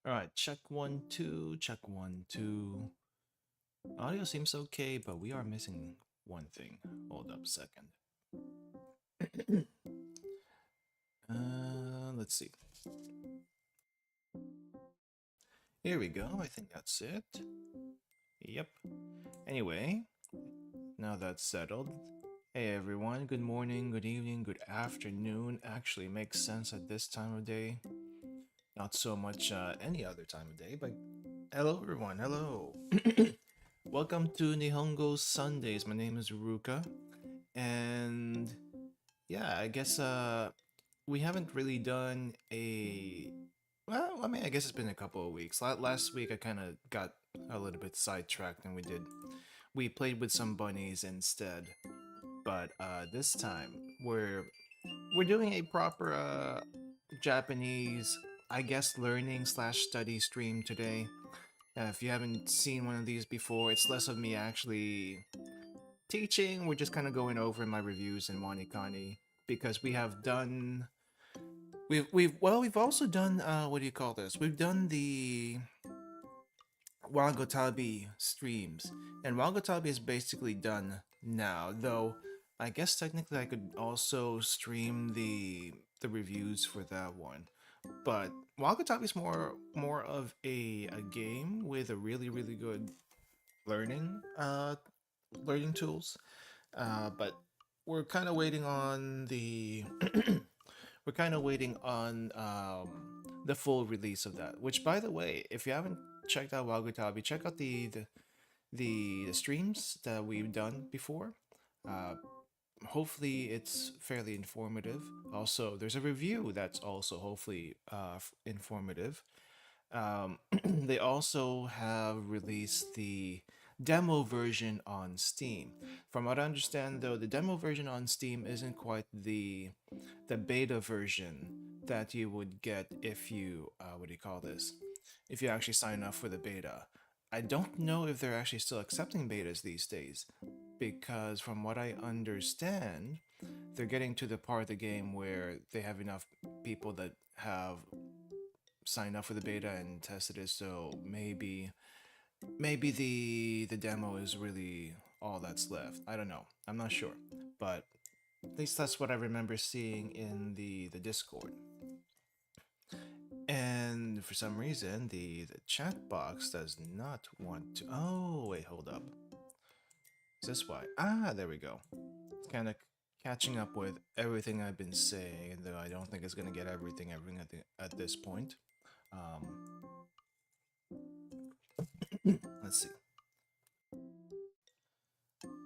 All right, check 1 2, check 1 2. Audio seems okay, but we are missing one thing. Hold up a second. Let's see. Here we go. I think that's it. Yep. Anyway, now that's settled. Hey everyone, good morning, good evening, good afternoon. Actually makes sense at this time of day. Not so much any other time of day, but hello everyone, hello. Welcome to Nihongo Sundays. My name is Ruka, and yeah, I guess we haven't really done a well, I mean, I guess it's been a couple of weeks. Last week I kind of got a little bit sidetracked and we played with some bunnies instead. But this time we're doing a proper Japanese, I guess, learning slash study stream today. If you haven't seen one of these before, it's less of me actually teaching. We're just kind of going over my reviews in Wanikani because we have done we've also done what do you call this? We've done the Wagotabi streams, and Wagotabi is basically done now. Though I guess technically I could also stream the reviews for that one. But Wagotabi is more of a game with a really good learning learning tools. But we're kind of waiting on the we're kind of waiting on the full release of that. Which, by the way, if you haven't checked out Wagutabi, check out the streams that we've done before. Uh, Hopefully, it's fairly informative. Also, there's a review that's also hopefully informative. They also have released the demo version on Steam. From what I understand, though, the demo version on Steam isn't quite the beta version that you would get if you what do you call this? If you actually sign up for the beta. I don't know if they're actually still accepting betas these days, because from what I understand, they're getting to the part of the game where they have enough people that have signed up for the beta and tested it, so maybe the demo is really all that's left. I don't know. I'm not sure. But at least that's what I remember seeing in the Discord. And for some reason, the chat box does not want to. Oh, wait, hold up. Is this why? Ah, there we go. It's kind of catching up with everything I've been saying, though I don't think it's going to get everything at this point. Let's see.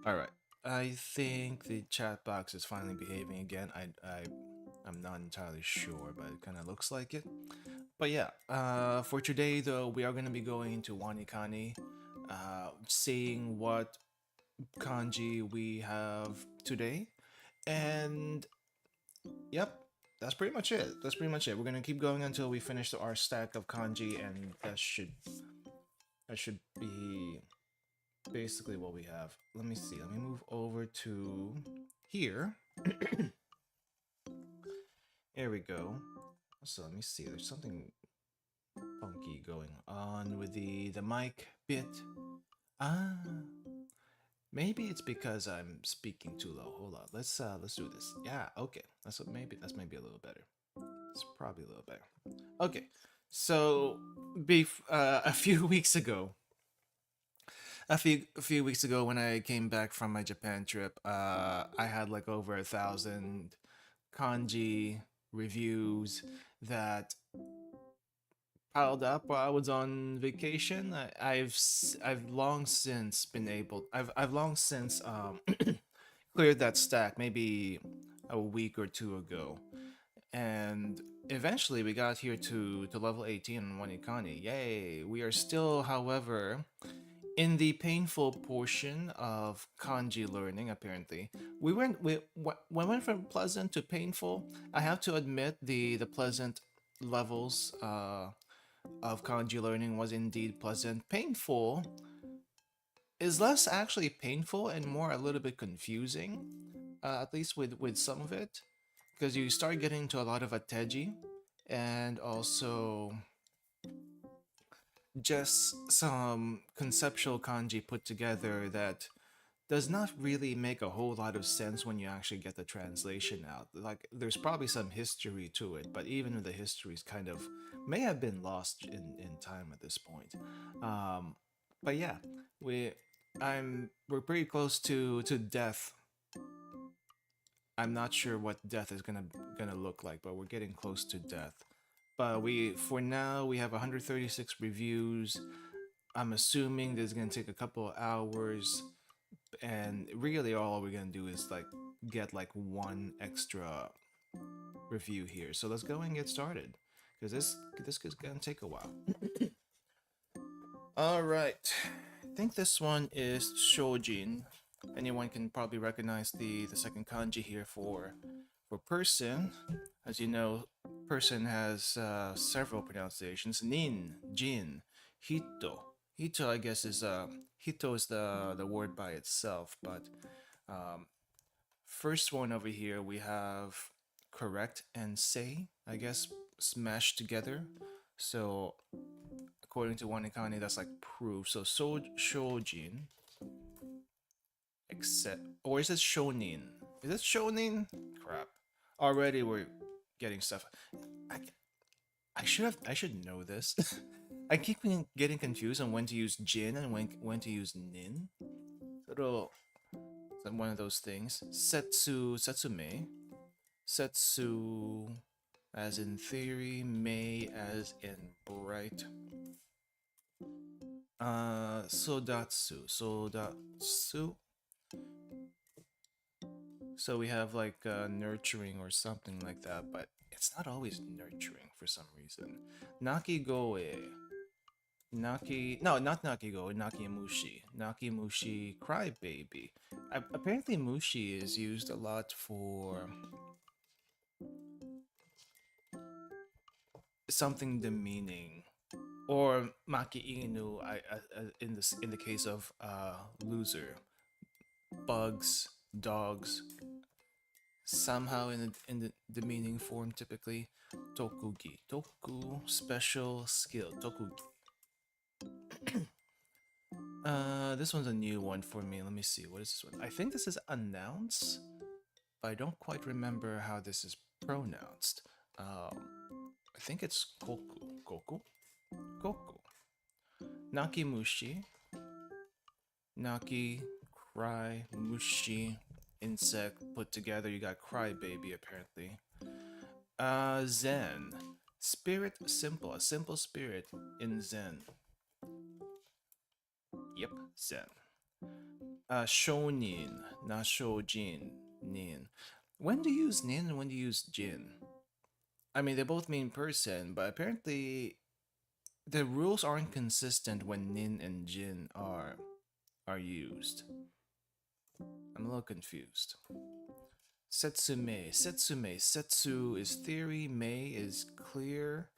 All right. I think the chat box is finally behaving again. I'm not entirely sure, but it kind of looks like it. But yeah, for today though, we are going to be going into Wanikani, seeing what kanji we have today, and yep, that's pretty much it. That's pretty much it. We're gonna keep going until we finish our stack of kanji, and that should be basically what we have. Let me see. Let me move over to here. There we go. So let me see. There's something funky going on with the mic bit. Ah, maybe it's because I'm speaking too low. Hold on. Let's do this. Yeah, okay. That's maybe a little better. It's probably a little better. Okay. So a few weeks ago, a few weeks ago when I came back from my Japan trip, I had like over 1,000 kanji reviews that piled up while I was on vacation. I've long since been able. I've long since cleared that stack, maybe a week or two ago, and eventually we got here to level 18 on Wanikani. Yay! We are still, however, in the painful portion of kanji learning. Apparently, we went from pleasant to painful. I have to admit the pleasant levels of kanji learning was indeed pleasant. Painful is less actually painful and more a little bit confusing, at least with some of it, because you start getting into a lot of ateji, and also just some conceptual kanji put together that does not really make a whole lot of sense when you actually get the translation out. Like, there's probably some history to it, but even the history's kind of may have been lost in time at this point. Um, but yeah, we we're pretty close to death. I'm not sure what death is gonna look like, but we're getting close to death. But we for now we have 136 reviews. I'm assuming this is gonna take a couple of hours, and really all we're gonna do is like get like one extra review here. So let's go and get started, because this is gonna take a while. All right, I think this one is Shojin. Anyone can probably recognize the second kanji here for person. As you know, person has several pronunciations: nin, jin, hito. Hito, I guess, is hito is the word by itself, but um, first one over here we have correct and say, I guess, smashed together. So according to Wanikani, that's like proof. So shojin, except, or is it shonin? Is it shonin? Crap. Already we're getting stuff. I, I should know this. I keep getting confused on when to use jin and when to use nin. Little one of those things. Setsume. Setsu as in theory, Mei as in bright. Sodatsu. So we have like nurturing or something like that, but it's not always nurturing for some reason. Nakigoe. No, not Nakigoe, Nakimushi. Nakimushi crybaby. Apparently Mushi is used a lot for something demeaning. Or Maki Inu, in the case of loser. Bugs, dogs, somehow in the demeaning form typically. Tokugi. Toku, special skill. Tokugi. This one's a new one for me. Let me see. What is this one? I think this is announce, but I don't quite remember how this is pronounced. I think it's koku. Koku? Koku. Nakimushi. Naki, cry, mushi, insect put together. You got crybaby apparently. Zen. Spirit simple. A simple spirit in Zen. Yep, Zen. Shonin, not shojin, nin. When do you use nin and when do you use jin? I mean, they both mean person, but apparently the rules aren't consistent when nin and jin are used. I'm a little confused. Setsume, Setsume, Setsu is theory, Mei is clear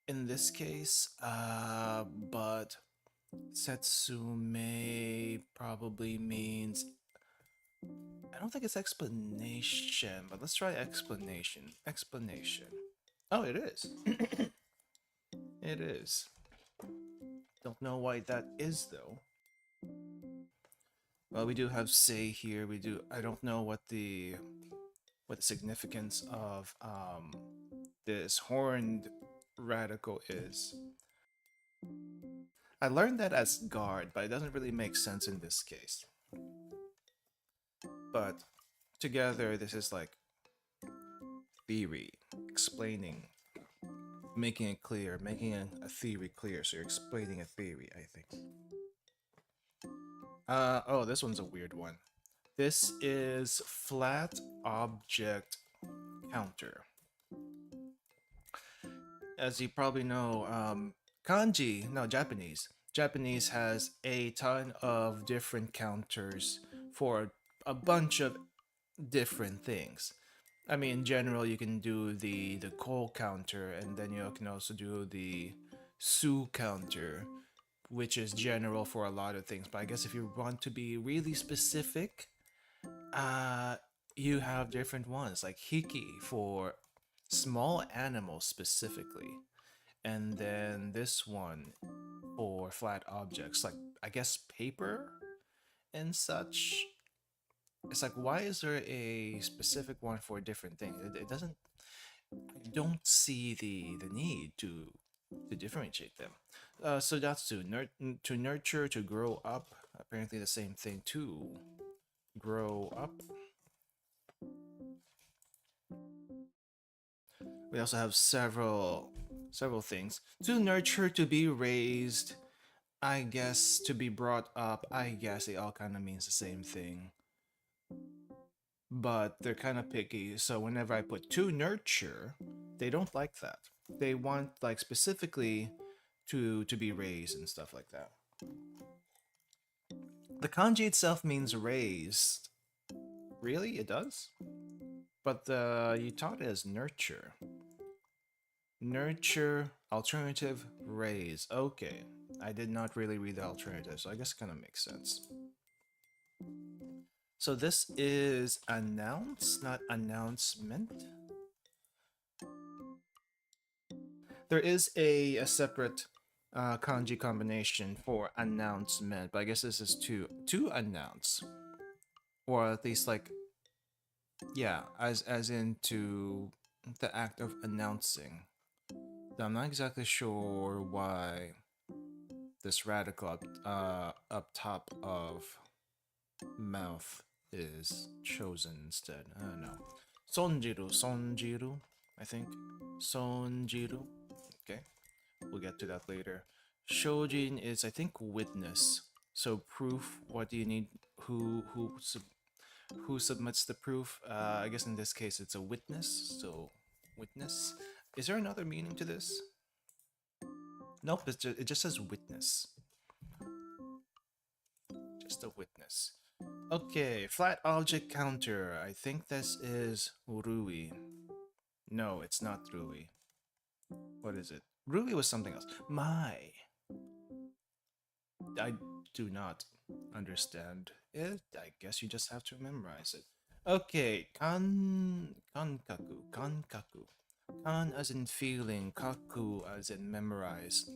in this case, but Setsume probably means, I don't think it's explanation, but let's try explanation. Explanation. Oh, it is. It is. Don't know why that is though. Well, we do have say here. We do. I don't know what the significance of this horned radical is. I learned that as guard, but it doesn't really make sense in this case. But together, this is like theory, explaining, making it clear, making a theory clear. So you're explaining a theory, I think. Oh, this one's a weird one. This is flat object counter. As you probably know, kanji, no, Japanese. Japanese has a ton of different counters for a bunch of different things. I mean, in general, you can do the ko counter, and then you can also do the su counter, which is general for a lot of things. But I guess if you want to be really specific, uh, you have different ones, like hiki for small animals specifically. and then this one for flat objects, like I guess paper and such. It's like, why is there a specific one for a different thing? It doesn't. I don't see the need to differentiate them. So that's to nurture, to grow up. Apparently, the same thing. To grow up. We also have several things. To nurture, to be raised. I guess to be brought up. I guess it all kind of means the same thing. But they're kind of picky. So whenever I put to nurture, they don't like that. They want like specifically to be raised and stuff like that. The kanji itself means raised. Really? It does? But you taught it as nurture. Nurture, alternative, raise. Okay. I did not really read the alternative, so I guess it kind of makes sense. So this is announce, not announcement. There is a separate kanji combination for announcement, but I guess this is to announce, or at least like, yeah, as into the act of announcing. I'm not exactly sure why this radical up top of mouth is chosen instead. I don't know. Sonjiru, I think. Sonjiru. Okay, we'll get to that later. Shojin is, I think, witness. So proof. What do you need? Who submits the proof? I guess in this case it's a witness. So witness. Is there another meaning to this? Nope. It just says witness. Just a witness. Okay, flat object counter. I think this is Rui. No, it's not Rui. What is it? Rui was something else. My. I do not understand it. I guess you just have to memorize it. Okay, kankaku. Kan as in feeling, kaku as in memorize.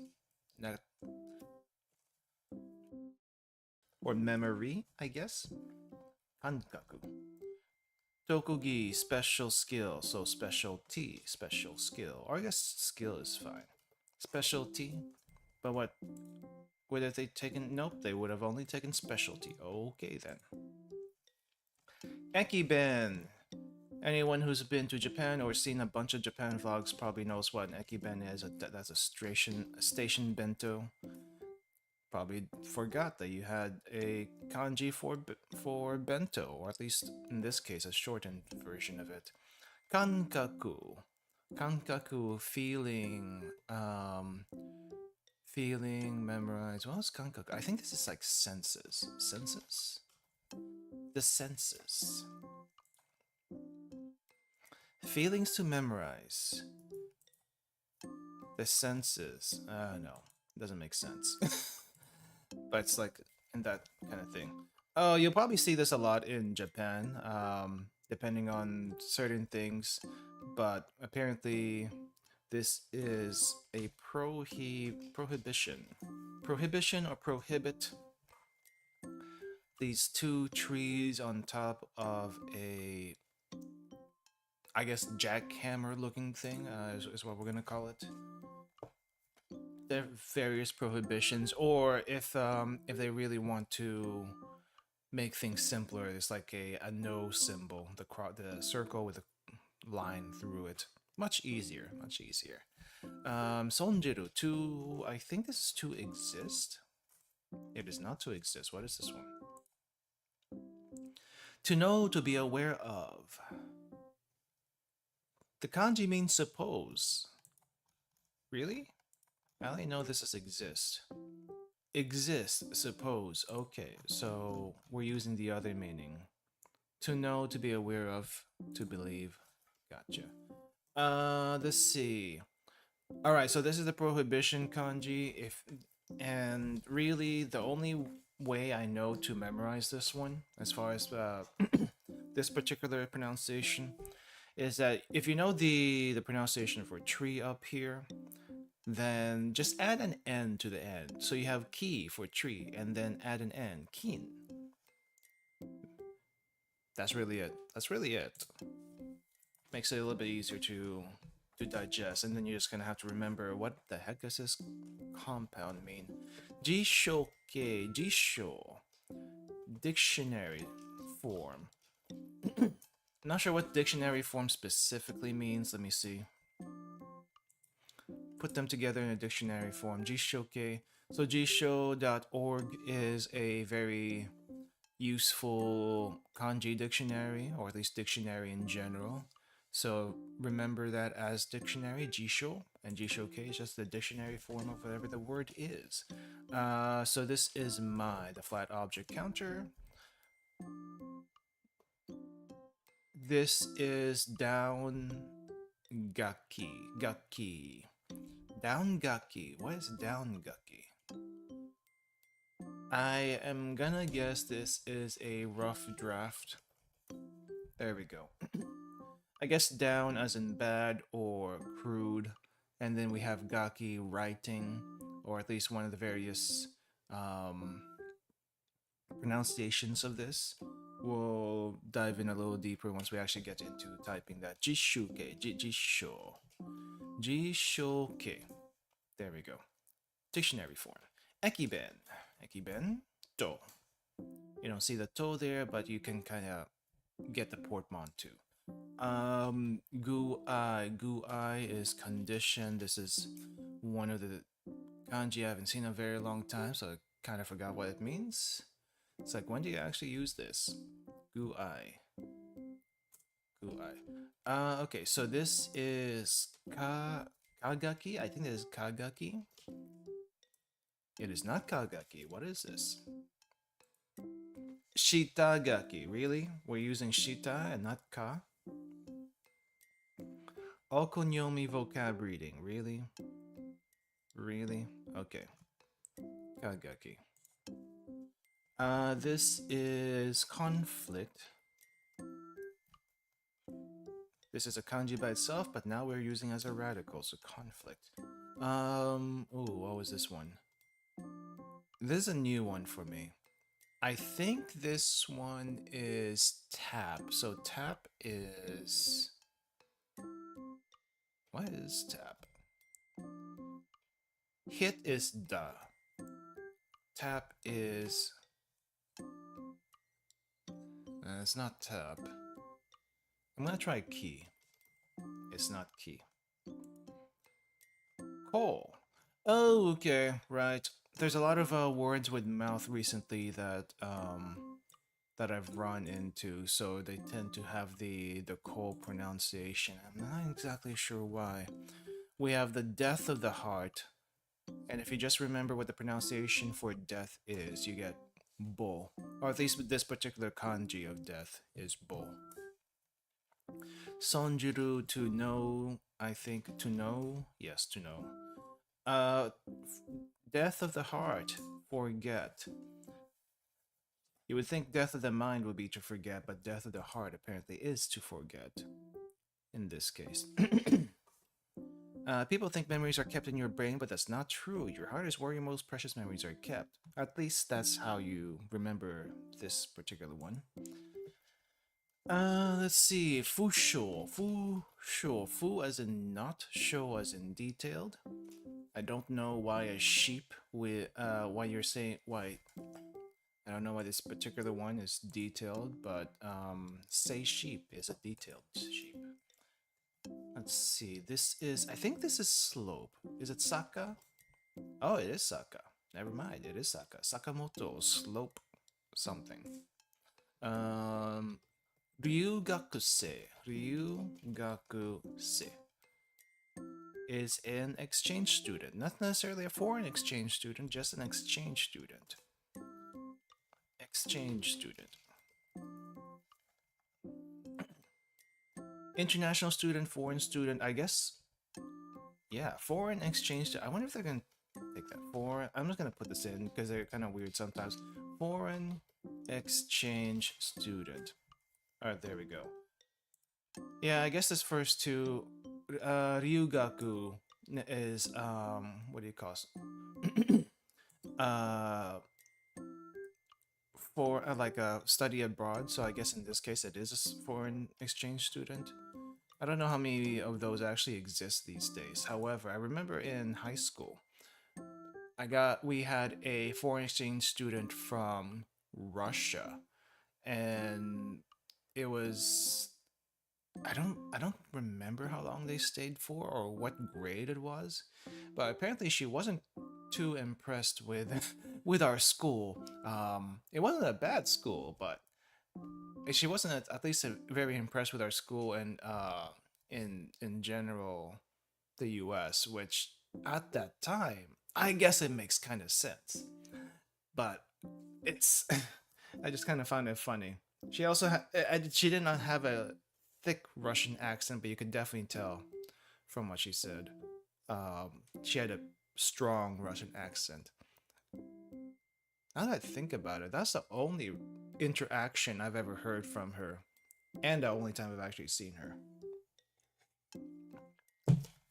Or memory, I guess. Kankaku. Tokugi, special skill, so specialty, special skill. Or I guess skill is fine. Specialty, but what would have they taken? Nope, they would have only taken specialty. Okay then. Ekiben. Anyone who's been to Japan or seen a bunch of Japan vlogs probably knows what an ekiben is. That's a station bento. Probably forgot that you had a kanji for bento, or at least in this case a shortened version of it. Kankaku. Kankaku, feeling, feeling, memorize. What was kankaku? I think this is like senses. Senses? The senses. Feelings to memorize. The senses. No, doesn't make sense. But it's like in that kind of thing. Oh, you'll probably see this a lot in Japan, depending on certain things. But apparently, this is a prohibition. Prohibition or prohibit. These two trees on top of a, I guess, jackhammer looking thing is what we're gonna call it. There are various prohibitions, or if they really want to make things simpler, it's like a no symbol, the circle with a line through it. Much easier, much easier. Sonjiru, to, I think this is to exist. It is not to exist. What is this one? To know, to be aware of. The kanji means suppose. Really? I only know this is exist. Exist, suppose. Okay, so we're using the other meaning. To know, to be aware of, to believe. Gotcha. Let's see. Alright, so this is the prohibition kanji. And really the only way I know to memorize this one, as far as this particular pronunciation, is that if you know the pronunciation for tree up here, then just add an N to the end. So you have ki for tree, and then add an N, kin. That's really it. That's really it. Makes it a little bit easier to digest, and then you're just gonna have to remember what the heck does this compound mean. Jishoke, jisho, dictionary form. Not sure what dictionary form specifically means. Let me see. Put them together in a dictionary form. Jishoke. So jisho.org is a very useful kanji dictionary, or at least dictionary in general. So remember that as dictionary, jisho, and jishoke is just the dictionary form of whatever the word is. So this is the flat object counter. This is down gaki. Down gaki. What is down gaki? I am gonna guess this is a rough draft. There we go. I guess down as in bad or crude, and then we have gaki writing, or at least one of the various pronunciations of this. We'll dive in a little deeper once we actually get into typing that. Jishuke, jisho, jishoke. There we go. Dictionary form. Ekiben, ekiben, to. You don't see the to there, but you can kind of get the portmanteau. Gu-ai is condition. This is one of the kanji I haven't seen in a very long time, so I kind of forgot what it means. It's like, when do you actually use this? Gu-ai. Gu-ai. Okay, so this is kagaki. I think this is kagaki. It is not kagaki. What is this? Shitagaki. Really? We're using shita and not ka? Okonyomi vocab reading. Really? Really? Okay. Kagaki. This is conflict. This is a kanji by itself, but now we're using as a radical, so conflict. Oh, what was this one? This is a new one for me. I think this one is tap. So tap is... What is tap? Hit is da. Tap is... it's not tap. I'm gonna try key. It's not key. Call. Oh, okay, right. There's a lot of words with mouth recently that that I've run into, so they tend to have the call pronunciation. I'm not exactly sure why. We have the death of the heart, and if you just remember what the pronunciation for death is, you get bo, or at least with this particular kanji of death is bo. Sonjuru, to know, I think to know, yes, to know. Death of the heart, forget. You would think death of the mind would be to forget, but death of the heart apparently is to forget. In this case. People think memories are kept in your brain, but that's not true. Your heart is where your most precious memories are kept. At least that's how you remember this particular one. Let's see. Fusho. Fusho. Fu as in not, sho as in detailed. I don't know why a sheep with why you're saying why. I don't know why this particular one is detailed, but say sheep is a detailed sheep. Let's see. This is, I think this is slope. Is it Saka? Oh, it is Saka. Never mind. It is Saka. Sakamoto slope something. Ryugakuse. Ryugakuse is an exchange student. Not necessarily a foreign exchange student, just an exchange student. Exchange student. International student, foreign student, I guess. Yeah, foreign exchange. I wonder if they're going to take that. Foreign. I'm just going to put this in because they're kind of weird sometimes. Foreign exchange student. Alright, there we go. Yeah, I guess this first two, Ryugaku, is what do you call it? uh for like a study abroad. So I guess in this case it is a foreign exchange student. I don't know how many of those actually exist these days. However, I remember in high school, we had a foreign exchange student from Russia, and it was I don't remember how long they stayed for or what grade it was, but apparently she wasn't too impressed with with our school. It wasn't a bad school, but she wasn't at least very impressed with our school and in general the U.S., which at that time I guess it makes kind of sense, but it's I just kind of found it funny. She also she did not have a thick Russian accent, but you could definitely tell from what she said. She had a strong Russian accent. Now that I think about it, that's the only interaction I've ever heard from her, and the only time I've actually seen her.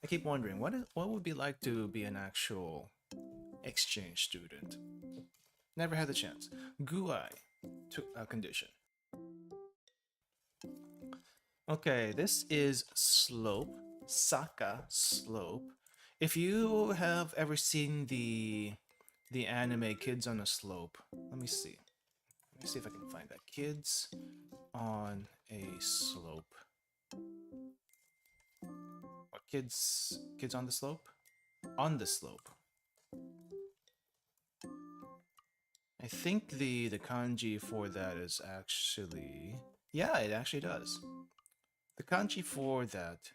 I keep wondering what would be like to be an actual exchange student. Never had the chance. Gui to a condition. Okay, this is Slope, Saka Slope. If you have ever seen the anime Kids on a Slope, let me see. Let me see if I can find that. Kids on a Slope. Or kids on the slope? On the slope. I think the kanji for that is actually, yeah, it actually does. The kanji for that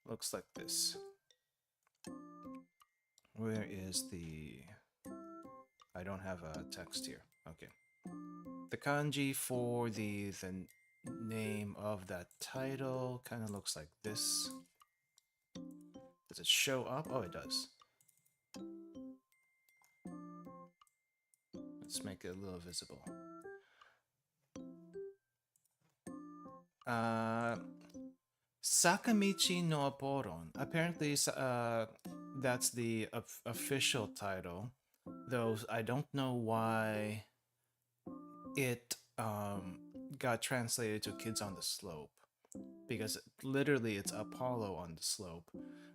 looks like this. Where is the... I don't have a text here. Okay. The kanji for the name of that title kind of looks like this. Does it show up? Oh, it does. Let's make it a little visible. Sakamichi no Aporon. Apparently, that's the official title, though I don't know why it got translated to Kids on the Slope, because literally it's Apollo on the slope.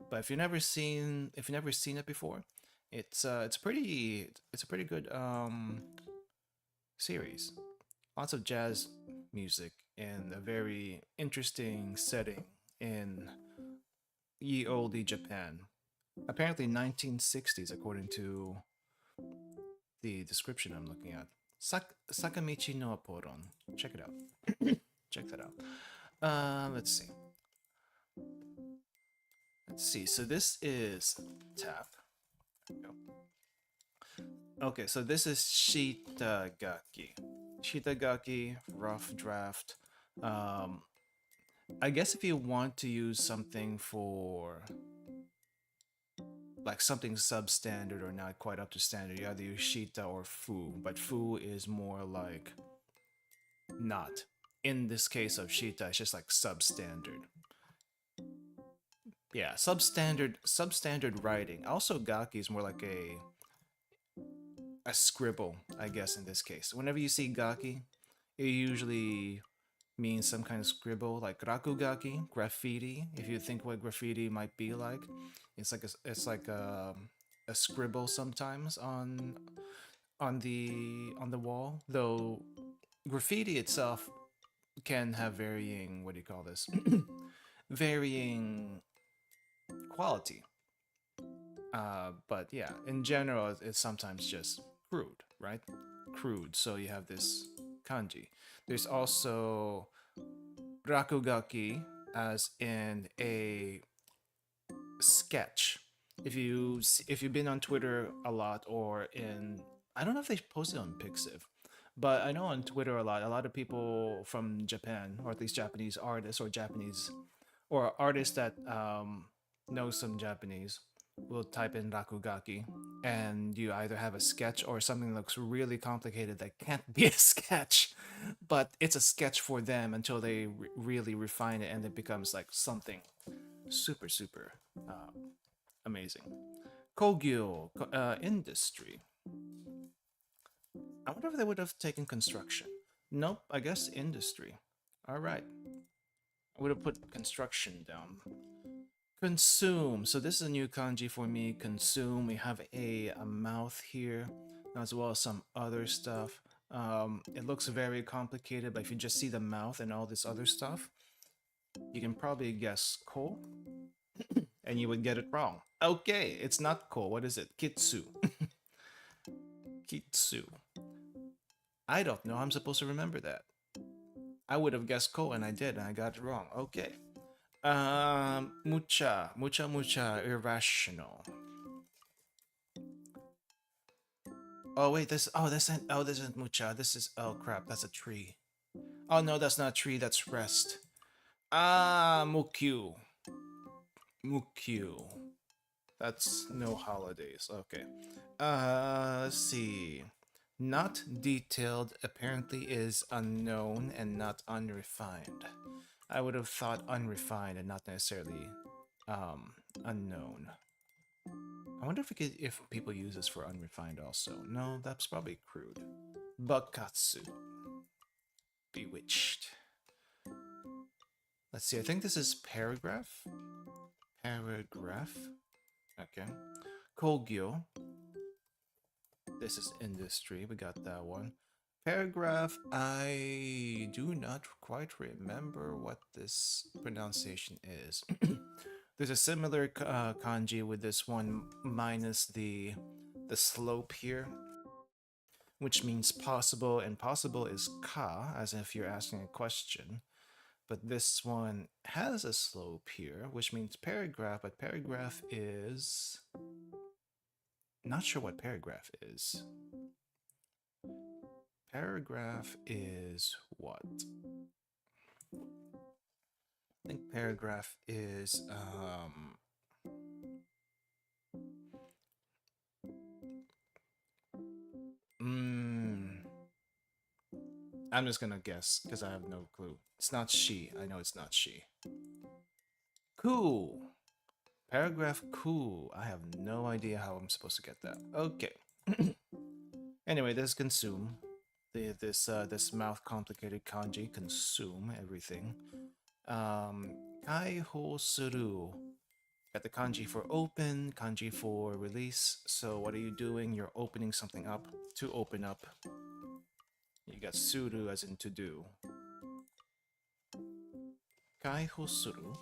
But if you've never seen it before, it's a pretty good series. Lots of jazz music and a very interesting setting in ye olde Japan. Apparently 1960s, according to the description I'm looking at. Sakamichi no Aporon. Check it out. Check that out. Let's see. Let's see. So this is tap. There we go. Okay, so this is Shitagaki. Shitagaki, rough draft. I guess if you want to use something for like something substandard or not quite up to standard, you either use Shita or Fu, but Fu is more like not. In this case of Shita, it's just like substandard. Yeah, substandard writing. Also, Gaki is more like a scribble, I guess, in this case. Whenever you see Gaki, it usually means some kind of scribble, like rakugaki, graffiti. If you think what graffiti might be like, it's like a scribble sometimes on the wall. Though graffiti itself can have varying, what do you call this? Varying quality. But yeah, in general, it's sometimes just crude, right? Crude. So you have this kanji. There's also rakugaki, as in a sketch. If you've been on Twitter a lot, or in, I don't know if they posted on Pixiv, but I know on Twitter a lot of people from Japan, or at least Japanese artists or Japanese or artists that know some Japanese, will type in rakugaki, and you either have a sketch or something that looks really complicated that can't be a sketch, but it's a sketch for them until they really refine it and it becomes like something super, super amazing. Kogyo, industry. I wonder if they would have taken construction. Nope, I guess industry. All right. I would have put construction down. Consume. So this is a new kanji for me. Consume. We have a mouth here, as well as some other stuff. It looks very complicated, but if you just see the mouth and all this other stuff, you can probably guess ko, and you would get it wrong. Okay, it's not ko. What is it? Kitsu. Kitsu. I don't know. I'm supposed to remember that. I would have guessed ko, and I did, and I got it wrong. Okay. Mucha, irrational. Oh wait, this isn't mucha. This is, oh crap, that's a tree. Oh no, that's not a tree. That's rest. Mukyu. Mukyu. That's no holidays. Okay. Let's see. Not detailed apparently is unknown and not unrefined. I would have thought unrefined and not necessarily unknown. I wonder if people use this for unrefined also. No, that's probably crude. Bakatsu. Bewitched. Let's see, I think this is paragraph. Paragraph. Okay. Kogyo. This is industry. We got that one. Paragraph. I do not quite remember what this pronunciation is. There's a similar kanji with this one minus the slope here, which means possible, and possible is ka, as if you're asking a question. But this one has a slope here, which means paragraph, but paragraph is... Not sure what paragraph is. Paragraph is what? I think paragraph is, I'm just gonna guess, because I have no clue. It's not she. I know it's not she. Cool. Paragraph cool. I have no idea how I'm supposed to get that. Okay. Anyway, this consume. This mouth complicated kanji, consume everything. Kaiho suru. Got the kanji for open, kanji for release. So what are you doing? You're opening something up to open up. You got suru as in to do. Kaiho suru.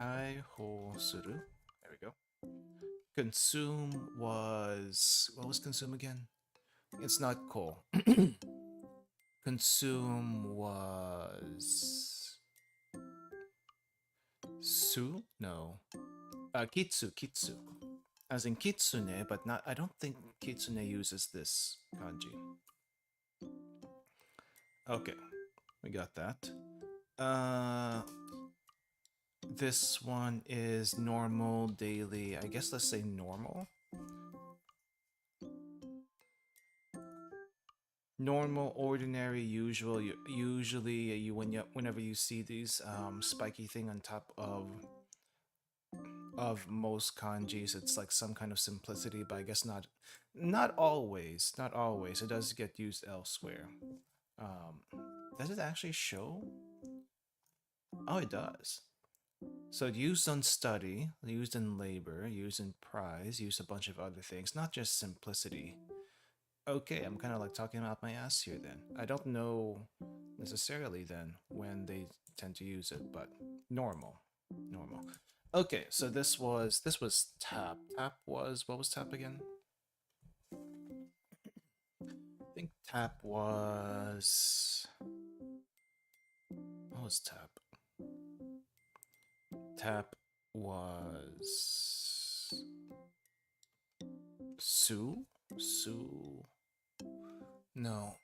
Kaiho suru. There we go. Consume was... What was consume again? It's not ko. Consume was... Su? No. Kitsu. As in kitsune, but not... I don't think kitsune uses this kanji. Okay. We got that. This one is normal, daily. I guess let's say normal. Normal, ordinary, usual. Usually, whenever you see these spiky thing on top of most kanjis, it's like some kind of simplicity, but I guess not always. Not always. It does get used elsewhere. Does it actually show? Oh, it does. So used on study, used in labor, used in prize, used a bunch of other things, not just simplicity. Okay, I'm kind of like talking about my ass here then. I don't know necessarily then when they tend to use it, but normal. Okay, so this was tap. Tap was, what was tap again? I think tap was... What was tap? Tap was... Sue? No.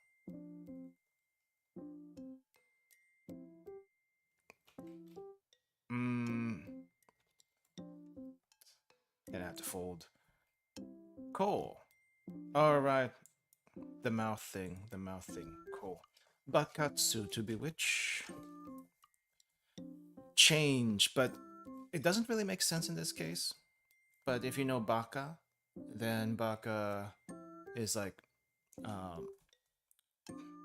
Gonna have to fold. Cool. Alright. The mouth thing. Cool. Bakatsu, to bewitch. change, but it doesn't really make sense in this case. But if you know baka, then baka is like um,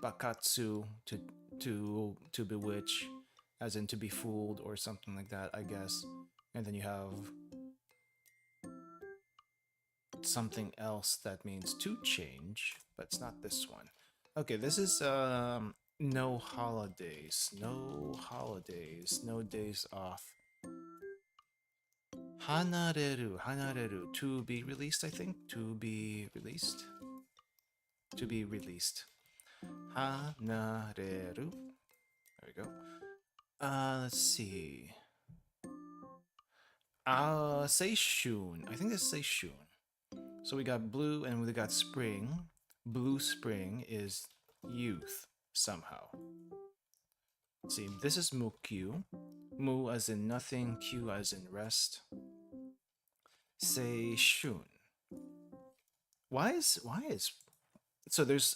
bakatsu to bewitch, as in to be fooled or something like that, I guess. And then you have something else that means to change, but it's not this one. Okay, this is no holidays, no days off. Hanareru, to be released, I think. To be released. Hanareru. There we go. Let's see. Seishun. I think this is Seishun. So we got blue and we got spring. Blue spring is youth, somehow. Let's see, this is Mukyu. Mu as in nothing, Q as in rest. Seishun. Why is so there's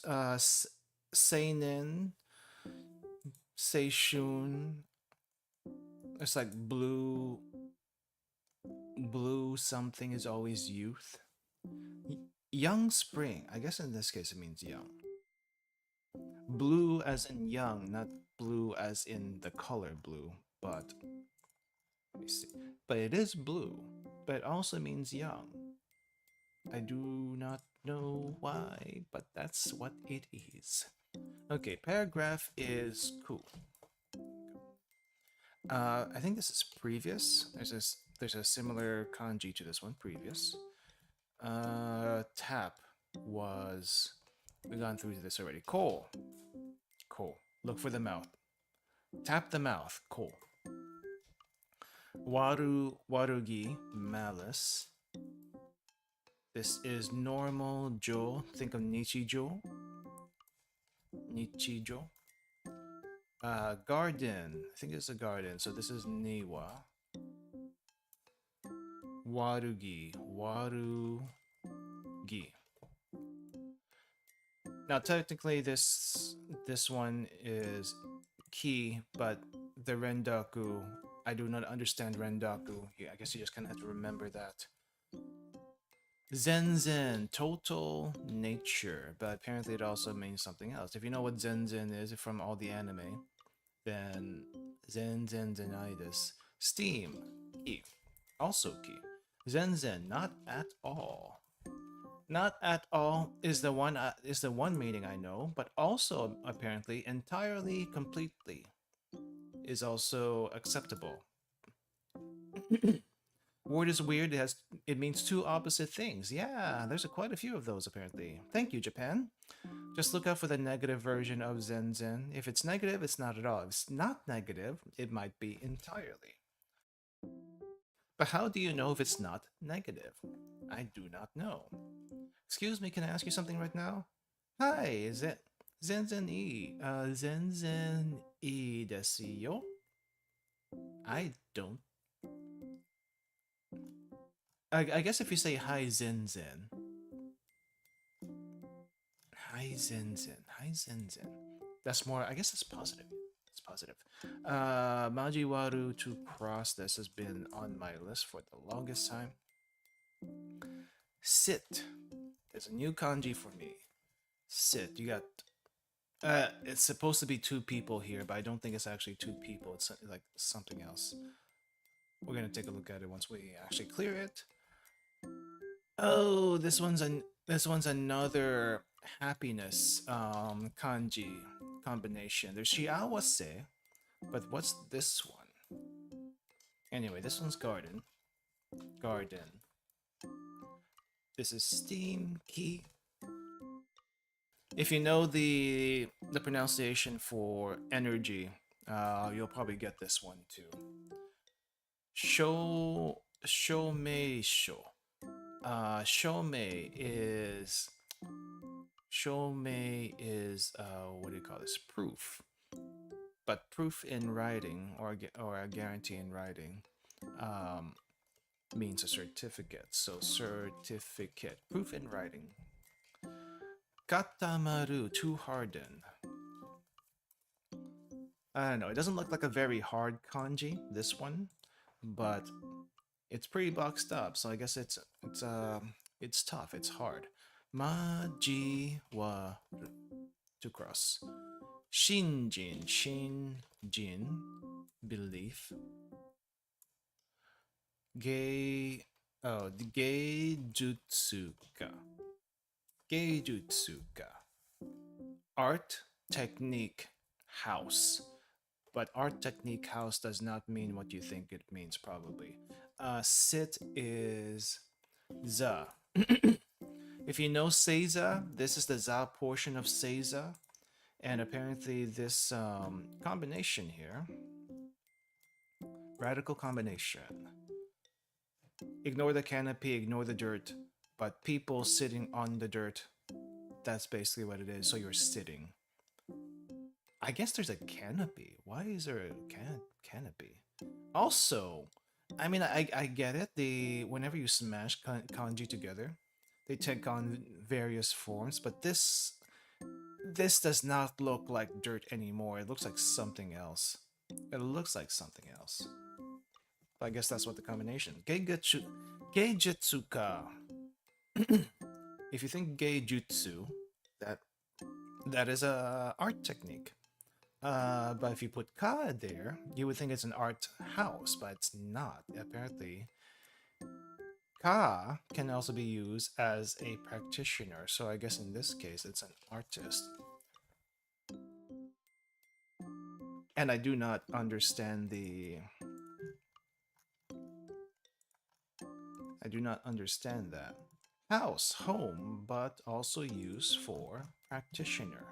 Seinen, Seishun. It's like blue something is always youth. Young spring. I guess in this case it means young. Blue as in young, not blue as in the color blue, but let me see. But it is blue, but it also means young. I do not know why, but that's what it is. Okay, paragraph is cool. I think this is previous. There's a similar kanji to this one, previous. Tap was, we've gone through this already. Ko. Look for the mouth. Tap the mouth. Ko. Warugi, malice. This is normal jo. Think of Nichijo. Garden. I think it's a garden. So this is Niwa. Warugi. Now technically this one is ki, but the rendaku, I do not understand rendaku. I guess you just kind of have to remember that. Zenzen, total nature, but apparently it also means something else. If you know what Zenzen is from all the anime, then Zenzen Zenaitis. Steam, ki, also ki. Zenzen, not at all. Not at all is the one meaning I know, but also apparently entirely, completely is also acceptable. Word is weird. It means two opposite things. Yeah, there's quite a few of those apparently. Thank you, Japan. Just look out for the negative version of Zenzen. If it's negative, it's not at all. If it's not negative, it might be entirely. But how do you know if it's not negative? I do not know. Excuse me, can I ask you something right now? Hi, is it Zenzen desu yo? I don't. I guess if you say hi Zenzen. Hi Zenzen. That's more, I guess it's positive. It's positive. Majiwaru to cross this has been on my list for the longest time. Sit. There's a new kanji for me. Sit. You got it's supposed to be two people here, but I don't think it's actually two people. It's like something else. We're gonna take a look at it once we actually clear it. Oh, this one's another happiness kanji combination. There's shiawase, but what's this one? Anyway, this one's garden. This is steam ki. If you know the pronunciation for energy, you'll probably get this one too. Shomeisho. Shomei is what do you call this? Proof. But proof in writing or a guarantee in writing means a certificate. So certificate, proof in writing. Katamaru, to harden. I don't know. It doesn't look like a very hard kanji, this one, but it's pretty boxed up. So I guess it's tough. It's hard. Maji wa to cross. Shinjin, Shinjin, belief. Gei, oh, the Geijutsuka. Geijutsuka. Art, technique, house. But art technique house does not mean what you think it means, probably. Sit is za. If you know Seiza, this is the za portion of Seiza. And apparently this combination here, radical combination. Ignore the canopy, ignore the dirt, but people sitting on the dirt, that's basically what it is. So you're sitting. I guess there's a canopy. Why is there a canopy? Also, I mean, I get it. Whenever you smash kanji together, they take on various forms, but this does not look like dirt anymore. It looks like something else. It looks like something else. But I guess that's what the combination. Geijutsuka. If you think geijutsu, that that is a art technique. But if you put ka there, you would think it's an art house, but it's not. Apparently, ka can also be used as a practitioner. So I guess in this case, it's an artist. And I do not understand the. I do not understand that. House, home, but also used for practitioner.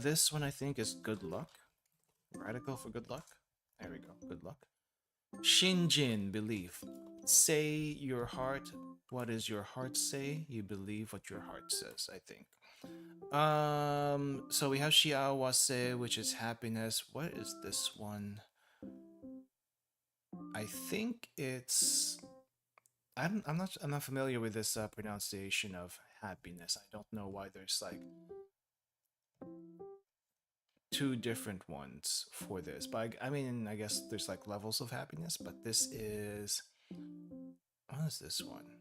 This one I think is good luck. Radical for good luck. There we go. Good luck. Shinjin, belief. Say your heart. What does your heart say? You believe what your heart says, I think. So we have Shiawase, which is happiness. What is this one? I think it's I'm not familiar with this pronunciation of happiness. I don't know why there's like two different ones for this. But I mean, I guess there's like levels of happiness, but this is what is this one?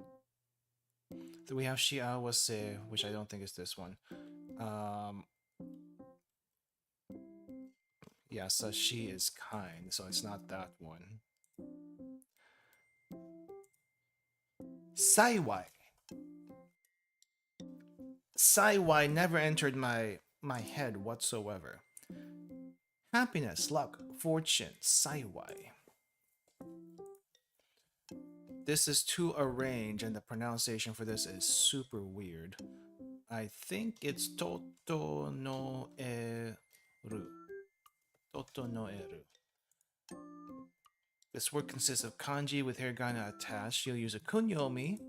So we have Shiawase, which I don't think is this one. Um yeah, so she is kind, so it's not that one. Saiwai. Saiwai never entered my head whatsoever. Happiness, luck, fortune, Saiwai. This is to arrange, and the pronunciation for this is super weird. I think it's Toto no Eru. Toto no Eru. This word consists of kanji with hiragana attached. You'll use a kunyomi,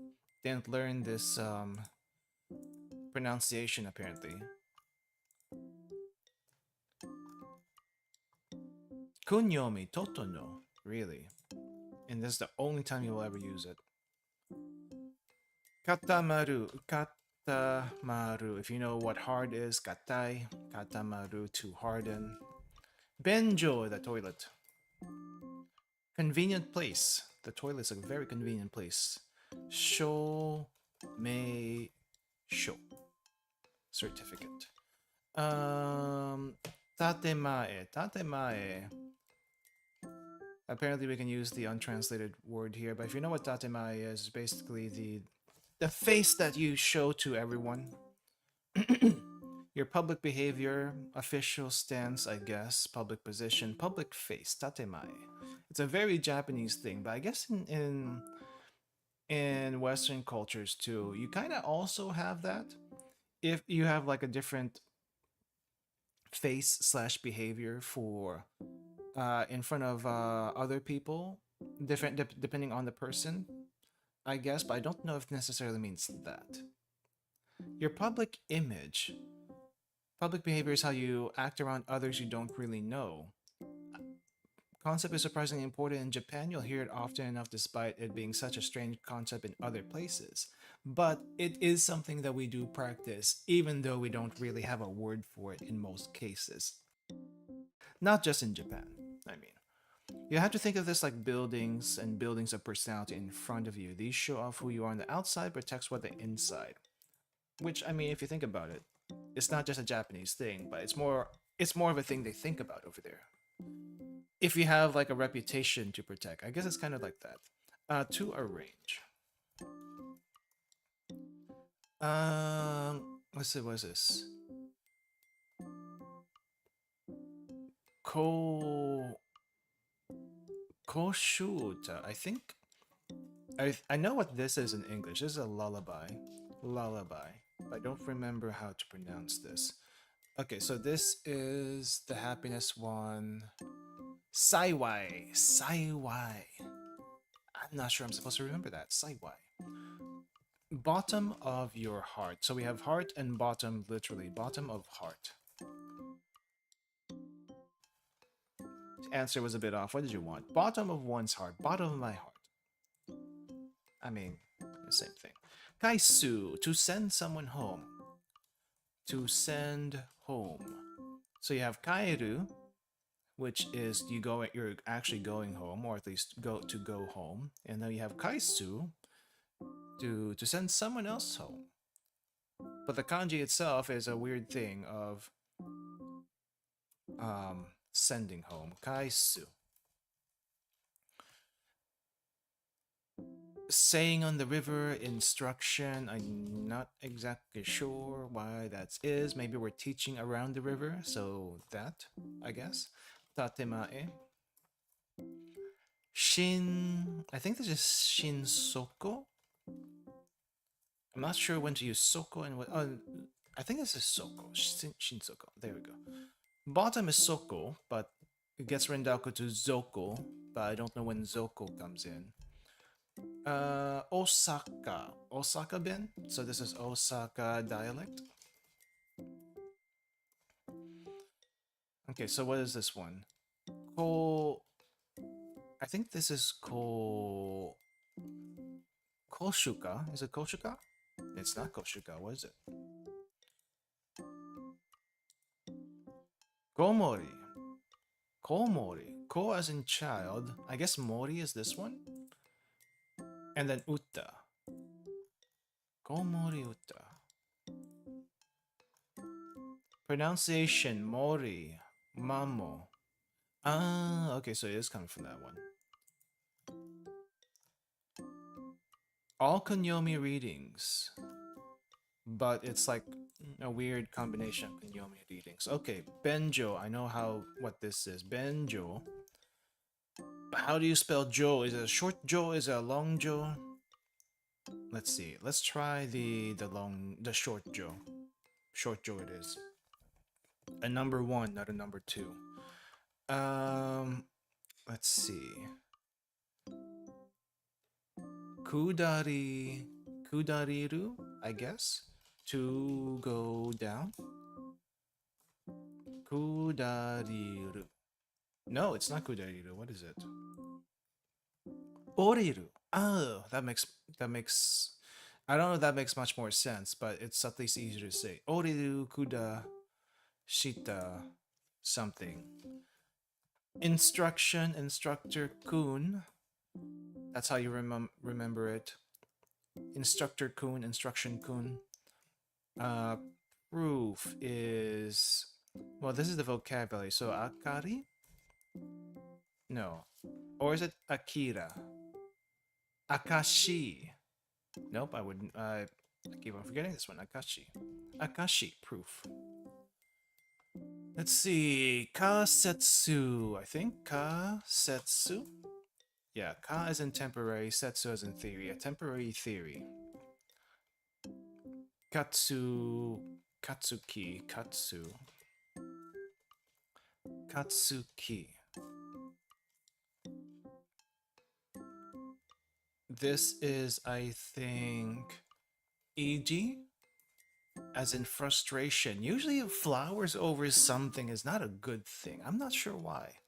then learn this pronunciation apparently. Kunyomi, Toto no, really. And this is the only time you will ever use it. Katamaru, katamaru. If you know what hard is, katai, katamaru, to harden. Benjo, the toilet. Convenient place. The toilet is a very convenient place. Sho, mei, sho. Certificate. Tatemae, tatemae. Apparently we can use the untranslated word here, but if you know what tatemae is, basically the face that you show to everyone. Your public behavior, official stance, I guess, public position, public face, tatemae. It's a very Japanese thing, but I guess in Western cultures too, you kind of also have that. If you have like a different face slash behavior for in front of other people, different depending on the person, I guess, but I don't know if it necessarily means that. Your public image, public behavior is how you act around others you don't really know. concept is surprisingly important in Japan. You'll hear it often enough despite it being such a strange concept in other places. But it is something that we do practice, even though we don't really have a word for it in most cases. Not just in Japan, I mean. You have to think of this like buildings and buildings of personality in front of you. These show off who you are on the outside, protects what the inside. Which, I mean, if you think about it, it's not just a Japanese thing, but it's more of a thing they think about over there. If you have like a reputation to protect, I guess it's kind of like that. To arrange. Let's see, what is this? Ko Koshuta, I think. I know what this is in English. This is a lullaby. Lullaby. But I don't remember how to pronounce this. Okay, so this is the happiness one. Saiwai. Saiwai. I'm not sure I'm supposed to remember that. Saiwai. Bottom of your heart. So we have heart and bottom, literally. Bottom of heart. The answer was a bit off. What did you want? Bottom of one's heart. Bottom of my heart. I mean, the same thing. Kaisu. To send someone home. To send home. So you have kairu, which is you're actually going home, or at least go home. And then you have kaisu, to send someone else home. But the kanji itself is a weird thing of sending home. Kaisu. Saying on the river, instruction. I'm not exactly sure why that is. Maybe we're teaching around the river, so that, I guess. Tatemae. Shin. I think this is Shin Soko. I'm not sure when to use Soko and what. Oh, I think this is Soko. Shin Soko. There we go. Bottom is Soko, but it gets rendaku to Zoko, but I don't know when Zoko comes in. Osaka. Osaka Ben? So this is Osaka dialect. Okay, so what is this one? Ko. I think this is Koshuka. Is it Koshuka? It's not Koshuka. What is it? Komori. Komori. Ko as in child. I guess Mori is this one. And then Utta. Komori Utta. Pronunciation Mori. Mamo. Ah, okay, so it is coming from that one. All kunyomi readings. But it's like a weird combination of kunyomi readings. Okay, Benjo. I know what this is. Benjo. How do you spell Jo? Is it a short Jo? Is it a long Jo? Let's see. Let's try the short Jo. Short Jo it is. A number 1, not a number 2. Let's see. Kudariru, I guess. To go down. Kudariru. No, it's not kudariru. What is it? Oriru. Oh, that makes I don't know if that makes much more sense, but it's at least easier to say. Oriru kuda shita something. Instruction, instructor kun. That's how you remember it. Instructor kun, instruction kun. Proof is, well, this is the vocabulary. So akari? No. Or is it akira? Akashi. Nope, I wouldn't. I keep on forgetting this one. Akashi. Akashi, proof. Let's see. Kasetsu. I think kasetsu. Yeah, ka is in temporary, setsu is in theory. A temporary theory. Katsuki. Katsuki. This is, I think, eg, as in frustration. Usually flowers over something is not a good thing. I'm not sure why.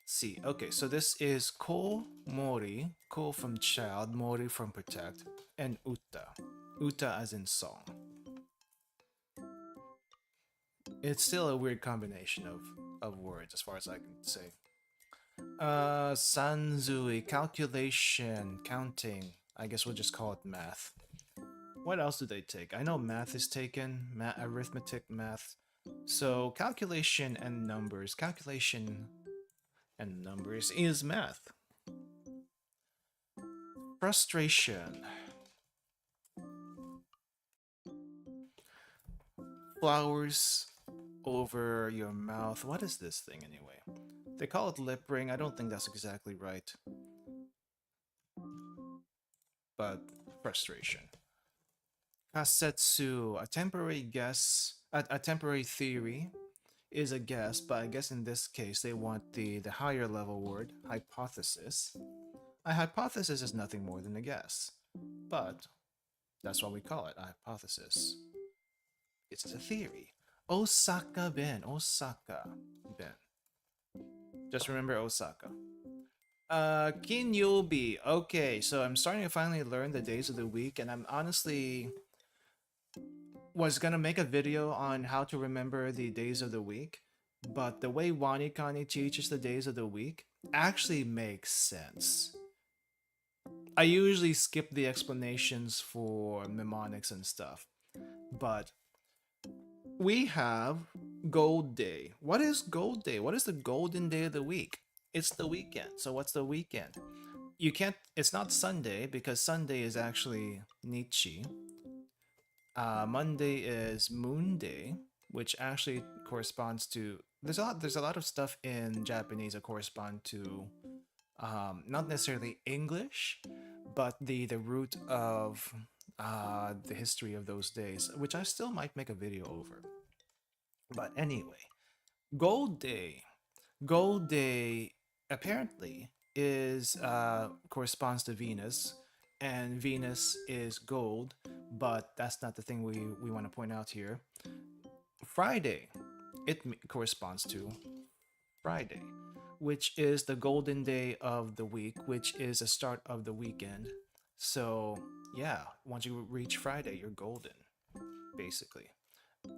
see. Okay, so this is ko mori, ko from child, mori from protect, and uta. Uta as in song. It's still a weird combination of words as far as I can say. Sanzui, calculation, counting. I guess we'll just call it math. What else do they take? I know math is taken, arithmetic, math. So calculation and numbers. Calculation and numbers is math. Frustration. Flowers over your mouth. What is this thing anyway? They call it lip ring. I don't think that's exactly right. But frustration. Kasetsu, a temporary guess, a temporary theory is a guess, but I guess in this case they want the higher level word, hypothesis. A hypothesis is nothing more than a guess, but that's what we call it, a hypothesis. It's a theory. Osaka Ben, Osaka Ben. Just remember Osaka. Kinyobi. Okay, so I'm starting to finally learn the days of the week, and I'm honestly was gonna make a video on how to remember the days of the week, but the way Wanikani teaches the days of the week actually makes sense. I usually skip the explanations for mnemonics and stuff, but we have Gold Day. What is Gold Day? What is the golden day of the week? It's the weekend. So what's the weekend? You can't. It's not Sunday because Sunday is actually Nichi. Monday is Moon Day, which actually corresponds to. There's a lot of stuff in Japanese that correspond to not necessarily English, but the root of the history of those days, which I still might make a video over. But anyway, Gold Day. Gold Day apparently is corresponds to Venus, and Venus is gold, but that's not the thing we want to point out here. Friday, it corresponds to Friday, which is the golden day of the week, which is the start of the weekend. So yeah, once you reach Friday, you're golden, basically.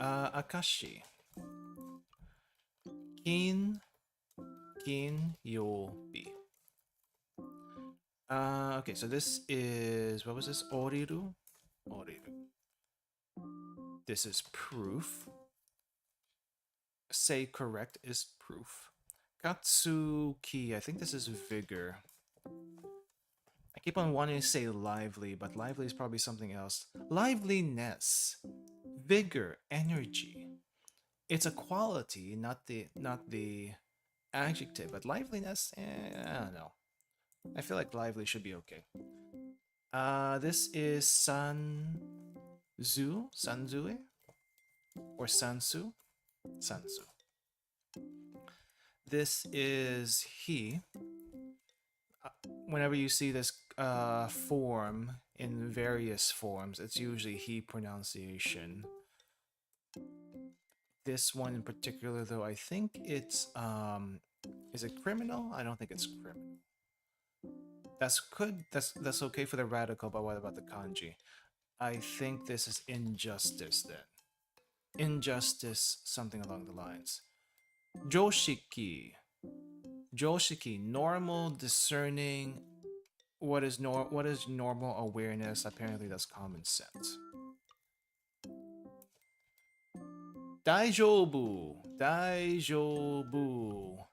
Akashi. Kin Yobi. Okay, so this is, what was this? Oriru? Oriru. This is proof. Say correct is proof. Katsuki, I think this is vigor. I keep on wanting to say lively, but lively is probably something else. Liveliness. Vigor, energy. It's a quality, not the adjective, but liveliness, I don't know. I feel like lively should be okay. This is Sanzue, or Sansu, Sansu. This is he. Whenever you see this form in various forms, it's usually he pronunciation. This one in particular, though, I think it's is it criminal? I don't think it's criminal. That's okay for the radical, but what about the kanji? I think this is injustice then. Injustice, something along the lines. Joshiki. Joshiki, normal, discerning. What is normal awareness? Apparently that's common sense. Daijobu. Daijobu.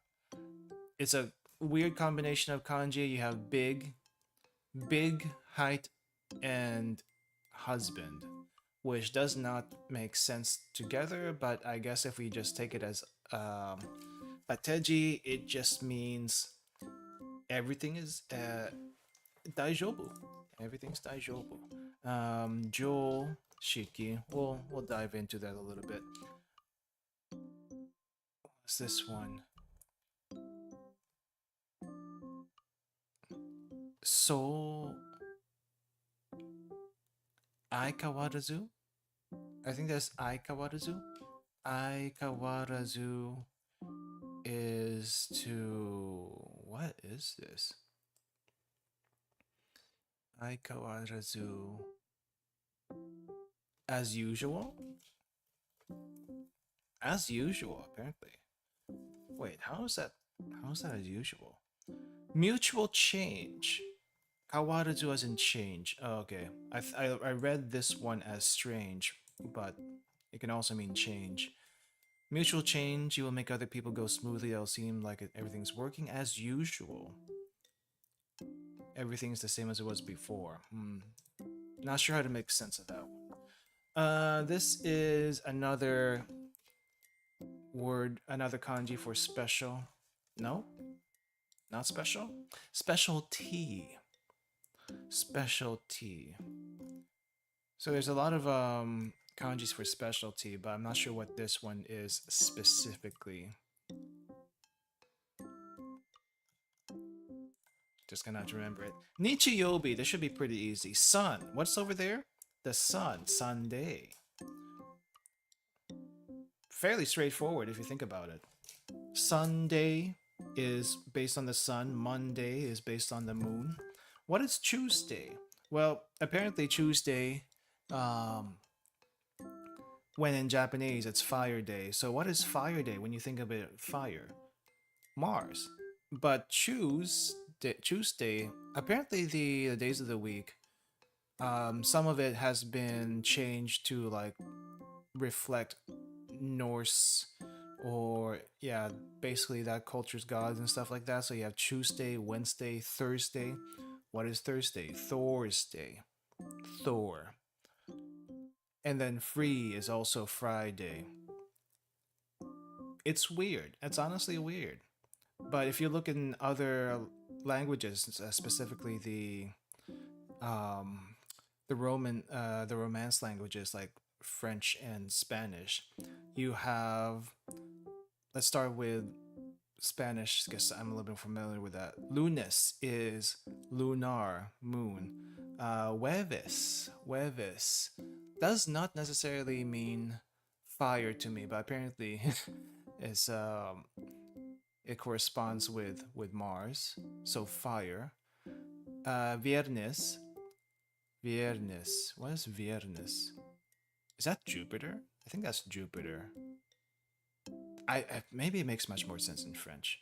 It's a weird combination of kanji. You have big, height, and husband, which does not make sense together, but I guess if we just take it as bateji, it just means everything is daijobu. Everything's daijobu. Jo shiki. We'll dive into that a little bit. What's this one? So Aikawarazu? I think that's Aikawarazu. Aikawarazu. is to... What is this? Aikawarazu. As usual? As usual, apparently. Wait, how is that? How is that as usual? Mutual change. Kawarazu as in change. Oh, okay. I read this one as strange, but it can also mean change. Mutual change, you will make other people go smoothly. It'll seem like everything's working as usual. Everything's the same as it was before. Not sure how to make sense of that one. This is another word, another kanji for special. No? Not special? Specialty. Specialty. So there's a lot of kanjis for specialty, but I'm not sure what this one is specifically. Just gonna have to remember it. Nichiyobi, this should be pretty easy. Sun, what's over there? The sun, Sunday. Fairly straightforward if you think about it. Sunday is based on the sun, Monday is based on the moon. What is Tuesday? Well, apparently Tuesday, when in Japanese it's Fire Day. So what is Fire Day when you think of it fire? Mars. But Tuesday, apparently the days of the week, some of it has been changed to like reflect Norse, or yeah, basically that culture's gods and stuff like that. So you have Tuesday, Wednesday, Thursday. What is Thursday? Thor's Day. Thor. And then free is also Friday. It's weird. It's honestly weird. But if you look in other languages, specifically the Romance languages like French and Spanish, you have, let's start with Spanish because I'm a little bit familiar with that. Lunes is lunar, moon. Jueves does not necessarily mean fire to me, but apparently it's it corresponds with Mars, so fire. Viernes. What is viernes? Is that Jupiter? I think that's Jupiter. I maybe it makes much more sense in French.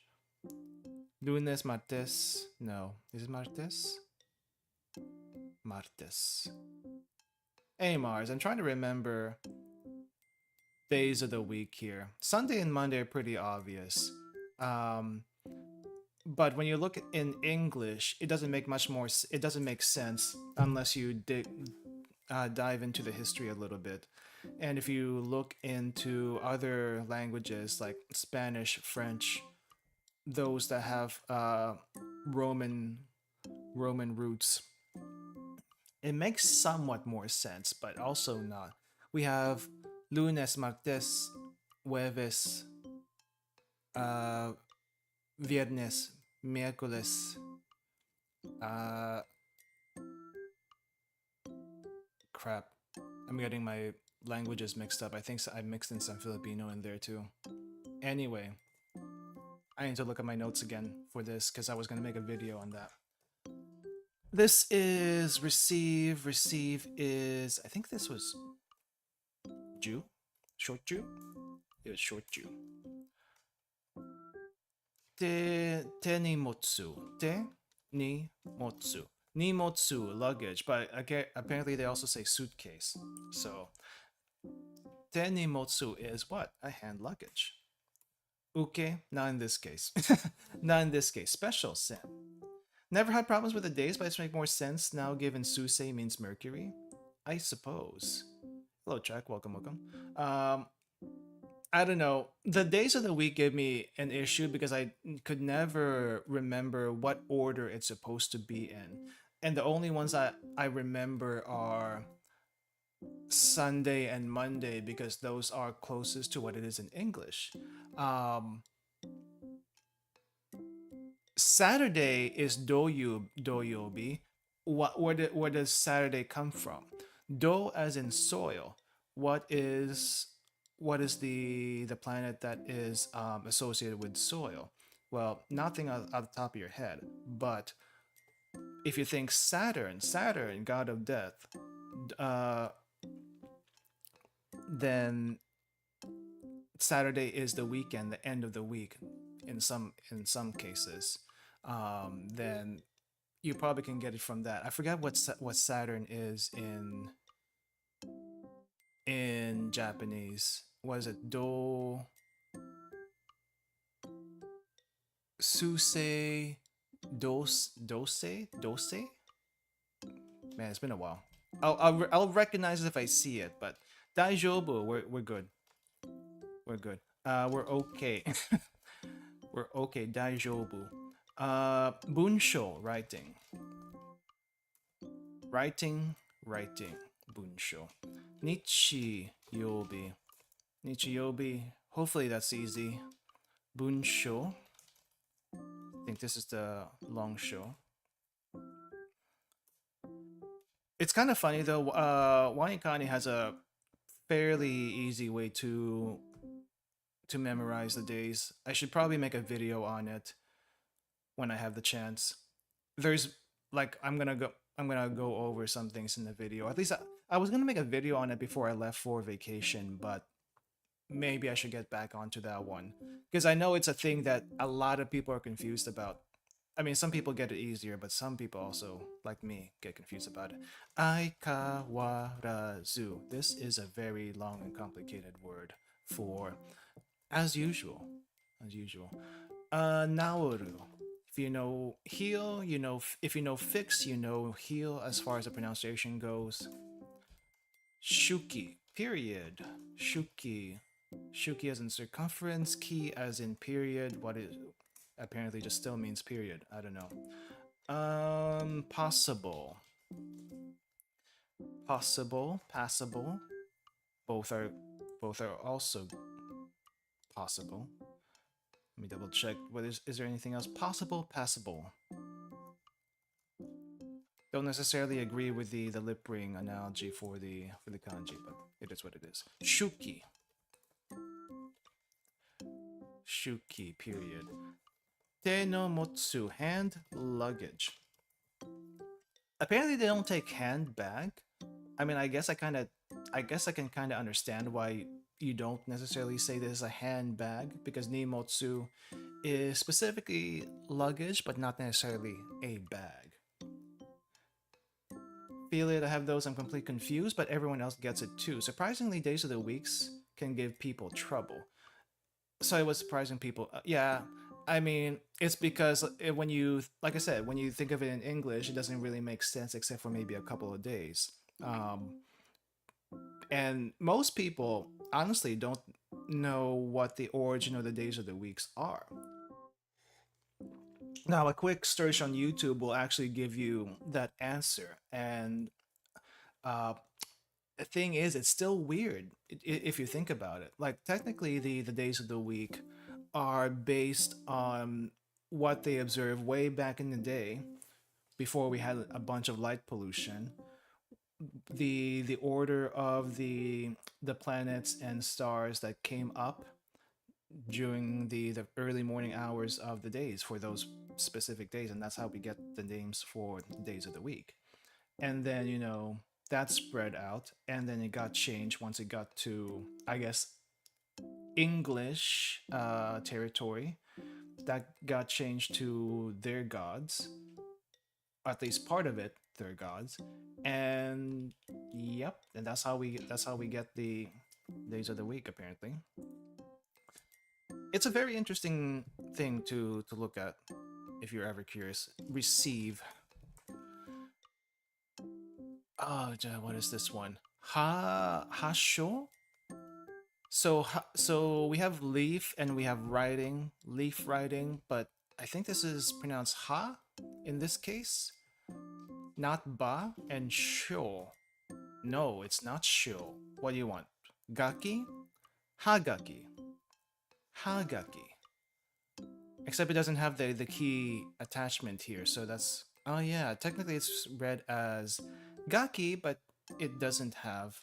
Lunes, martes. No, is it martes? Martes. Hey Mars, I'm trying to remember days of the week here. Sunday and Monday are pretty obvious. But when you look in English, it doesn't make much more. It doesn't make sense unless you dive into the history a little bit. And if you look into other languages like Spanish, French, those that have Roman roots, it makes somewhat more sense, but also not. We have lunes, martes, jueves, viernes, miércoles, crap. I'm getting my languages mixed up. I think I mixed in some Filipino in there too. Anyway, I need to look at my notes again for this because I was going to make a video on that. This is receive. Receive is, I think this was Jew? Short Jew? It was short Jew. Te ni motsu. Te ni motsu. Nimotsu, luggage, but apparently they also say suitcase. So, te nimotsu is what? A hand luggage. Uke, not in this case. Not in this case. Special sen. Never had problems with the days, but it's make more sense now given Susei means Mercury. I suppose. Hello, Jack. Welcome. I don't know. The days of the week give me an issue because I could never remember what order it's supposed to be in. And the only ones I remember are Sunday and Monday because those are closest to what it is in English. Saturday is doyobi. Where does Saturday come from? Do as in soil. What is what is the planet that is associated with soil? Well, nothing out the top of your head, but if you think Saturn, god of death, uh, then Saturday is the weekend, the end of the week, in some cases. Then you probably can get it from that. I forget what Saturn is in Japanese. Was it Susei Dose? Man, it's been a while. I'll recognize it if I see it, but Daijobu, we're good. We're good. We're okay. We're okay. Daijobu. Bunsho, writing. Writing. Bunsho. Nichi yobi. Nichi yobi. Hopefully that's easy. Bunsho. I think this is the long show. It's kind of funny though. Wanikani has a fairly easy way to memorize the days. I should probably make a video on it when I have the chance. There's like I'm gonna go over some things in the video. At least I was gonna make a video on it before I left for vacation, but maybe I should get back onto that one because I know it's a thing that a lot of people are confused about. I mean, some people get it easier, but some people also, like me, get confused about it. Aikawarazu. This is a very long and complicated word for as usual. As usual. Naoru. If you know heal, you know if you know fix, you know heal as far as the pronunciation goes. Shuki. Period. Shuki. Shuki as in circumference, ki as in period. What is apparently just still means period. I don't know. Possible. Passable. Both are also possible. Let me double check. Is there anything else? Possible, passable. Don't necessarily agree with the lip ring analogy for the kanji, but it is what it is. Shuki. Shuki, period. Te no motsu, hand luggage. Apparently they don't take handbag. I mean, I guess I can kind of understand why you don't necessarily say this is a handbag, because nimotsu is specifically luggage, but not necessarily a bag. Feel it, I have those, I'm completely confused, but everyone else gets it too. Surprisingly, days of the weeks can give people trouble. So it was surprising people. Yeah, I mean, it's because when you, like I said, when you think of it in English, it doesn't really make sense except for maybe a couple of days. And most people honestly don't know what the origin of the days of the weeks are. Now, a quick search on YouTube will actually give you that answer. And the thing is, it's still weird if you think about it. Like, technically, the days of the week are based on what they observed way back in the day before we had a bunch of light pollution. The order of the planets and stars that came up during the early morning hours of the days for those specific days, and that's how we get the names for the days of the week. And then that spread out, and then it got changed once it got to, I guess, English territory. That got changed to their gods, at least part of it, their gods. And yep, and that's how we get the days of the week. Apparently, it's a very interesting thing to look at if you're ever curious. Receive. Oh, what is this one? Hasho. So we have leaf and we have writing, leaf writing, but I think this is pronounced ha in this case, not ba. And sho. No, it's not sho. What do you want? Gaki? Hagaki. Hagaki. Except it doesn't have the key attachment here, so that's... Oh yeah, technically it's read as gaki, but it doesn't have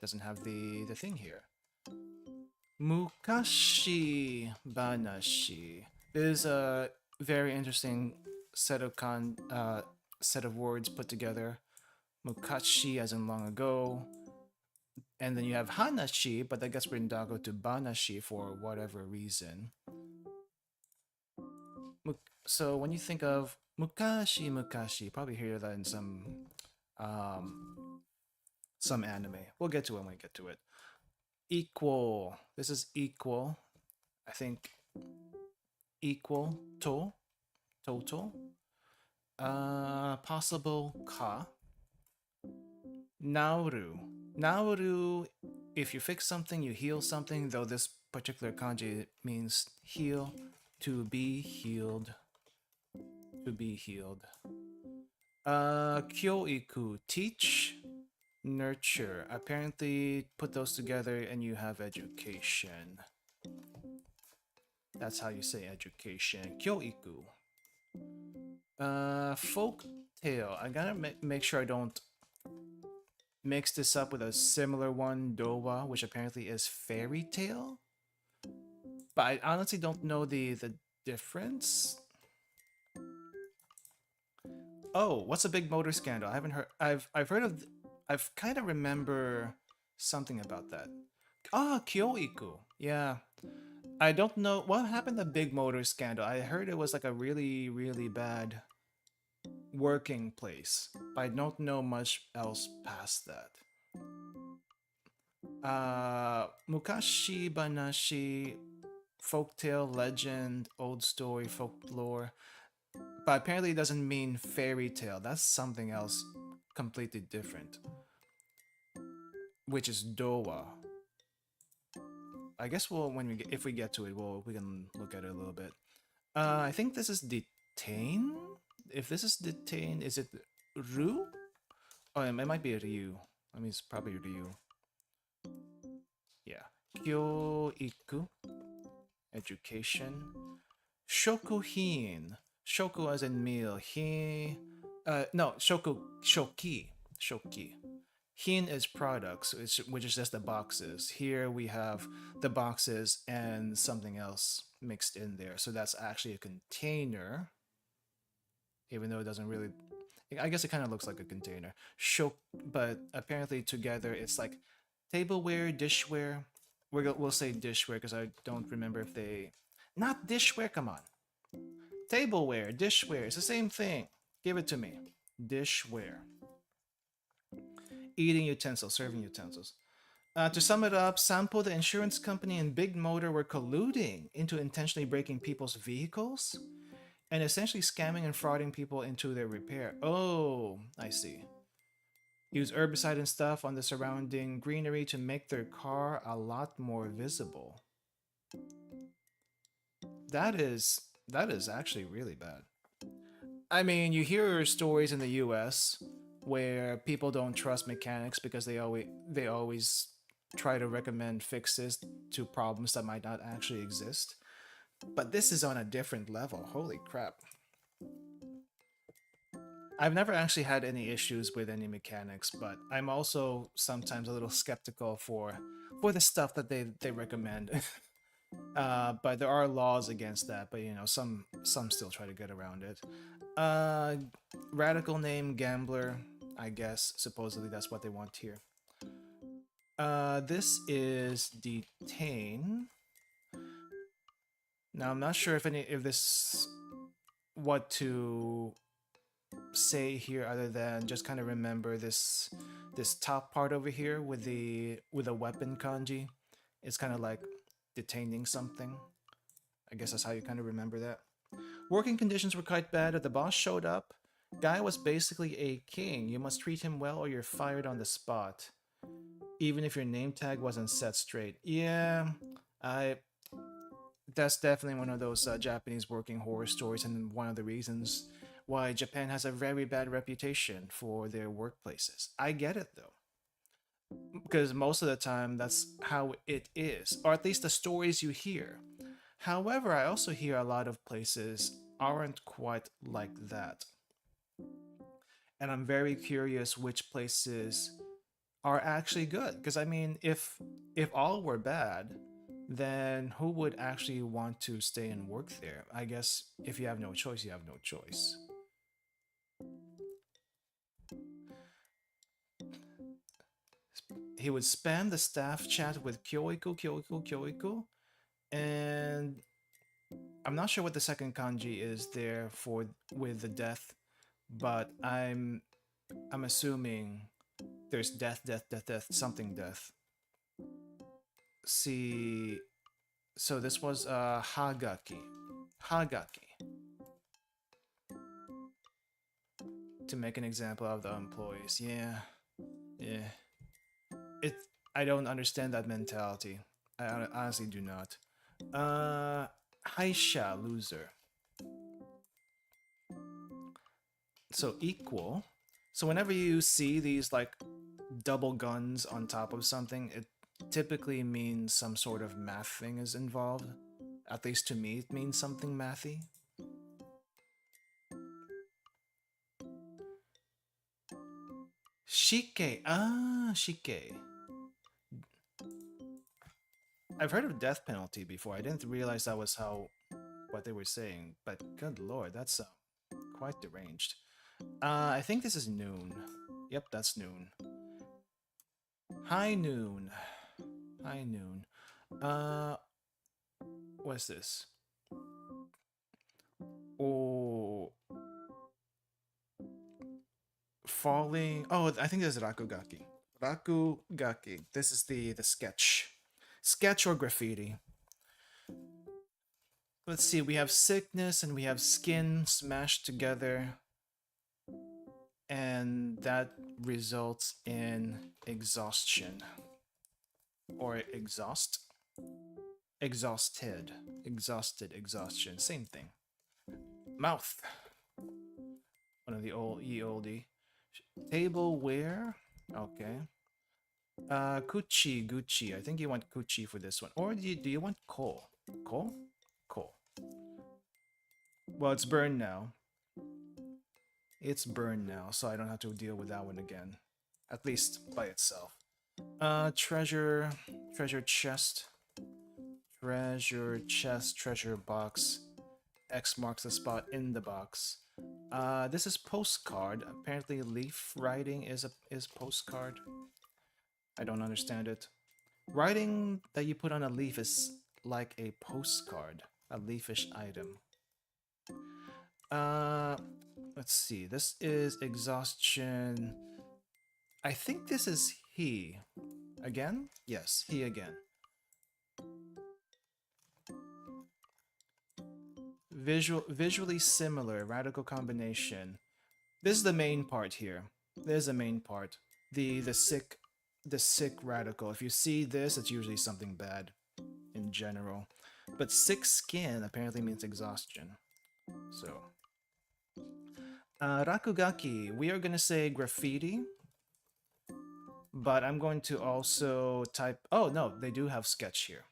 Doesn't have the thing here. Mukashi banashi is a very interesting set of set of words put together. Mukashi as in long ago, and then you have hanashi, but that gets written down to banashi for whatever reason. So when you think of mukashi, you probably hear that in some anime. We'll get to it when we get to it. Equal. This is equal. I think equal to total. Possible ka. Nauru. Nauru, if you fix something, you heal something, though this particular kanji means heal, to be healed. To be healed. Kyoiku, teach, nurture. Apparently, put those together and you have education. That's how you say education. Kyoiku. Folk tale. I gotta make sure I don't mix this up with a similar one, Dowa, which apparently is fairy tale. But I honestly don't know the difference. Oh, what's a big motor scandal? I haven't heard. I've heard of. I've kind of remember something about that. Ah, Kyoiku. Yeah. I don't know what happened to big motor scandal. I heard it was like a really bad working place, but I don't know much else past that. Mukashi banashi, folktale, legend, old story, folklore. But apparently it doesn't mean fairy tale. That's something else completely different. Which is Dowa. I guess if we get to it, we can look at it a little bit. I think this is detain. If this is detain, is it Ru? Oh, it might be Ryu. I mean, it's probably Ryu. Yeah. Kyoiku. Education. Shokuhin. Shoku as in meal. No, shoki. Hin is products, which is just the boxes. Here we have the boxes and something else mixed in there. So that's actually a container. Even though it doesn't really... I guess it kind of looks like a container. But apparently together it's like tableware, dishware. We'll say dishware because I don't remember if they... Not dishware, come on. Tableware, dishware, it's the same thing. Give it to me. Dishware. Eating utensils, serving utensils. To sum it up, Sampo, the insurance company, and Big Motor were colluding into intentionally breaking people's vehicles and essentially scamming and frauding people into their repair. Oh, I see. Use herbicide and stuff on the surrounding greenery to make their car a lot more visible. That is actually really bad. I mean, you hear stories in the US where people don't trust mechanics because they always try to recommend fixes to problems that might not actually exist. But this is on a different level. Holy crap. I've never actually had any issues with any mechanics, but I'm also sometimes a little skeptical for the stuff that they recommend. But there are laws against that, but you know, some still try to get around it. Radical name Gambler, I guess. Supposedly that's what they want here. This is Detain. Now I'm not sure if this what to say here other than just kind of remember this top part over here with a weapon kanji. It's kind of like detaining something. I guess that's how you kind of remember that. Working conditions were quite bad. The boss showed up. Guy was basically a king. You must treat him well or you're fired on the spot. Even if your name tag wasn't set straight. Yeah, that's definitely one of those Japanese working horror stories, and one of the reasons why Japan has a very bad reputation for their workplaces. I get it though, because most of the time that's how it is, or at least the stories you hear. However, I also hear a lot of places aren't quite like that. And I'm very curious which places are actually good. Because I mean, if all were bad, then who would actually want to stay and work there? I guess if you have no choice, you have no choice. He would spam the staff chat with Kyoiku, Kyoiku, Kyoiku, and I'm not sure what the second kanji is there for with the death, but I'm assuming there's death, death, death, death, something death. See, so this was Hagaki. Hagaki. To make an example of the employees. Yeah. Yeah. It I don't understand that mentality. I honestly do not. Haisha loser. So equal. So whenever you see these like double guns on top of something, it typically means some sort of math thing is involved. At least to me, it means something mathy. Shike. Ah, shike. I've heard of death penalty before. I didn't realize that was how what they were saying. But good lord, that's quite deranged. I think this is noon. Yep, that's noon. High noon. High noon. Uh, what's this? Oh, falling. Oh, I think this is Rakugaki. Rakugaki. This is the sketch. Sketch or graffiti. Let's see, we have sickness and we have skin smashed together, and that results in exhaustion. Or exhaust? Exhausted. Exhausted, exhaustion. Same thing. Mouth. One of the old ye oldie. Tableware. Okay. Kuchi, Gucci. I think you want Kuchi for this one. Or do you want coal? Coal? Coal. Well, it's burned now. It's burned now, so I don't have to deal with that one again. At least by itself. Treasure chest. Treasure chest, treasure box. X marks the spot in the box. This is postcard. Apparently leaf writing is postcard. I don't understand it. Writing that you put on a leaf is like a postcard, a leafish item. Uh, let's see. This is exhaustion. I think this is he. Again? Yes, he again. Visually similar, radical combination. This is the main part here. There's the main part. The sick radical. If you see this, it's usually something bad in general. But sick skin apparently means exhaustion. So Rakugaki, we are gonna say graffiti, but I'm going to also type. Oh no, they do have sketch here.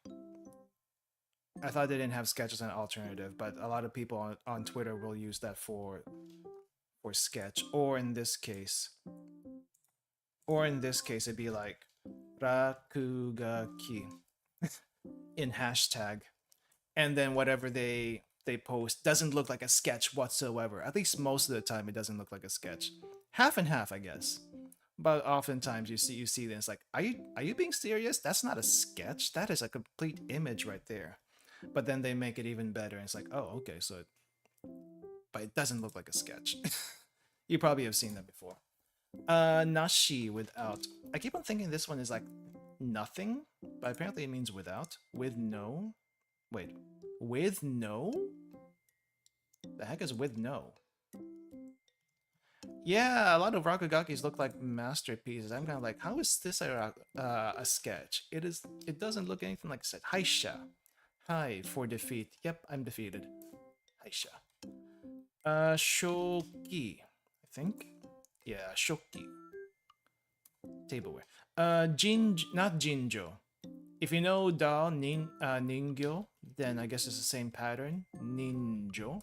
I thought they didn't have sketch as an alternative, but a lot of people on Twitter will use that for sketch, or in this case, it'd be like Rakugaki in hashtag, and then whatever they post doesn't look like a sketch whatsoever. At least most of the time, it doesn't look like a sketch. Half and half, I guess. But oftentimes you see this like, are you being serious? That's not a sketch. That is a complete image right there. But then they make it even better, and it's like, oh, okay, so but it doesn't look like a sketch. You probably have seen that before. Nashi without. I keep on thinking this one is like nothing, but apparently it means without. With no. Wait. With no? The heck is with no? Yeah, a lot of Rakugakis look like masterpieces. I'm kind of like, how is this a sketch? It doesn't look anything like a set. Haisha. Hi for defeat. Yep, I'm defeated. Haisha. Shoki. I think. Yeah, Shoki. Tableware. Not Jinjo. If you know Ningyo, then I guess it's the same pattern. Ninjo.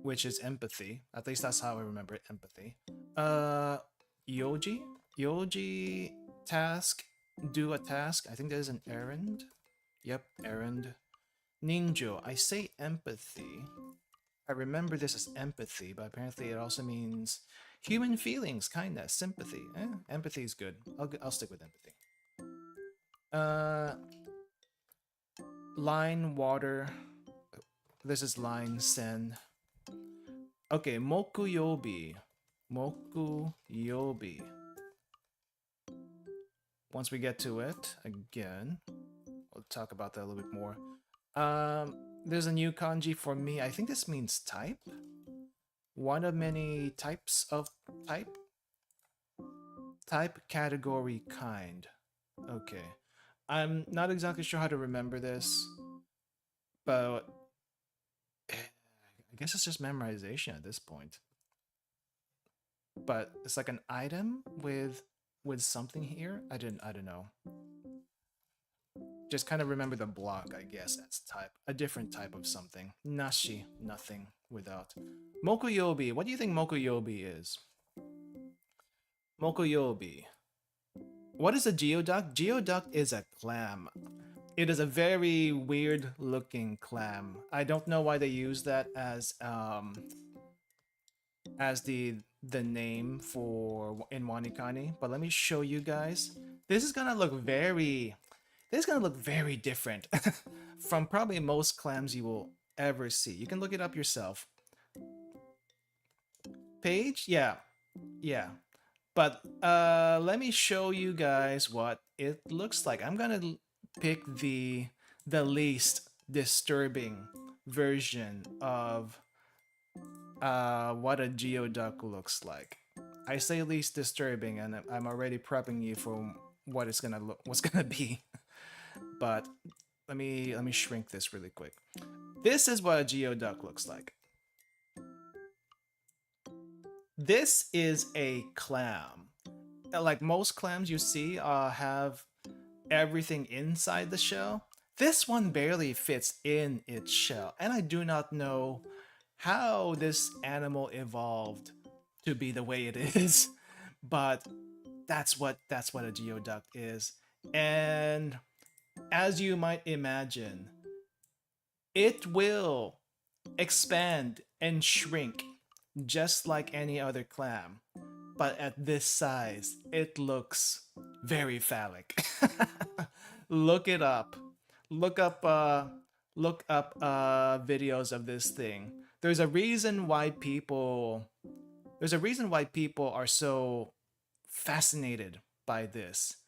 which is empathy. At least that's how I remember it, empathy. Yoji? Yoji task, do a task. I think there's an errand. Yep, errand. Ninjo, I say empathy. I remember this as empathy, but apparently it also means human feelings, kindness, sympathy. Empathy is good. I'll stick with empathy. Line, water. This is line, sen. Okay, mokuyobi. Mokuyobi. Once we get to it, again, we'll talk about that a little bit more. There's a new kanji for me. I think this means type. One of many types of type. Type, category, kind. Okay. I'm not exactly sure how to remember this, but I guess it's just memorization at this point. But it's like an item with something here. I don't know. Just kind of remember the block, I guess, as type. A different type of something. Nashi, nothing, without. Mokuyobi, what do you think Mokuyobi is? Mokuyobi. What is a geoduck? Geoduck is a clam. It is a very weird looking clam. I don't know why they use that as the name for in Wanikani, but let me show you guys. This is gonna look very different from probably most clams you will ever see. You can look it up yourself. Page? Yeah. Yeah. But let me show you guys what it looks like. I'm gonna pick the least disturbing version of what a geoduck looks like. I say least disturbing, and I'm already prepping you for what it's gonna look, what's gonna be. But let me shrink this really quick. This is what a geoduck looks like. This is a clam. Like most clams you see have everything inside the shell. This one barely fits in its shell, and I do not know how this animal evolved to be the way it is, but that's what a geoduck is. And as you might imagine, it will expand and shrink just like any other clam, but at this size, it looks very phallic. Look it up. Look up videos of this thing. There's a reason why people are so fascinated by this,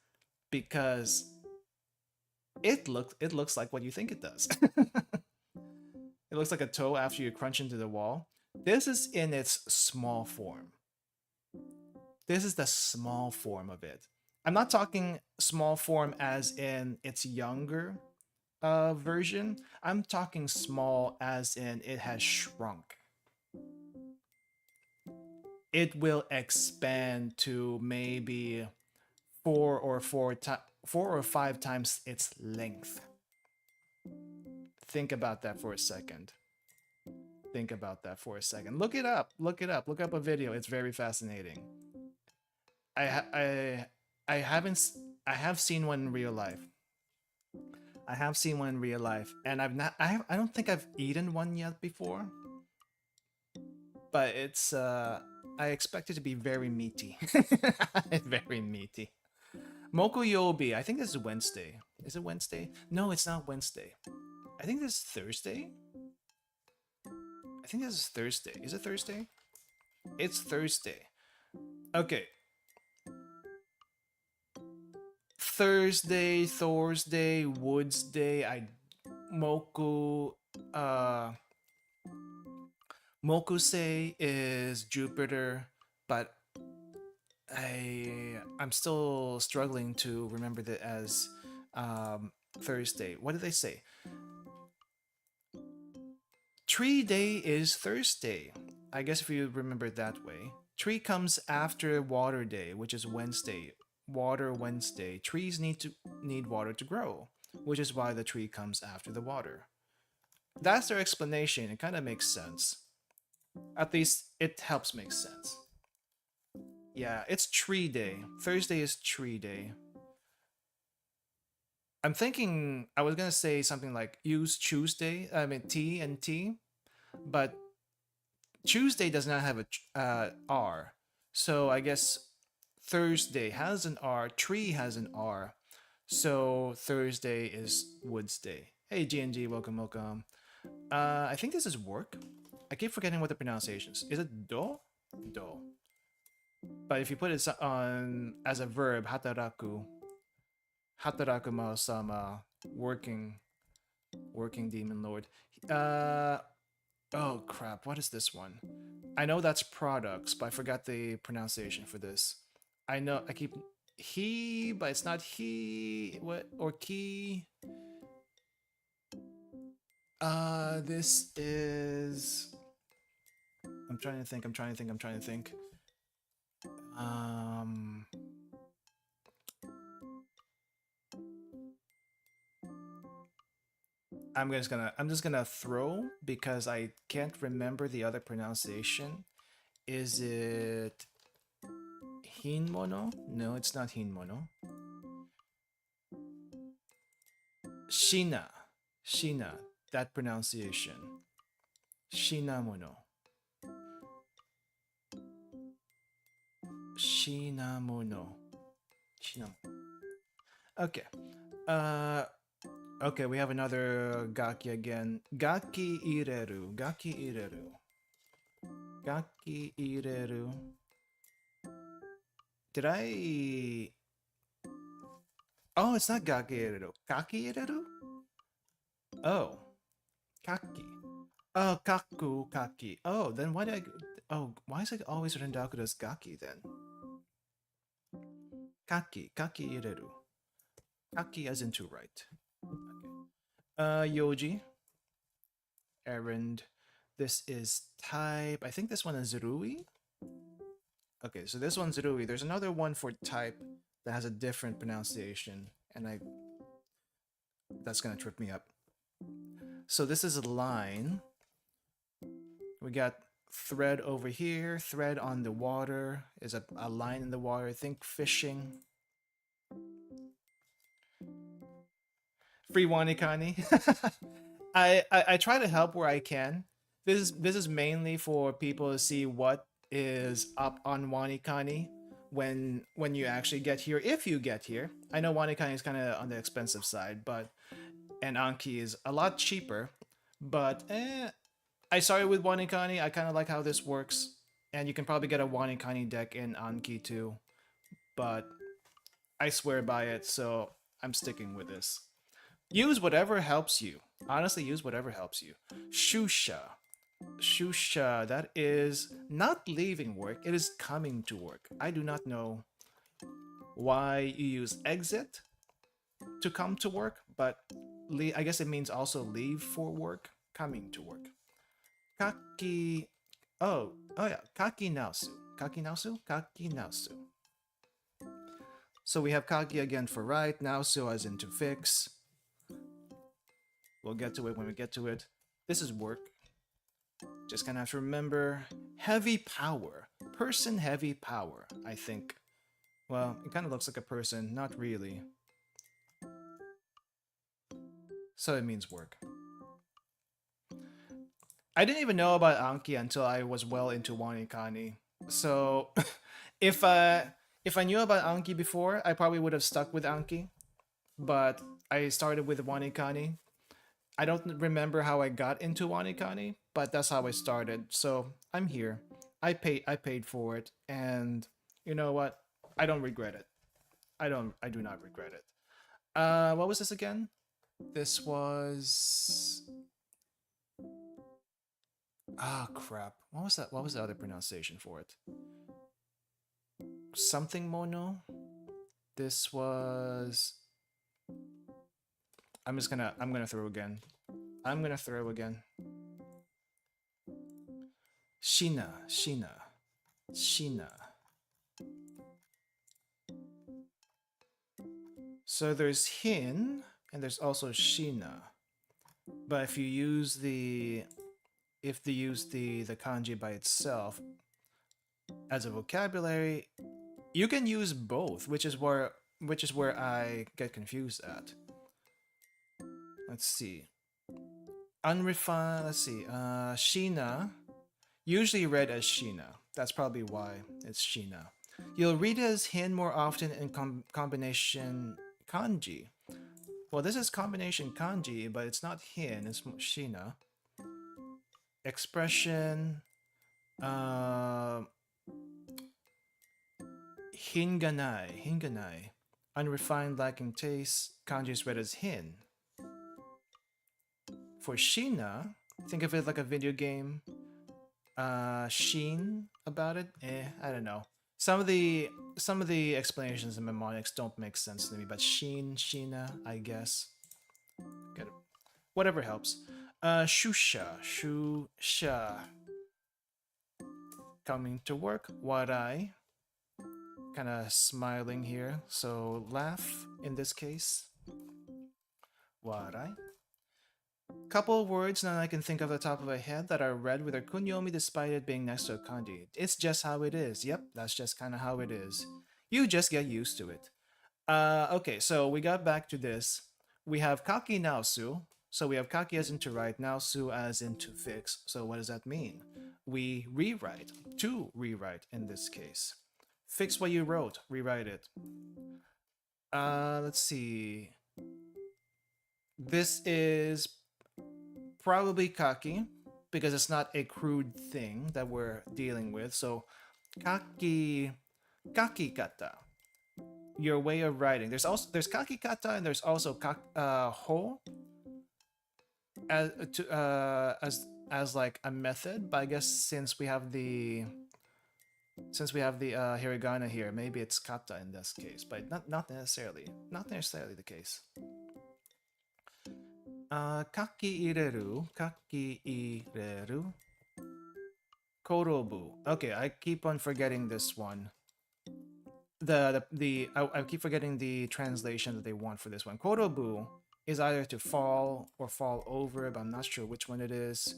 because it looks like what you think it does. It looks like a toe after you crunch into the wall. This is in its small form. This is the small form of it. I'm not talking small form as in its younger version. I'm talking small as in it has shrunk. It will expand to maybe 4 or 5 times its length. Think about that for a second. Think about that for a second. Look it up. Look it up. Look up a video. It's very fascinating. I have seen one in real life. I have seen one in real life, and I don't think I've eaten one yet before. But it's I expect it to be very meaty. Very meaty. Mokuyobi, I think this is Wednesday. Is it Wednesday? No, it's not Wednesday. I think this is Thursday. I think this is Thursday. Is it Thursday? It's Thursday. Okay. Thursday, Thursday, Woods Day, Mokusei is Jupiter, but I'm still struggling to remember that as Thursday. What did they say? Tree Day is Thursday. I guess if you remember it that way. Tree comes after Water Day, which is Wednesday. Water Wednesday. Trees need water to grow, which is why the tree comes after the water. That's their explanation. It kind of makes sense. At least it helps make sense. Yeah, it's tree day. Thursday is tree day. I'm thinking I was gonna say something like use Tuesday. I mean T and T, but Tuesday does not have a R. So I guess Thursday has an R. Tree has an R. So Thursday is Woods Day. Hey GNG, welcome, welcome. I think this is work. I keep forgetting what the pronunciations. Is it do? Do. But if you put it on as a verb, hataraku, hataraku mao-sama, working demon lord. Uh, oh crap, what is this one? I know that's products, but I forgot the pronunciation for this. I know I keep he, but it's not he. What or ki? This is. I'm trying to think. I'm trying to think. I'm trying to think. Um. I'm just gonna throw because I can't remember the other pronunciation. Is it hinmono? No, it's not hinmono. Shina. Shina. That pronunciation. Shinamono. Shinamono. Shinamono. Okay. Uh okay, we have another gaki again. Gaki ireru. Gaki ireru. Gaki ireru. Did I Oh, it's not gaki ireru. Kaki ireru? Oh. Kaki. Oh, kaku, kaki. Oh, then why did I... Oh, why is it always written down as gaki then? Kaki, kaki ireru. Kaki as in to write. Okay. Yoji. Errand. This is type. I think this one is Rui. Okay, so this one's Rui. There's another one for type that has a different pronunciation, and that's gonna trip me up. So this is a line. We got thread over here, thread on the water is a line in the water. I think fishing. Free Wanikani. I try to help where I can. This is mainly for people to see what is up on Wanikani when you actually get here. If you get here, I know Wanikani is kind of on the expensive side, but and Anki is a lot cheaper. But I started with Wanikani. I kind of like how this works, and you can probably get a Wanikani deck in Anki too. But I swear by it, so I'm sticking with this. Use whatever helps you. Honestly, use whatever helps you. Shusha. Shusha, that is not leaving work, it is coming to work. I do not know why you use exit to come to work, but I guess it means also leave for work, coming to work. Kaki. Oh yeah, kaki naosu. Kaki naosu? Kaki naosu. So we have kaki again for right, naosu as in to fix. We'll get to it when we get to it. This is work. Just gonna have to remember heavy power. Person heavy power, I think. Well, it kind of looks like a person, not really. So it means work. I didn't even know about Anki until I was well into Wanikani. So if I knew about Anki before, I probably would have stuck with Anki. But I started with Wanikani. I don't remember how I got into Wanikani, but that's how I started. So I'm here. I paid for it, and you know what? I don't regret it. I do not regret it. What was this again? This was crap. What was that? What was the other pronunciation for it? Something mono. This was. I'm gonna throw again. I'm gonna throw again. Shina, Shina, Shina. So there's hin and there's also Shina. But if you use the if they use the kanji by itself as a vocabulary. You can use both, which is where I get confused at. Let's see. Unrefined. Let's see. Sheena, usually read as Sheena. That's probably why it's Sheena. You'll read it as hin more often in combination kanji. Well, this is combination kanji, but it's not hin, it's Sheena. Expression. Hinganai. Unrefined, lacking taste. Kanji is read as hin. For Sheena, think of it like a video game. Sheen about it. I don't know. Some of the explanations in mnemonics don't make sense to me, but Sheena, I guess. Get it. Whatever helps. Shusha. Coming to work. Warai. Kind of smiling here, so laugh in this case. Warai. Couple of words that I can think of at the top of my head that are read with a kunyomi despite it being next to a kanji. It's just how it is. Yep, that's just kind of how it is. You just get used to it. Okay, so we got back to this. We have kaki naosu. So we have kaki as in to write, naosu as in to fix. So what does that mean? We rewrite, to rewrite in this case. Fix what you wrote, rewrite it. Let's see. This is probably kaki because it's not a crude thing that we're dealing with. So kaki kata, your way of writing. There's kaki kata and there's also ho as like a method. But I guess since we have the hiragana here, maybe it's kata in this case, but not necessarily the case. Kaki ireru. Korobu. Okay, I keep on forgetting this one. I keep forgetting the translation that they want for this one. Korobu is either to fall or fall over, but I'm not sure which one it is.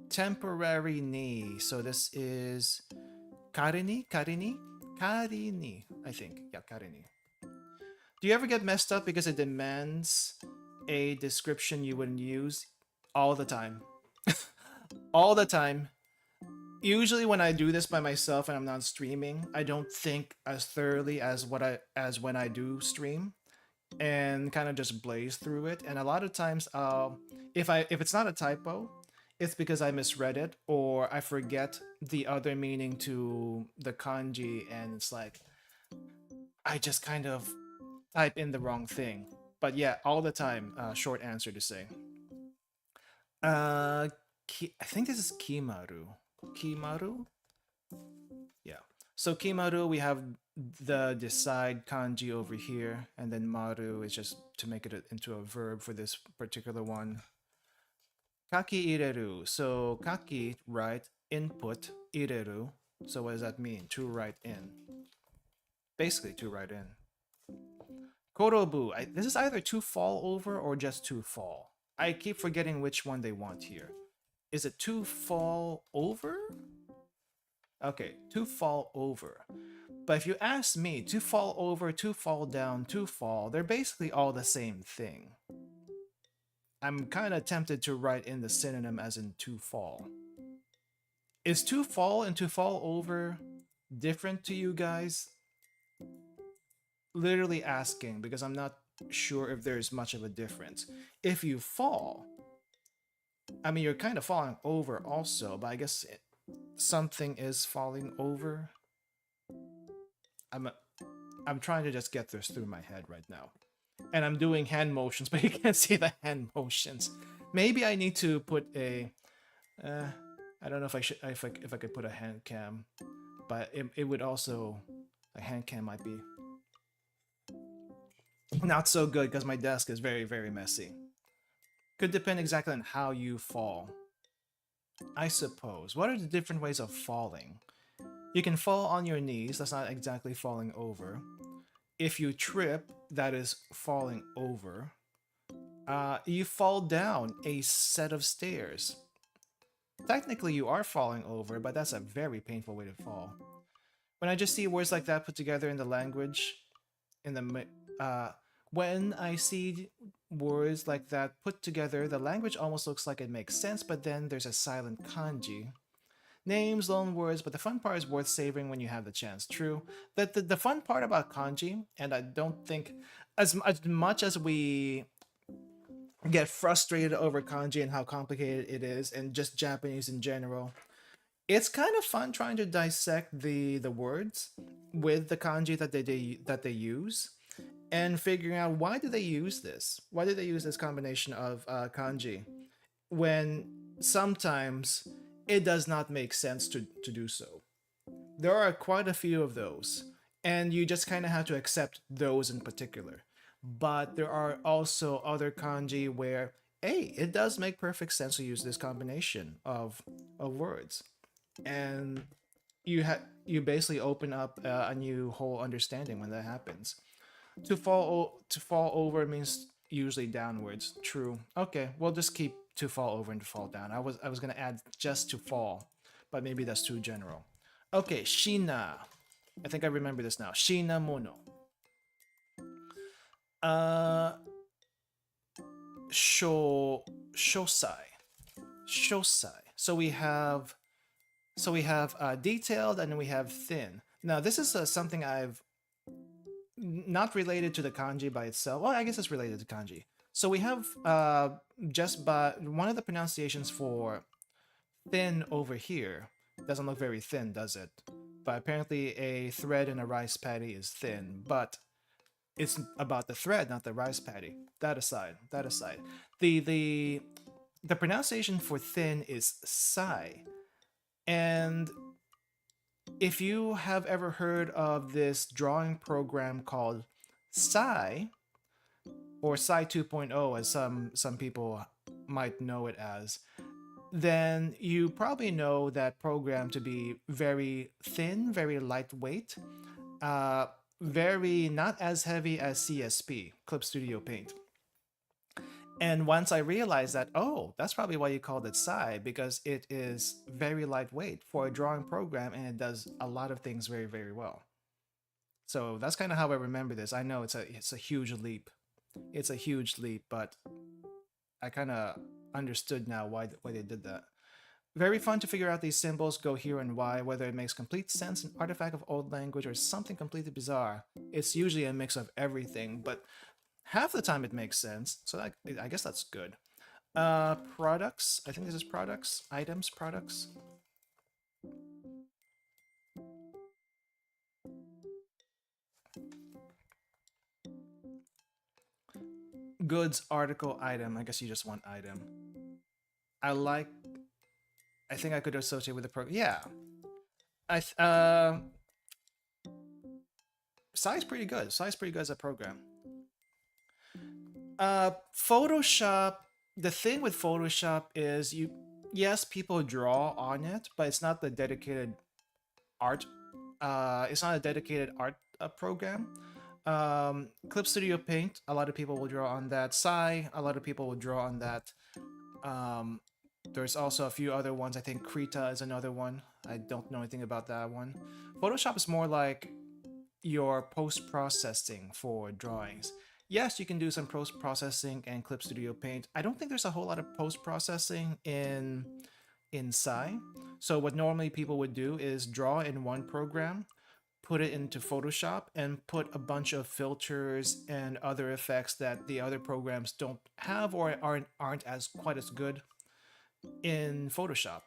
Temporary ni. So this is karini, I think. Yeah, karini. Do you ever get messed up because it demands a description you wouldn't use? All the time. All the time. Usually when I do this by myself and I'm not streaming, I don't think as thoroughly as when I do stream, and kind of just blaze through it. And a lot of times, if it's not a typo, it's because I misread it or I forget the other meaning to the kanji, and it's like I just kind of type in the wrong thing. But yeah, all the time. Short answer to say. I think this is Kimaru. Kimaru? Yeah. So Kimaru, we have the decide kanji over here, and then maru is just to make it into a verb for this particular one. Kaki ireru. So kaki, write, input, ireru. So what does that mean? To write in. Basically, to write in. Korobu. This is either to fall over or just to fall. I keep forgetting which one they want here. Is it to fall over? Okay, to fall over. But if you ask me, to fall over, to fall down, to fall, they're basically all the same thing. I'm kind of tempted to write in the synonym as in to fall. Is to fall and to fall over different to you guys? Literally asking because I'm not sure if there's much of a difference. If you fall, I mean, you're kind of falling over also, but I guess something is falling over. I'm trying to just get this through my head right now. And I'm doing hand motions, but you can't see the hand motions. Maybe I need to put a... I don't know if I should if I could put a hand cam, but it would also... A hand cam might be not so good because my desk is very, very messy. Could depend exactly on how you fall. I suppose. What are the different ways of falling? You can fall on your knees, that's not exactly falling over. If you trip, that is falling over. You fall down a set of stairs. Technically, you are falling over, but that's a very painful way to fall. When I just see words like that put together in the language, in the when I see words like that put together, the language almost looks like it makes sense, but then there's a silent kanji. Names, loan words, but the fun part is worth savoring when you have the chance. True. The fun part about kanji, and I don't think as much as we get frustrated over kanji and how complicated it is, and just Japanese in general, it's kind of fun trying to dissect the words with the kanji that they use and figuring out why do they use this? Why do they use this combination of kanji when sometimes it does not make sense to do so? There are quite a few of those, and you just kind of have to accept those in particular. But there are also other kanji where, hey, it does make perfect sense to use this combination of words, and you basically open up a new whole understanding when that happens. To fall over means usually downwards. True. Okay, we'll just keep to fall over and to fall down. I was gonna add just to fall, but maybe that's too general. Okay, Shina. I think I remember this now. Shina mono. Uh, shosai. Shosai. So we have detailed and then we have thin. Now this is something I've not related to the kanji by itself. Well, I guess it's related to kanji. So we have just by one of the pronunciations for thin over here doesn't look very thin, does it? But apparently a thread in a rice patty is thin, but it's about the thread, not the rice patty. That aside, that aside. The pronunciation for thin is sai. And if you have ever heard of this drawing program called Sai, or Sai 2.0 as some people might know it as, then you probably know that program to be very thin, very lightweight, very not as heavy as CSP, Clip Studio Paint. And once I realized that, oh, that's probably why you called it Sai, because it is very lightweight for a drawing program and it does a lot of things very, very well. So that's kind of how I remember this. I know it's a huge leap. It's a huge leap, but I kind of understood now why they did that. Very fun to figure out these symbols, go here and why, whether it makes complete sense, an artifact of old language, or something completely bizarre. It's usually a mix of everything, but half the time it makes sense, so I guess that's good. Products. I think this is products. Items, products. Goods, article, item. I guess you just want item. I like. I think I could associate with the program. Yeah. Sai's pretty good. Sai's pretty good as a program. Photoshop. The thing with Photoshop is yes, people draw on it, but it's not the dedicated art. It's not a dedicated art program. Clip Studio Paint, a lot of people will draw on that. Sai, a lot of people will draw on that. There's also a few other ones. I think Krita is another one. I don't know anything about that one. Photoshop is more like your post-processing for drawings. Yes, you can do some post-processing and Clip Studio Paint. I don't think there's a whole lot of post-processing in Sai. So what normally people would do is draw in one program, put it into Photoshop, and put a bunch of filters and other effects that the other programs don't have or aren't as quite as good in Photoshop.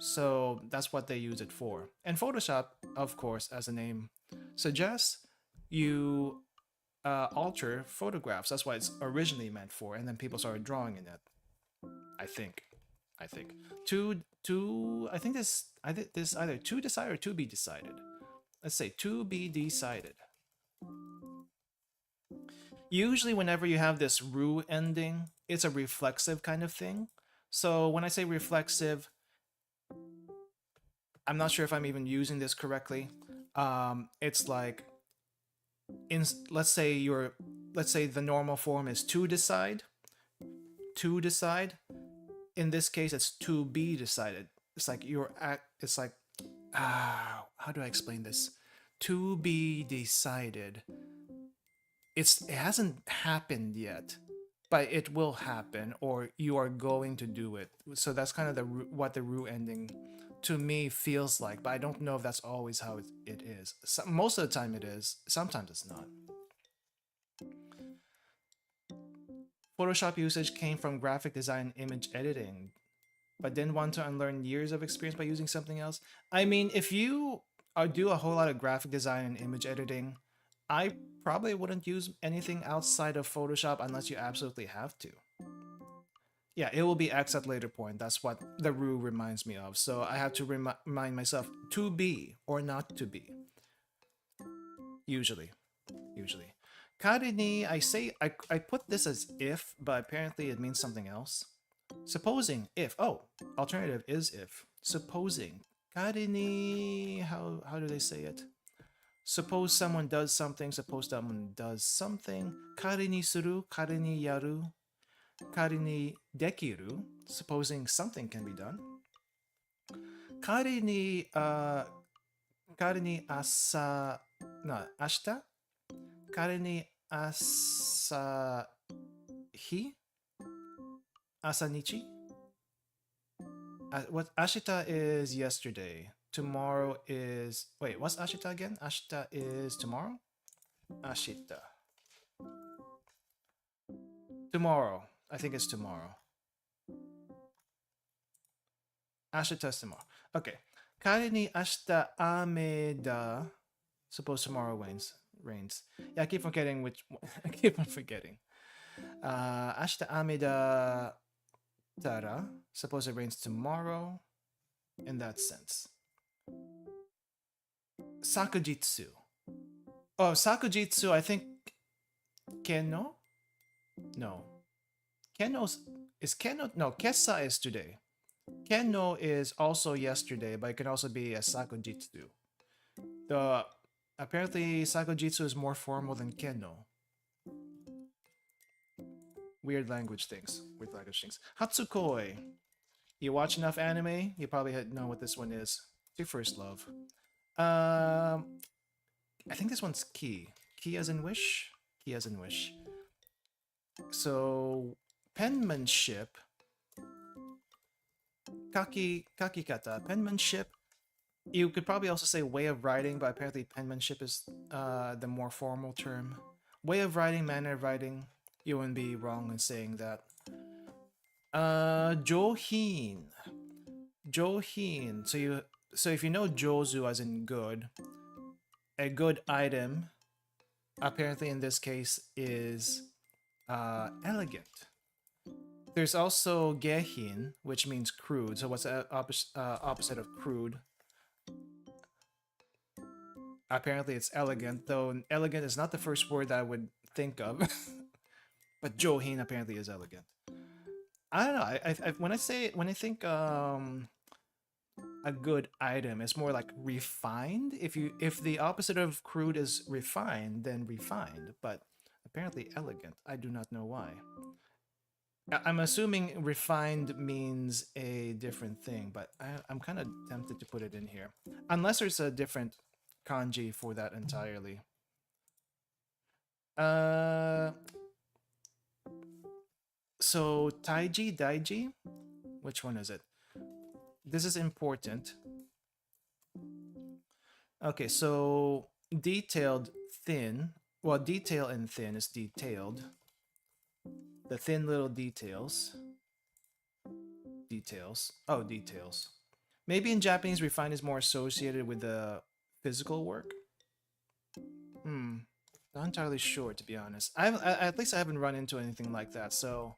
So that's what they use it for. And Photoshop, of course, as the name suggests, you alter photographs. That's what it's originally meant for, and then people started drawing in it. I think. I think this either to decide or to be decided. Let's say to be decided. Usually whenever you have this ru ending, it's a reflexive kind of thing. So when I say reflexive, I'm not sure if I'm even using this correctly. It's like let's say the normal form is to decide. to decide. In this case, it's to be decided. It's like it's like, how do I explain this? To be decided. It hasn't happened yet, but it will happen, or you are going to do it. So that's kind of what the Ru ending to me feels like, but I don't know if that's always how it is. Most of the time it is, sometimes it's not. Photoshop usage came from graphic design and image editing, but didn't want to unlearn years of experience by using something else. I mean, if you do a whole lot of graphic design and image editing, I probably wouldn't use anything outside of Photoshop unless you absolutely have to. Yeah, it will be X at later point. That's what the Ru reminds me of. So I have to remind myself to be or not to be. Usually. Kari ni, I put this as if, but apparently it means something else. Supposing if. Oh, alternative is if. Supposing. Kari ni, how do they say it? Suppose someone does something, suppose someone does something. Kari ni suru, kari ni yaru, kari ni dekiru, supposing something can be done. Kari ni asa, no, ashita? Kari ni asa hi? Asanichi? What ashita is yesterday. Tomorrow is... Wait, what's ashita again? Ashita is tomorrow? Ashita. Tomorrow. I think it's tomorrow. Ashita is tomorrow. Okay. Kari ni ashita ame da. Suppose tomorrow rains. Yeah, I keep forgetting which... I keep on forgetting. Ashita ame da tara. Suppose it rains tomorrow. In that sense. Sakujitsu. Oh, Sakujitsu, I think... Kenno? No. Kenno's... Is Kenno... No, Kessa is today. Kenno is also yesterday, but it can also be a Sakujitsu. Apparently, Sakujitsu is more formal than Kenno. Weird language things. Hatsukoi. You watch enough anime, you probably know what this one is. It's your first love. I think this one's Ki. Ki as in wish? Ki as in wish. So, penmanship. Kakikata. Penmanship. You could probably also say way of writing, but apparently penmanship is the more formal term. Way of writing, manner of writing. You wouldn't be wrong in saying that. Johin. Johin. So if you know Jozu as in good, a good item, apparently in this case, is elegant. There's also gehin, which means crude. So what's the opposite of crude? Apparently it's elegant, though elegant is not the first word that I would think of. But johin apparently is elegant. I don't know. When I think a good item, it's more like refined. If the opposite of crude is refined, then refined. But apparently elegant. I do not know why. I'm assuming refined means a different thing, but I'm kind of tempted to put it in here. Unless there's a different kanji for that entirely. So taiji, daiji? Which one is it? This is important. Okay, so detailed, thin. Well, detail and thin is detailed. The thin little details. Details. Oh, details. Maybe in Japanese, refined is more associated with the physical work. Not entirely sure, to be honest. At least I haven't run into anything like that, so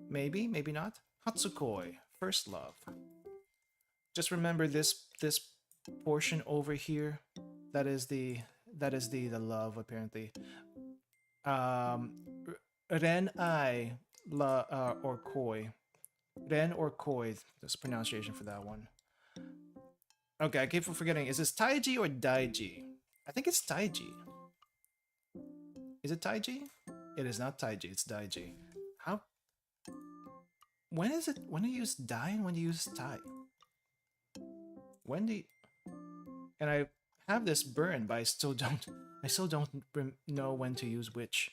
maybe, maybe not. Hatsukoi, first love. Just remember this portion over here. That is the love, apparently. Ren ai or koi. Ren or koi. There's pronunciation for that one. Okay, I keep forgetting. Is this taiji or daiji? I think it's taiji. Is it taiji? It is not taiji, it's daiji. How? when is it? When do you use dai and when do you use tai? When do you, and I have this burn, but I still don't. I still don't know when to use which.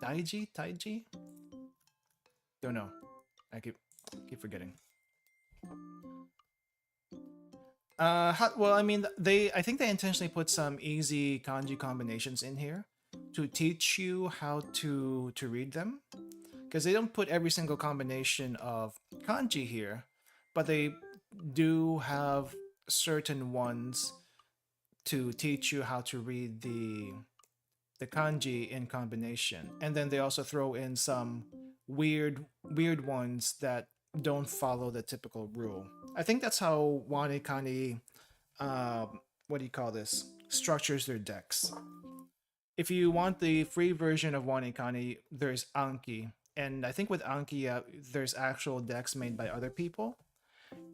Daiji, Taiji. Don't know. I keep forgetting. Well, I mean, I think they intentionally put some easy kanji combinations in here to teach you how to read them, because they don't put every single combination of kanji here, but they do have certain ones to teach you how to read the kanji in combination. And then they also throw in some weird ones that don't follow the typical rule. I think that's how Wanikani, what do you call this, structures their decks. If you want the free version of Wanikani, there's Anki. And I think with Anki, there's actual decks made by other people.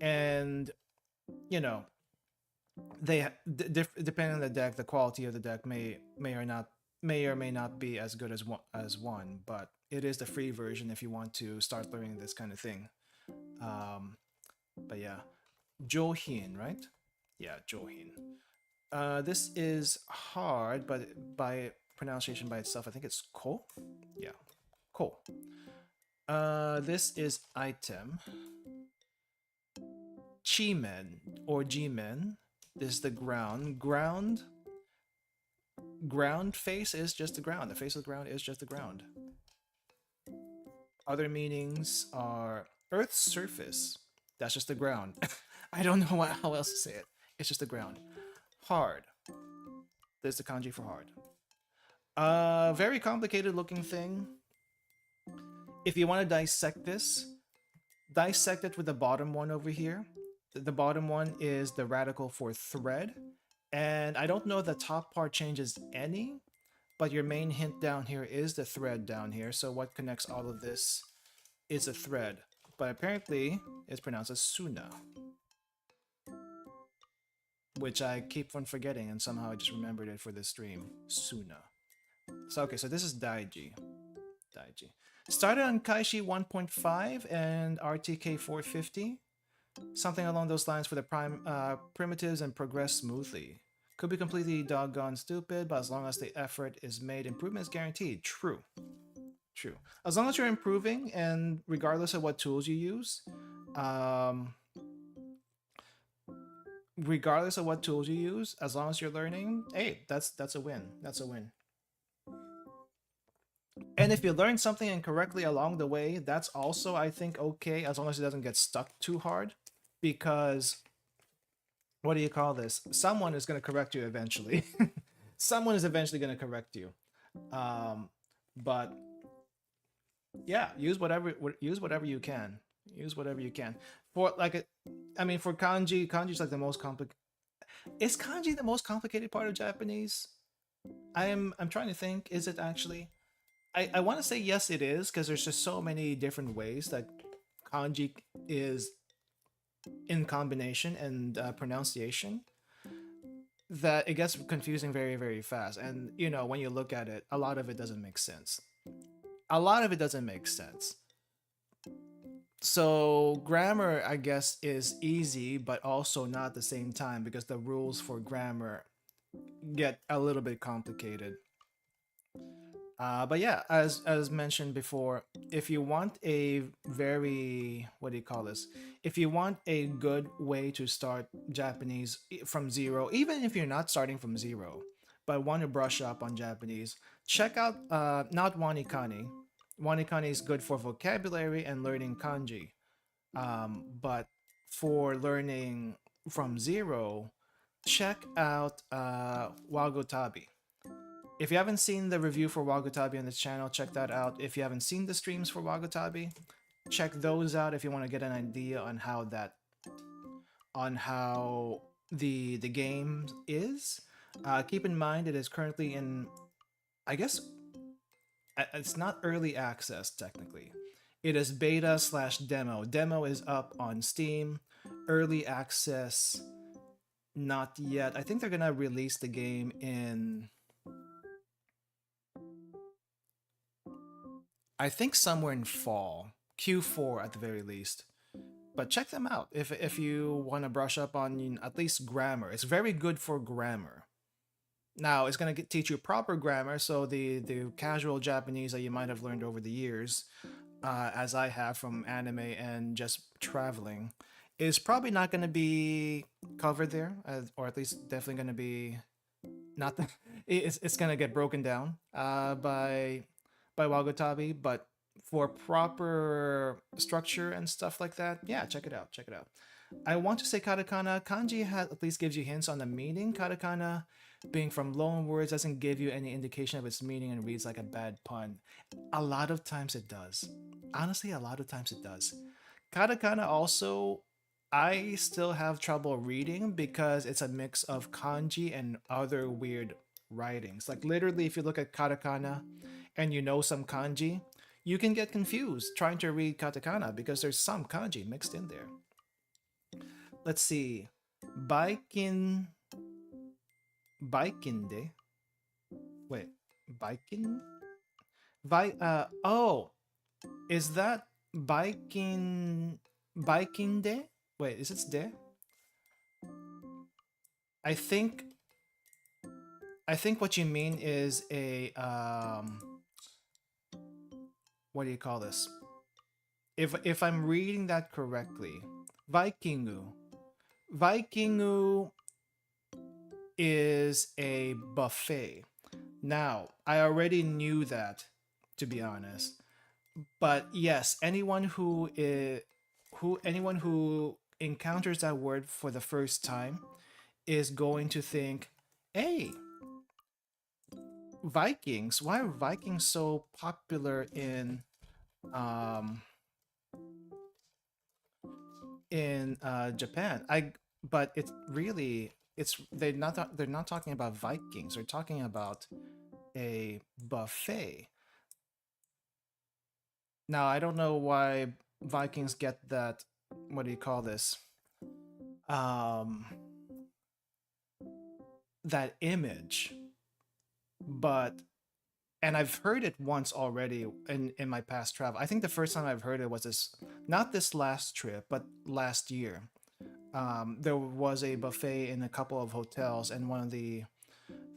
And, you know, depending on the deck, the quality of the deck may or may not be as good as one, but it is the free version if you want to start learning this kind of thing. But yeah, Johin, right? Yeah, Johin. This is hard, but by pronunciation by itself, I think it's Ko. Yeah, Ko. This is item. Chi-men or G-men. This is the ground. Ground face is just the ground. The face of the ground is just the ground. Other meanings are Earth's surface. That's just the ground. I don't know how else to say it. It's just the ground. Hard. There's the kanji for hard. Very complicated looking thing. If you want to dissect this, dissect it with the bottom one over here. The bottom one is the radical for thread. And I don't know if the top part changes any, but your main hint down here is the thread down here. So what connects all of this is a thread. But apparently it's pronounced as Suna, which I keep on forgetting, and somehow I just remembered it for this stream. Suna. So okay, so this is Daiji. Started on Kaishi 1.5 and RTK 450. Something along those lines for the primitives and progress smoothly. Could be completely doggone stupid, but as long as the effort is made, improvement is guaranteed. True. As long as you're improving, and regardless of what tools you use, as long as you're learning, hey, that's a win. That's a win. And if you learn something incorrectly along the way, that's also, I think, okay, as long as it doesn't get stuck too hard. Because, what do you call this? Someone is going to correct you eventually. Someone is eventually going to correct you. But yeah, use whatever you can. Use whatever you can. For like, for kanji's like the most complicated. Is kanji the most complicated part of Japanese? I'm trying to think. Is it actually? I want to say yes, it is, because there's just so many different ways that kanji is in combination and pronunciation that it gets confusing very, very fast. And when you look at it, a lot of it doesn't make sense. So grammar, I guess, is easy, but also not at the same time, because the rules for grammar get a little bit complicated. But yeah, as mentioned before, if you want a very, what do you call this? If you want a good way to start Japanese from zero, even if you're not starting from zero, but want to brush up on Japanese, check out not Wanikani. Wanikani is good for vocabulary and learning kanji. But for learning from zero, check out Wagotabi. If you haven't seen the review for Wagotabi on this channel, check that out. If you haven't seen the streams for Wagotabi, check those out if you want to get an idea on how the game is. Keep in mind it is currently in, I guess, it's not early access technically. It is beta/demo. Demo is up on Steam. Early access, not yet. I think they're gonna release the game in, I think, somewhere in fall. Q4 at the very least. But check them out if you want to brush up on at least grammar. It's very good for grammar. Now it's gonna teach you proper grammar, so the casual Japanese that you might have learned over the years, as I have from anime and just traveling, is probably not gonna be covered there, or at least definitely gonna be not the, it's gonna get broken down by Wagotabi, but for proper structure and stuff like that, yeah, check it out. Check it out. I want to say katakana. Kanji at least gives you hints on the meaning. Katakana, being from loan words, doesn't give you any indication of its meaning and reads like a bad pun. A lot of times it does. Honestly, a lot of times it does. Katakana also, I still have trouble reading because it's a mix of kanji and other weird writings. Like literally, if you look at katakana and you know some kanji, you can get confused trying to read katakana because there's some kanji mixed in there. Let's see. Baikin. Baikinde. Wait. Baikin? Oh. Is that Baikin. Baikinde? Wait, is it de? I think. I think what you mean is a. What do you call this? If I'm reading that correctly, Vikingu. Vikingu is a buffet. Now, I already knew that, to be honest. But yes, anyone who encounters that word for the first time is going to think, "Hey, Vikings! Why are Vikings so popular um in Japan?" But it's really they're not talking about Vikings. They're talking about a buffet. Now I don't know why Vikings get that. What do you call this? Um, that image, but and I've heard it once already in my past travel. I think the first time I've heard it was this, not this last trip, but last year. There was a buffet in a couple of hotels, and one of the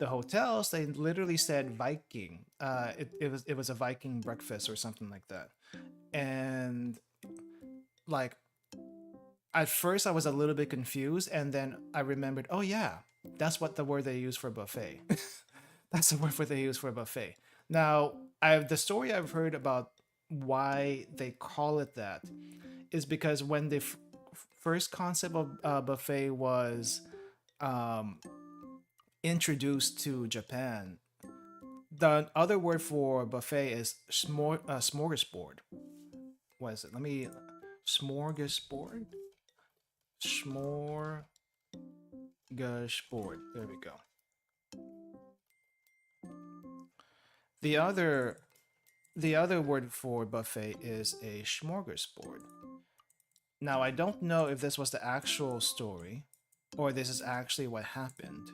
hotels they literally said Viking. It was a Viking breakfast or something like that, and like at first I was a little bit confused, and then I remembered, oh yeah, that's what the word they use for buffet. That's the word for they use for buffet. Now, the story I've heard about why they call it that is because when the first concept of buffet was um, introduced to Japan, the other word for buffet is smorgasbord. What is it? Let me smorgasbord. Smorgasbord. There we go. The other the other word for buffet is a smorgasbord. Now I don't know if this was the actual story or this is actually what happened.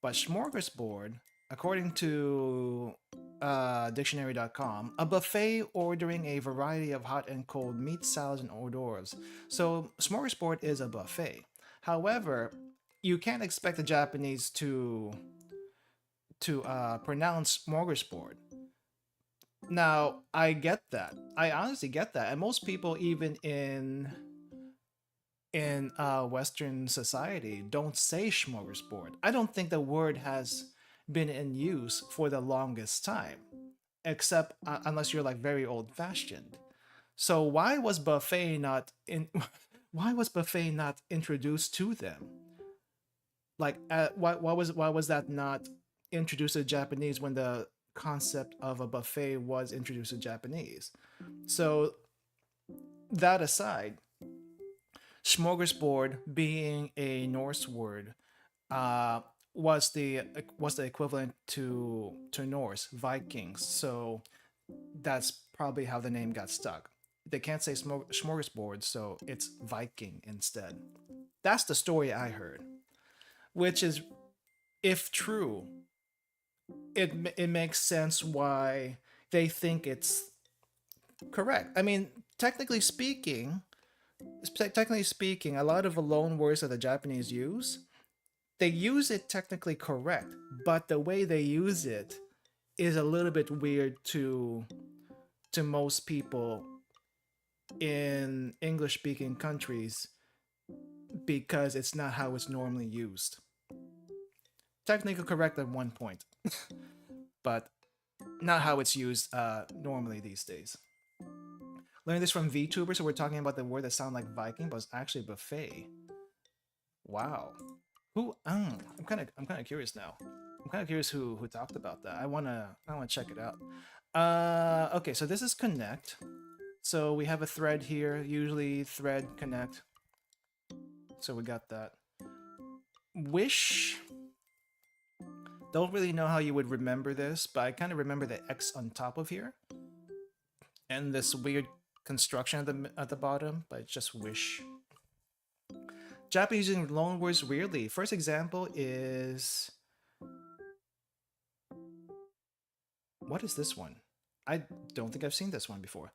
But smorgasbord, according to dictionary.com, a buffet ordering a variety of hot and cold meat, salads, and hors d'oeuvres. So, smorgasbord is a buffet. However, you can't expect the Japanese to pronounce smorgasbord. Now, I get that. I honestly get that, and most people, even in Western society, don't say smorgasbord. I don't think the word has been in use for the longest time, except unless you're like very old-fashioned. So why was buffet not in? Why was buffet not introduced to them? Like, why was that not introduced to Japanese when the concept of a buffet was introduced to Japanese? So that aside, smorgasbord being a Norse word, uh, was the equivalent to Norse Vikings. So that's probably how the name got stuck. They can't say smorgasbord, so it's Viking instead. That's the story I heard, which is, if true, it makes sense why they think Correct. I mean, technically speaking, a lot of the loan words that the Japanese use, they use it technically correct, but the way they use it is a little bit weird to most people in English speaking countries because it's not how it's normally used. Technically correct at one point, but not how it's used normally these days. Learning this from VTuber, so we're talking about the word that sounds like Viking, but it's actually buffet. Wow. Who? I'm kind of curious now. I'm kind of curious who talked about that. I wanna check it out. Okay, so this is connect. So we have a thread here, usually thread connect. So we got that. Wish. Don't really know how you would remember this, but I kind of remember the X on top of here. And this weird construction at the bottom, but it's just wish. Japanese using loan words weirdly. First example is... What is this one? I don't think I've seen this one before.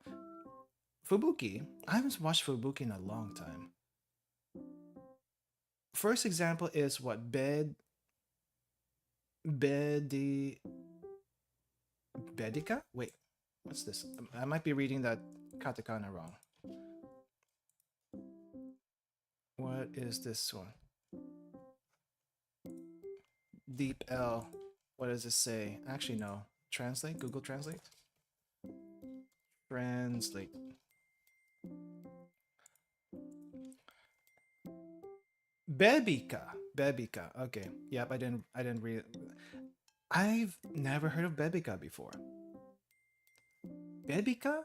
Fubuki. I haven't watched Fubuki in a long time. First example is what? Bedika? Wait, what's this? I might be reading that katakana wrong. What is this one? Deep L. What does it say? Actually, no. Translate? Google Translate? Translate. Bebika. Bebika. Okay. Yep, I didn't read it. I've never heard of Bebika before. Bebika?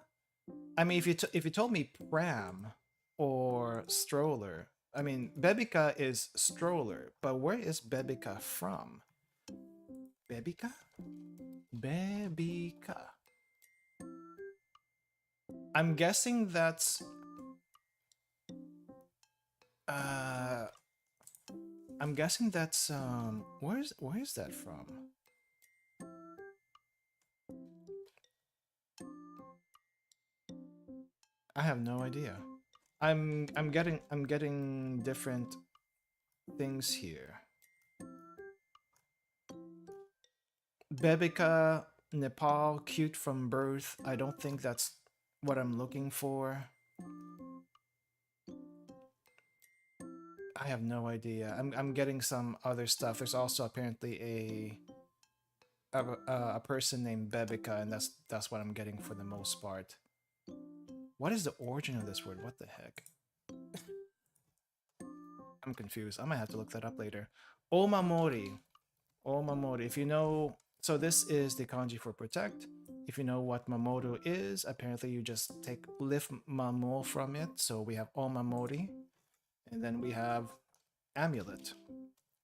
I mean, if you told me pram or stroller, I mean, Bebika is stroller, but where is Bebika from? Bebika? Bebika. I'm guessing that's uh where is that from? I have no idea. I'm getting different things here. Bebika, Nepal, cute from birth. I don't think that's what I'm looking for. I have no idea. I'm getting some other stuff. There's also apparently a person named Bebika, and that's what I'm getting for the most part. What is the origin of this word? What the heck? I'm confused. I might have to look that up later. Omamori. Omamori. If you know, so this is the kanji for protect. If you know what Mamoru is, apparently you just lift Mamo from it. So we have Omamori, and then we have Amulet.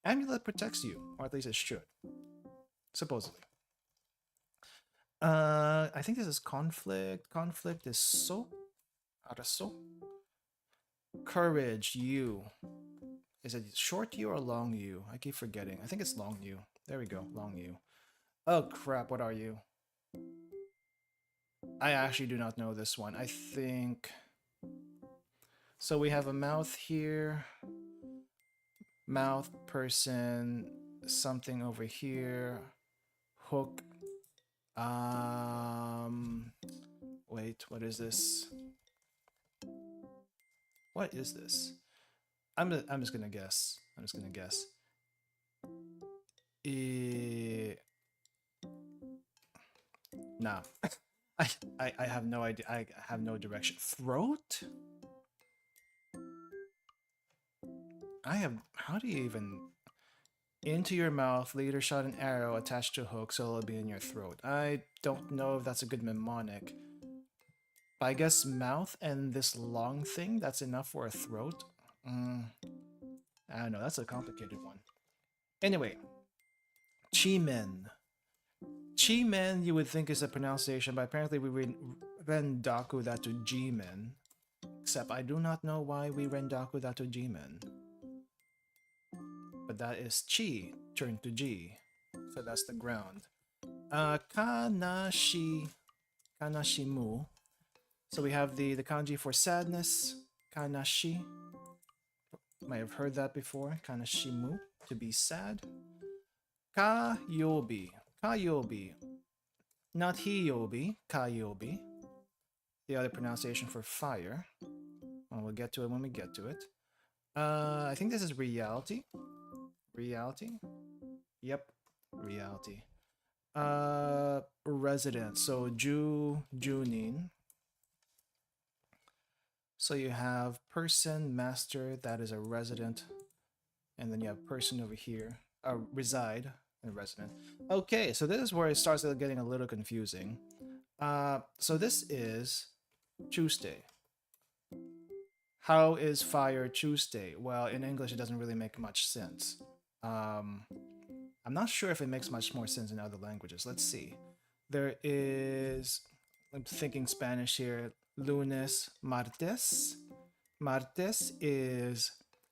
Amulet protects you, or at least it should, supposedly. I think this is conflict. Conflict is so. Araso. Courage, you. Is it short U or long U? I keep forgetting. I think it's long U. There we go, long U. Oh crap, what are you? I actually do not know this one. I think... So we have a mouth here. Mouth, person, something over here. Hook. Wait, what is this? What is this? I'm just gonna guess. I'm just gonna guess. Nah. I have no idea. I have no direction. Throat? I have... How do you even... Into your mouth, leader shot an arrow attached to a hook so it'll be in your throat. I don't know if that's a good mnemonic. But I guess mouth and this long thing, that's enough for a throat? I don't know, that's a complicated one. Anyway. Chi-men. Chi-men you would think is a pronunciation, but apparently we rendaku that to G-men. Except I do not know why we rendaku that to G-men. But that is chi turned to G. So that's the ground. Kanashimu. So we have the kanji for sadness, kanashi. Might have heard that before. Kanashimu, to be sad. Kayobi, kayobi. Not hiyobi, kayobi. The other pronunciation for fire. Well, we'll get to it when we get to it. I think this is reality. Reality? Yep, reality. Resident. So Junin. So you have person, master, that is a resident. And then you have person over here. Reside and resident. Okay, so this is where it starts getting a little confusing. So this is Tuesday. How is fire Tuesday? Well, in English, it doesn't really make much sense. I'm not sure if it makes much more sense in other languages. Let's see. There is, I'm thinking Spanish here, lunes, martes. Martes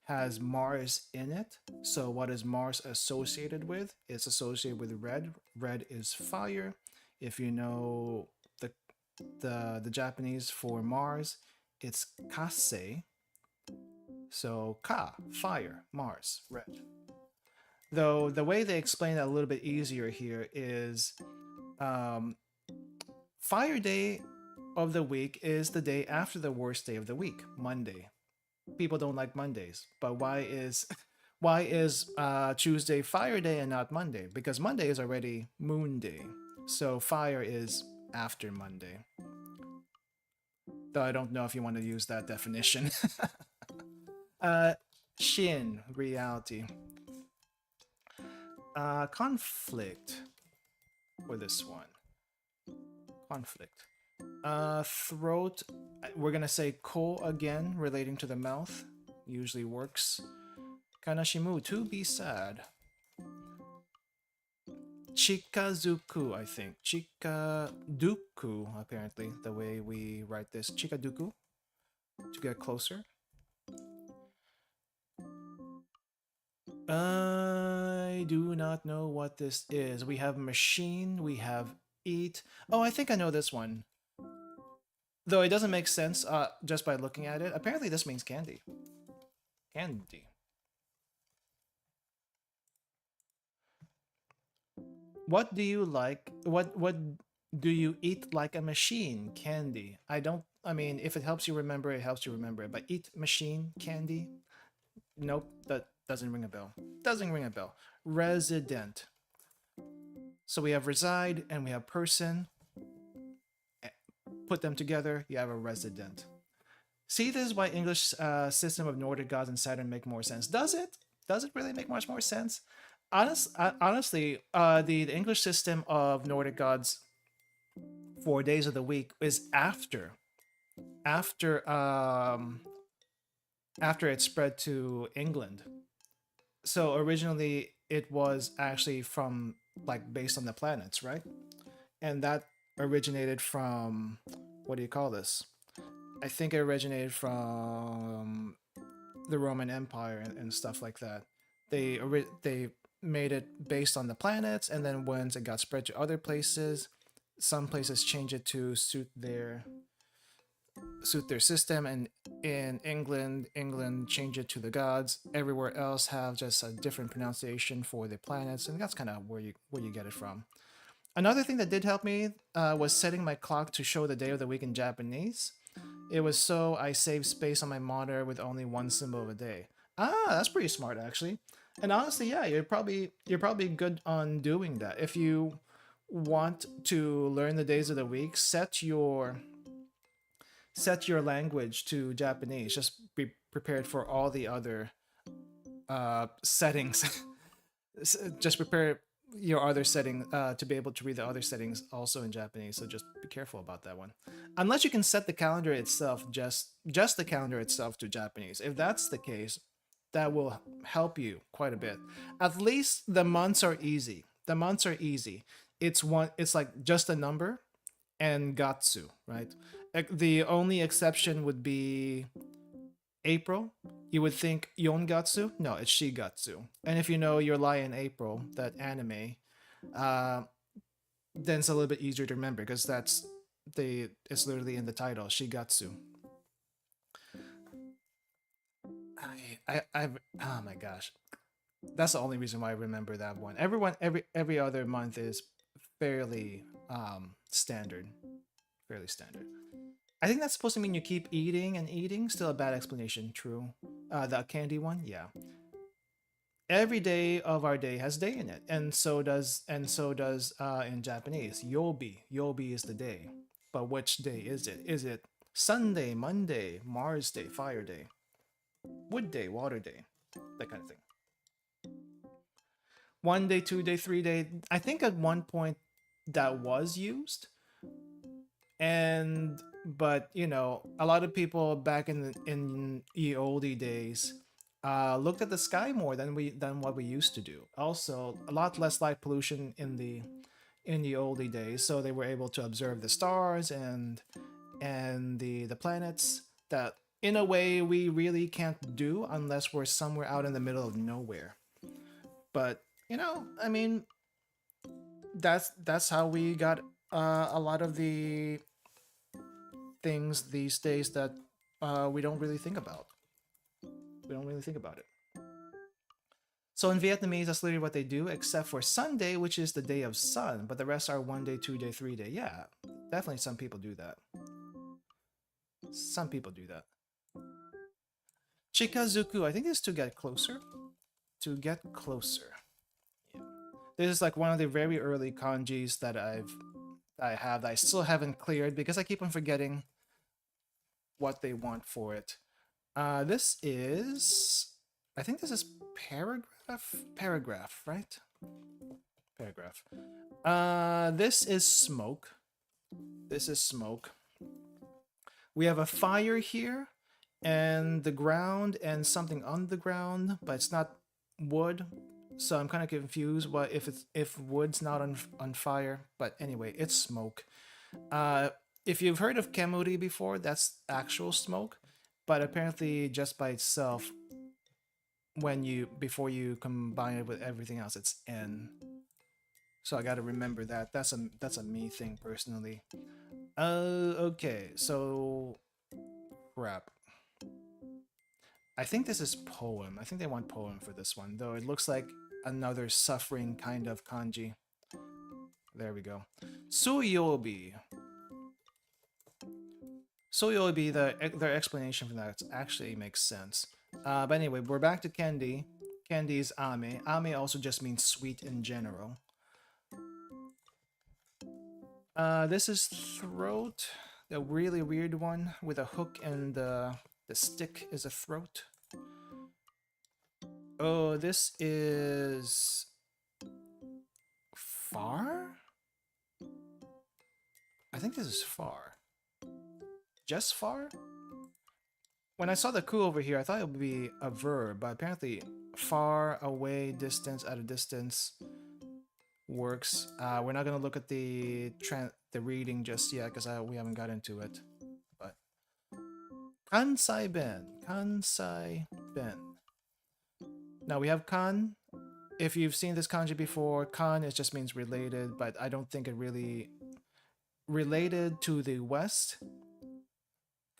has Mars in it. So what is Mars associated with? It's associated with red. Red is fire. If you know the Japanese for Mars, it's kase. So ka, fire, Mars, red. Though the way they explain that a little bit easier here is fire day of the week is the day after the worst day of the week, Monday. People don't like Mondays, but why is Tuesday fire day and not Monday? Because Monday is already moon day, so fire is after Monday. Though I don't know if you want to use that definition. Shin, reality. Conflict for this one. Conflict. Throat. We're gonna say ko again, relating to the mouth. Usually works. Kanashimu, to be sad. Chikazuku, I think. Chikaduku, apparently, the way we write this. Chikaduku, to get closer. I do not know what this is. We have machine, we have eat. Oh, I think I know this one. Though it doesn't make sense just by looking at it. Apparently this means candy. Candy. What do you like? What do you eat like a machine? Candy. I mean, if it helps you remember, it helps you remember it. But eat machine, candy? Nope, that doesn't ring a bell. Doesn't ring a bell. Resident. So we have reside and we have person. Put them together, you have a resident. See, this is why English system of Nordic gods and Saturn make more sense. Does it? Does it really make much more sense? Honestly, the English system of Nordic gods for days of the week is after it spread to England. So originally it was actually from like based on the planets, right? And that originated from, what do you call this? I think it originated from the Roman Empire and stuff like that. They made it based on the planets, and then once it got spread to other places, some places changed it to suit their system, and in England changed it to the gods. Everywhere else have just a different pronunciation for the planets, and that's kind of where you get it from. Another thing that did help me was setting my clock to show the day of the week in Japanese. It was so I saved space on my monitor with only one symbol of a day. Ah, that's pretty smart actually. And honestly, yeah, you're probably good on doing that. If you want to learn the days of the week, set your language to Japanese. Just be prepared for all the other settings. Just prepare your other setting to be able to read the other settings also in Japanese. So just be careful about that one. Unless you can set the calendar itself, just the calendar itself to Japanese. If that's the case, that will help you quite a bit. At least the months are easy. The months are easy. It's like just a number and gatsu, right? The only exception would be April. You would think Yongatsu. No, it's Shigatsu. And if you know Your Lie in April, that anime, then it's a little bit easier to remember because it's literally in the title, Shigatsu. Oh my gosh, that's the only reason why I remember that one. Every other month is fairly standard, fairly standard. I think that's supposed to mean you keep eating and eating. Still a bad explanation. True. The candy one, yeah. Every day of our day has day in it, and so does in Japanese. Yobi. Yobi is the day, but which day is it? Is it Sunday, Monday, Mars Day, Fire Day, Wood Day, Water Day, that kind of thing? 1 day, 2 day, 3 day. I think at one point that was used, and but you know, a lot of people back in the oldie days looked at the sky more than what we used to do. Also, a lot less light pollution in the oldie days, so they were able to observe the stars and the planets that in a way we really can't do unless we're somewhere out in the middle of nowhere. But you know, I mean, that's how we got a lot of the things these days that we don't really think about. We don't really think about it. So in Vietnamese, that's literally what they do, except for Sunday, which is the day of sun, but the rest are 1 day, 2 day, 3 day. Yeah, definitely some people do that. Some people do that. Chikazuku, I think this is to get closer. To get closer. Yeah. This is like one of the very early kanjis that I still haven't cleared because I keep on forgetting what they want for it. This is, I think this is paragraph, right? Paragraph. This is smoke. This is smoke. We have a fire here, and the ground, and something on the ground, but it's not wood. So I'm kind of confused. What if wood's not on fire? But anyway, it's smoke. If you've heard of kemuri before, that's actual smoke, but apparently just by itself, before you combine it with everything else, it's N. So I got to remember that. That's a me thing personally. Okay. So crap. I think this is poem. I think they want poem for this one, though it looks like another suffering kind of kanji. There we go. Suyobi. Suyobi, their explanation for that actually makes sense. But anyway, we're back to Kendi. Kendi is ame. Ame also just means sweet in general. This is throat, the really weird one with a hook and the stick is a throat. Oh, this is far? I think this is far. Just far? When I saw the ku over here, I thought it would be a verb, but apparently far, away, distance, at a distance works. We're not gonna look at the reading just yet because we haven't got into it. But Kansai Ben, Kansai Ben. Now we have kan. If you've seen this kanji before, kan it just means related, but I don't think it really related to the west.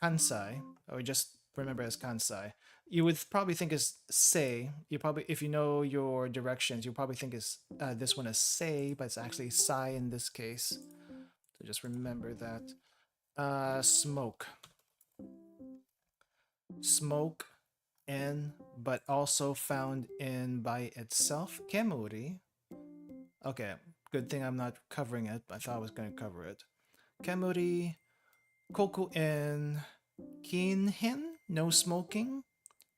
Kansai, or just remember as Kansai. You would probably think is say. You probably, if you know your directions, you probably think is this one is say, but it's actually sai in this case. So just remember that. Smoke. Smoke in, but also found in by itself. Kemuri. Okay, good thing I'm not covering it. I thought I was going to cover it. Kemuri. Koku in. Kinhen. No smoking.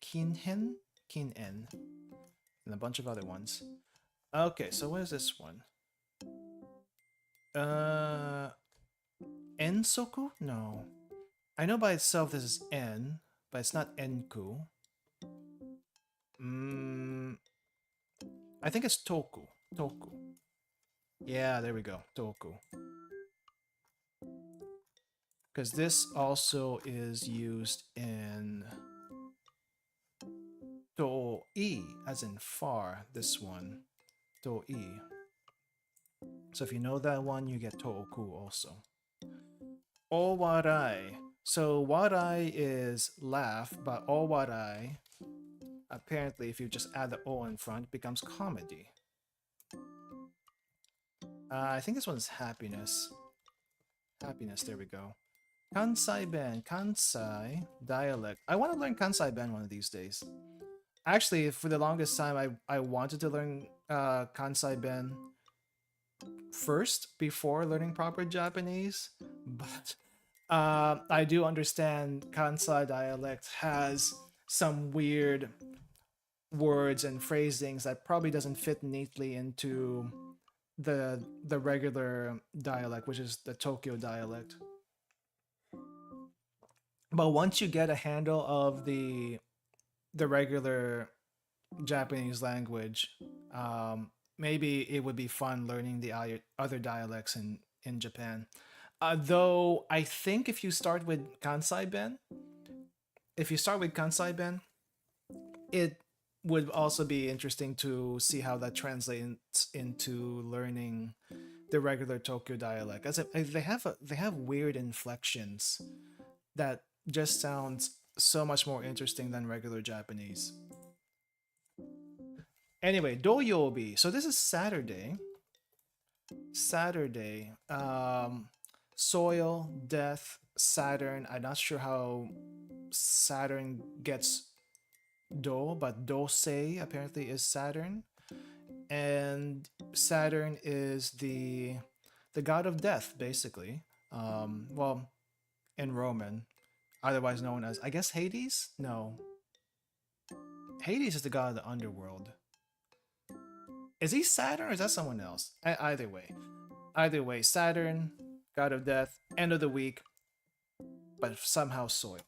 Kinhen. Kinen. And a bunch of other ones. Okay, so what is this one? Ensoku? No. I know by itself this is en, but it's not enku. I think it's toku. Toku. Yeah, there we go. Toku. Because this also is used in to-i, as in far, this one. To-i. So if you know that one, you get toku also. Owarai. So warai is laugh, but owarai, apparently if you just add the o in front, becomes comedy. I think this one's happiness. Happiness, there we go. Kansai Ben, Kansai dialect. I want to learn Kansai Ben one of these days. Actually, for the longest time, I wanted to learn Kansai Ben first before learning proper Japanese, but I do understand Kansai dialect has some weird words and phrasings that probably doesn't fit neatly into the regular dialect, which is the Tokyo dialect. But once you get a handle of the regular Japanese language, maybe it would be fun learning the other dialects in Japan. Though I think if you start with Kansai Ben, it would also be interesting to see how that translates into learning the regular Tokyo dialect. They have weird inflections that just sounds so much more interesting than regular Japanese. Anyway, Doyobi. So this is Saturday. Saturday. Soil, death, Saturn. I'm not sure how Saturn gets Do, but Dosei apparently is Saturn. And Saturn is the god of death, basically. Well, in Roman, otherwise known as, I guess, Hades? No. Hades is the god of the underworld. Is he Saturn or is that someone else? Either way. Either way, Saturn, god of death, end of the week, but somehow soil.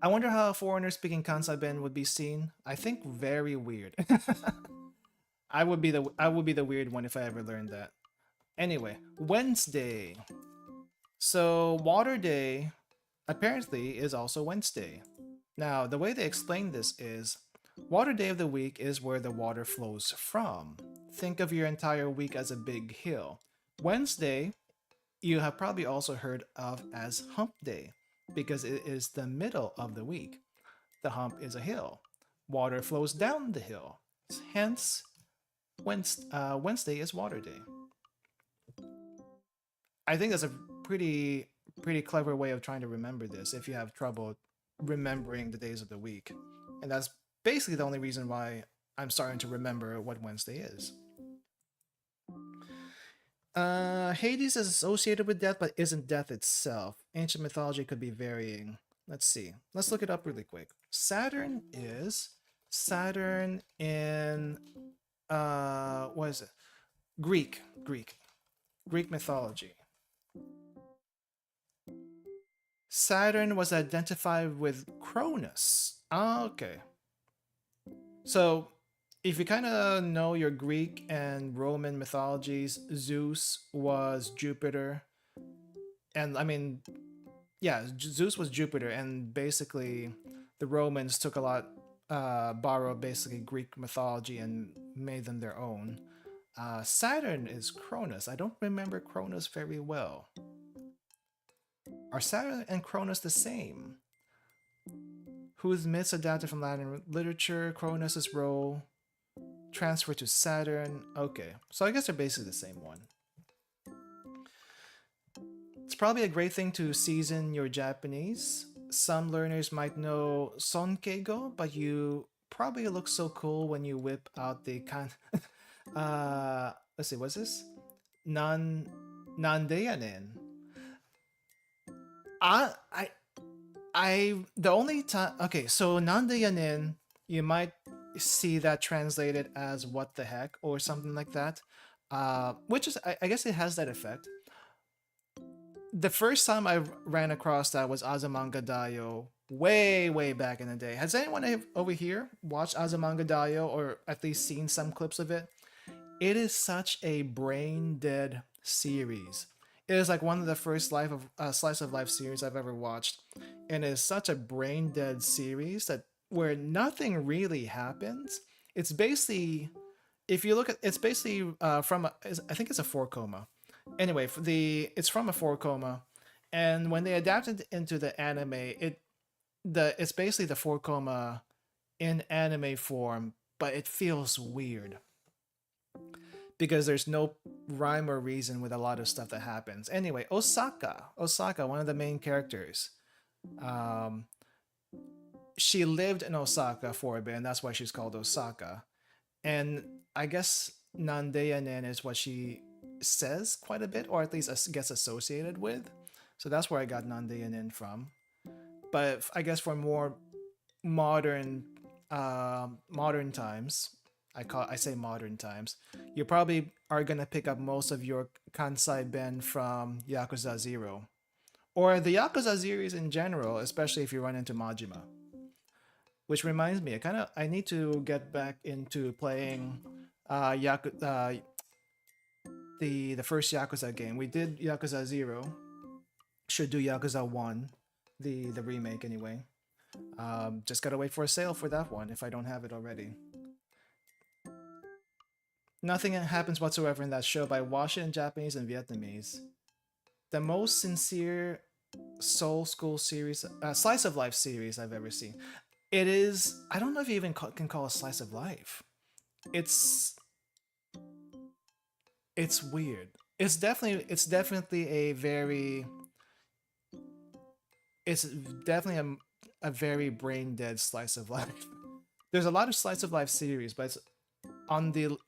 I wonder how a foreigner speaking Kansai Ben would be seen. I think very weird. I would be the weird one if I ever learned that. Anyway, Wednesday. So Water Day apparently is also Wednesday. Now, the way they explain this is Water Day of the week is where the water flows from. Think of your entire week as a big hill. Wednesday, you have probably also heard of as Hump Day because it is the middle of the week. The hump is a hill. Water flows down the hill. Hence, Wednesday is Water Day. I think that's a pretty clever way of trying to remember this if you have trouble remembering the days of the week. And that's basically the only reason why I'm starting to remember what Wednesday is. Hades is associated with death, but isn't death itself. Ancient mythology could be varying. Let's see. Let's look it up really quick. Saturn in what is it? Greek mythology. Saturn was identified with Cronus. Okay. So if you kind of know your Greek and Roman mythologies, Zeus was Jupiter. And I mean, yeah, Zeus was Jupiter, and basically the Romans took a lot, borrowed basically Greek mythology and made them their own. Saturn is Cronus. I don't remember Cronus very well. Are Saturn and Cronus the same? Whose myths adapted from Latin literature? Cronus' role transferred to Saturn. Okay, so I guess they're basically the same one. It's probably a great thing to season your Japanese. Some learners might know Sonkeigo, but you probably look so cool when you whip out the let's see, what's this? Nandeyanen. The only time, okay, so Nandeyanen, you might see that translated as what the heck or something like that, which is, I guess it has that effect. The first time I ran across that was Azumanga Daioh way back in the day. Has anyone over here watched Azumanga Daioh or at least seen some clips of it? It is such a brain dead series. It is like one of the first slice of life series I've ever watched, and it is such a brain dead series that where nothing really happens. It's basically, if you look at, it's basically I think it's a 4 coma. Anyway, it's from a 4 and when they adapted into the anime, it's basically the 4 in anime form, but it feels weird because there's no rhyme or reason with a lot of stuff that happens. Anyway, Osaka, one of the main characters, um, she lived in Osaka for a bit, and that's why she's called Osaka. And I guess Nandeyanen is what she says quite a bit, or at least gets associated with. So that's where I got Nandeyanen from. But I guess for more modern modern times, I say modern times, you probably are gonna pick up most of your Kansai Ben from Yakuza 0. Or the Yakuza series in general, especially if you run into Majima. Which reminds me, I need to get back into playing the first Yakuza game. We did Yakuza 0. Should do Yakuza 1, the remake anyway. Just gotta wait for a sale for that one if I don't have it already. Nothing happens whatsoever in that show, but I watch it in Japanese and Vietnamese. The most sincere Soul School series, slice of life series I've ever seen. It is. I don't know if you even can call it slice of life. It's it's weird. It's definitely a very it's definitely a very brain dead slice of life. There's a lot of slice of life series, but it's on the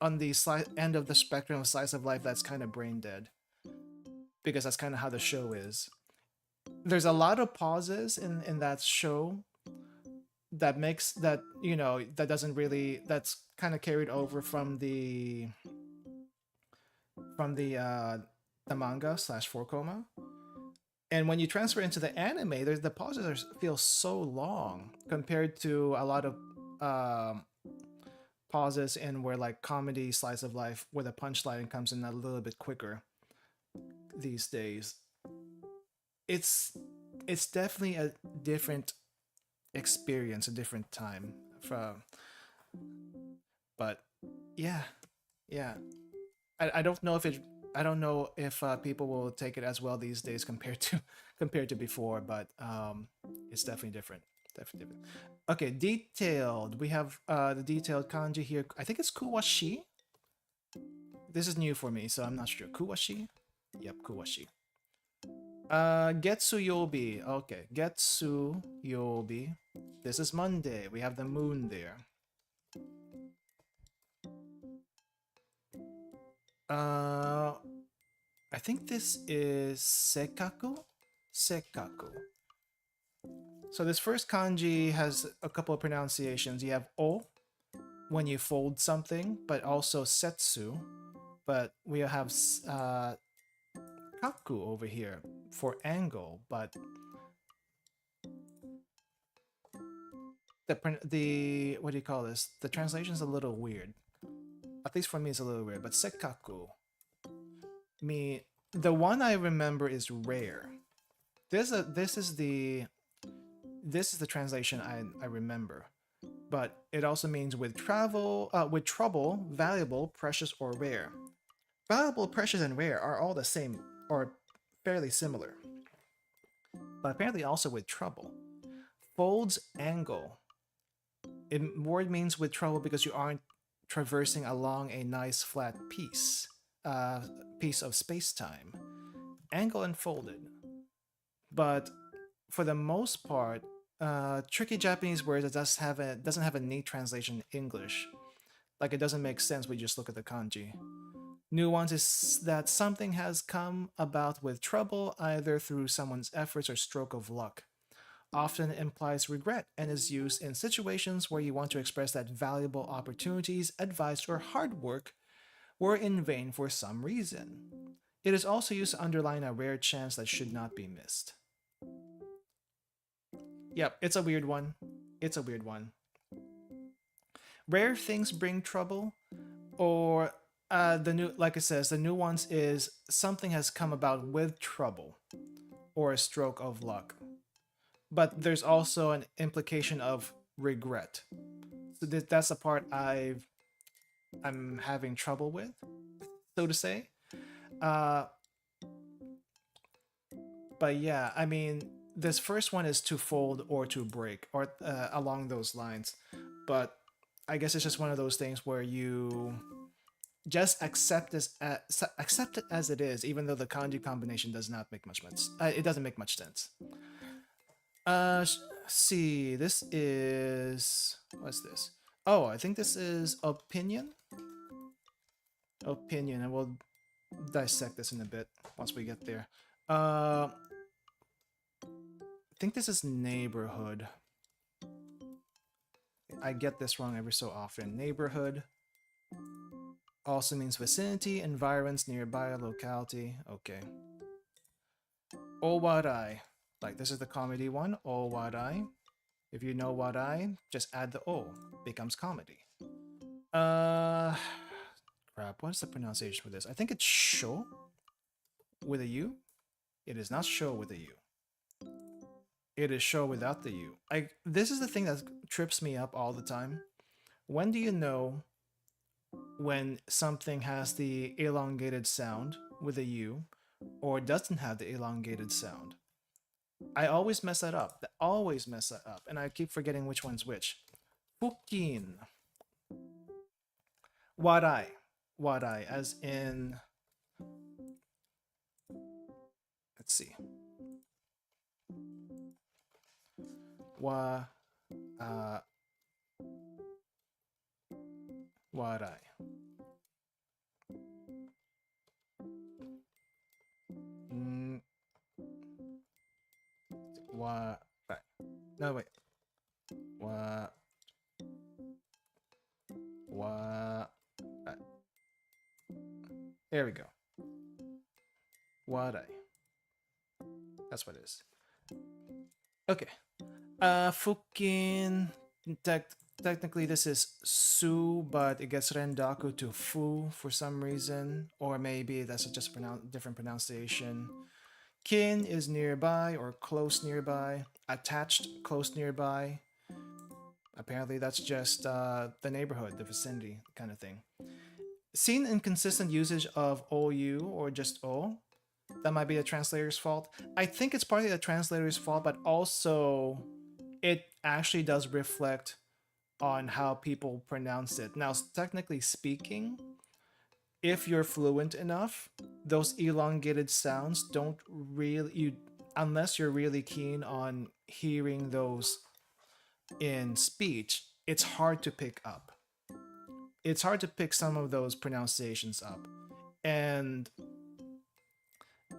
end of the spectrum of slice of life that's kind of brain dead because that's kind of how the show is. There's a lot of pauses in that show that makes that that doesn't really that's kind of carried over from the manga slash 4 and when you transfer into the anime, there's the pauses feel so long compared to a lot of um, pauses in where like comedy slice of life where the punchline comes in a little bit quicker these days. It's it's definitely a different experience, a different time from. But yeah, yeah. I don't know if it. I don't know if people will take it as well these days compared to compared to before, but it's definitely different. Definitely different. Okay, detailed. We have the detailed kanji here. I think it's kuwashi. This is new for me, so I'm not sure. Kuwashi? Yep, kuwashi. Getsu Yobi. Okay, Getsu Yobi. This is Monday. We have the moon there. Uh, I think this is Sekaku? Sekaku. So this first kanji has a couple of pronunciations. You have O when you fold something, but also Setsu. But we have Kaku over here for angle, but the what do you call this? The translation's a little weird. At least for me, it's a little weird. But Sekaku, me, the one I remember is rare. This is the translation I remember, but it also means with trouble, valuable, precious, or rare. Valuable, precious, and rare are all the same or fairly similar, but apparently also with trouble. Folds angle. Word means with trouble because you aren't traversing along a nice flat piece of space time. Angle and folded, but for the most part, tricky Japanese words that doesn't have a neat translation in English. Like it doesn't make sense when you just look at the kanji. Nuance is that something has come about with trouble, either through someone's efforts or stroke of luck. Often implies regret and is used in situations where you want to express that valuable opportunities, advice, or hard work were in vain for some reason. It is also used to underline a rare chance that should not be missed. Yep, it's a weird one. It's a weird one. Rare things bring trouble, or the new, like it says, the nuance is something has come about with trouble, or a stroke of luck. But there's also an implication of regret. So that's the part I'm having trouble with, so to say. Uh, But yeah, I mean, this first one is to fold or to break, or along those lines. But I guess it's just one of those things where you just accept it as it is, even though the kanji combination does not make much sense. It doesn't make much sense. See, this is what's this? Oh, I think this is opinion. Opinion, and we'll dissect this in a bit once we get there. I think this is neighborhood. I get this wrong every so often. Neighborhood also means vicinity, environs, nearby, locality. Okay. Owarai. Like, this is the comedy one. Owarai. If you know warai, just add the O. Becomes comedy. Crap. What is the pronunciation for this? I think it's sho with a U. It is not show with a U. It is show without the U. This is the thing that trips me up all the time. When do you know when something has the elongated sound with a U or doesn't have the elongated sound? I always mess that up. Always mess that up. And I keep forgetting which one's which. Fukin. Warai. Warai, as in... Let's see. Wa... warai. Warai. No, wait. Warai. There we go. Warai. That's what it is. Okay. Fukin. Technically, this is su, but it gets rendaku to fu for some reason, or maybe that's just a different pronunciation. Kin is nearby or close nearby. Attached, close nearby. Apparently, that's just the neighborhood, the vicinity kind of thing. Seen inconsistent usage of OU or just O. That might be the translator's fault. I think it's partly the translator's fault, but also it actually does reflect on how people pronounce it. Now, technically speaking, if you're fluent enough, those elongated sounds don't really, unless you're really keen on hearing those in speech, it's hard to pick up. It's hard to pick some of those pronunciations up. And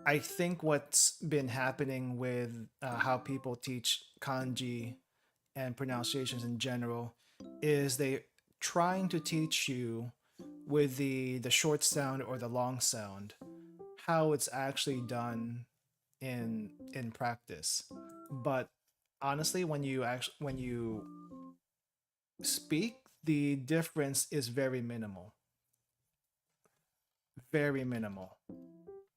I think what's been happening with how people teach kanji and pronunciations in general is they trying to teach you with the short sound or the long sound how it's actually done in practice. But honestly, when you speak, the difference is very minimal. Very minimal.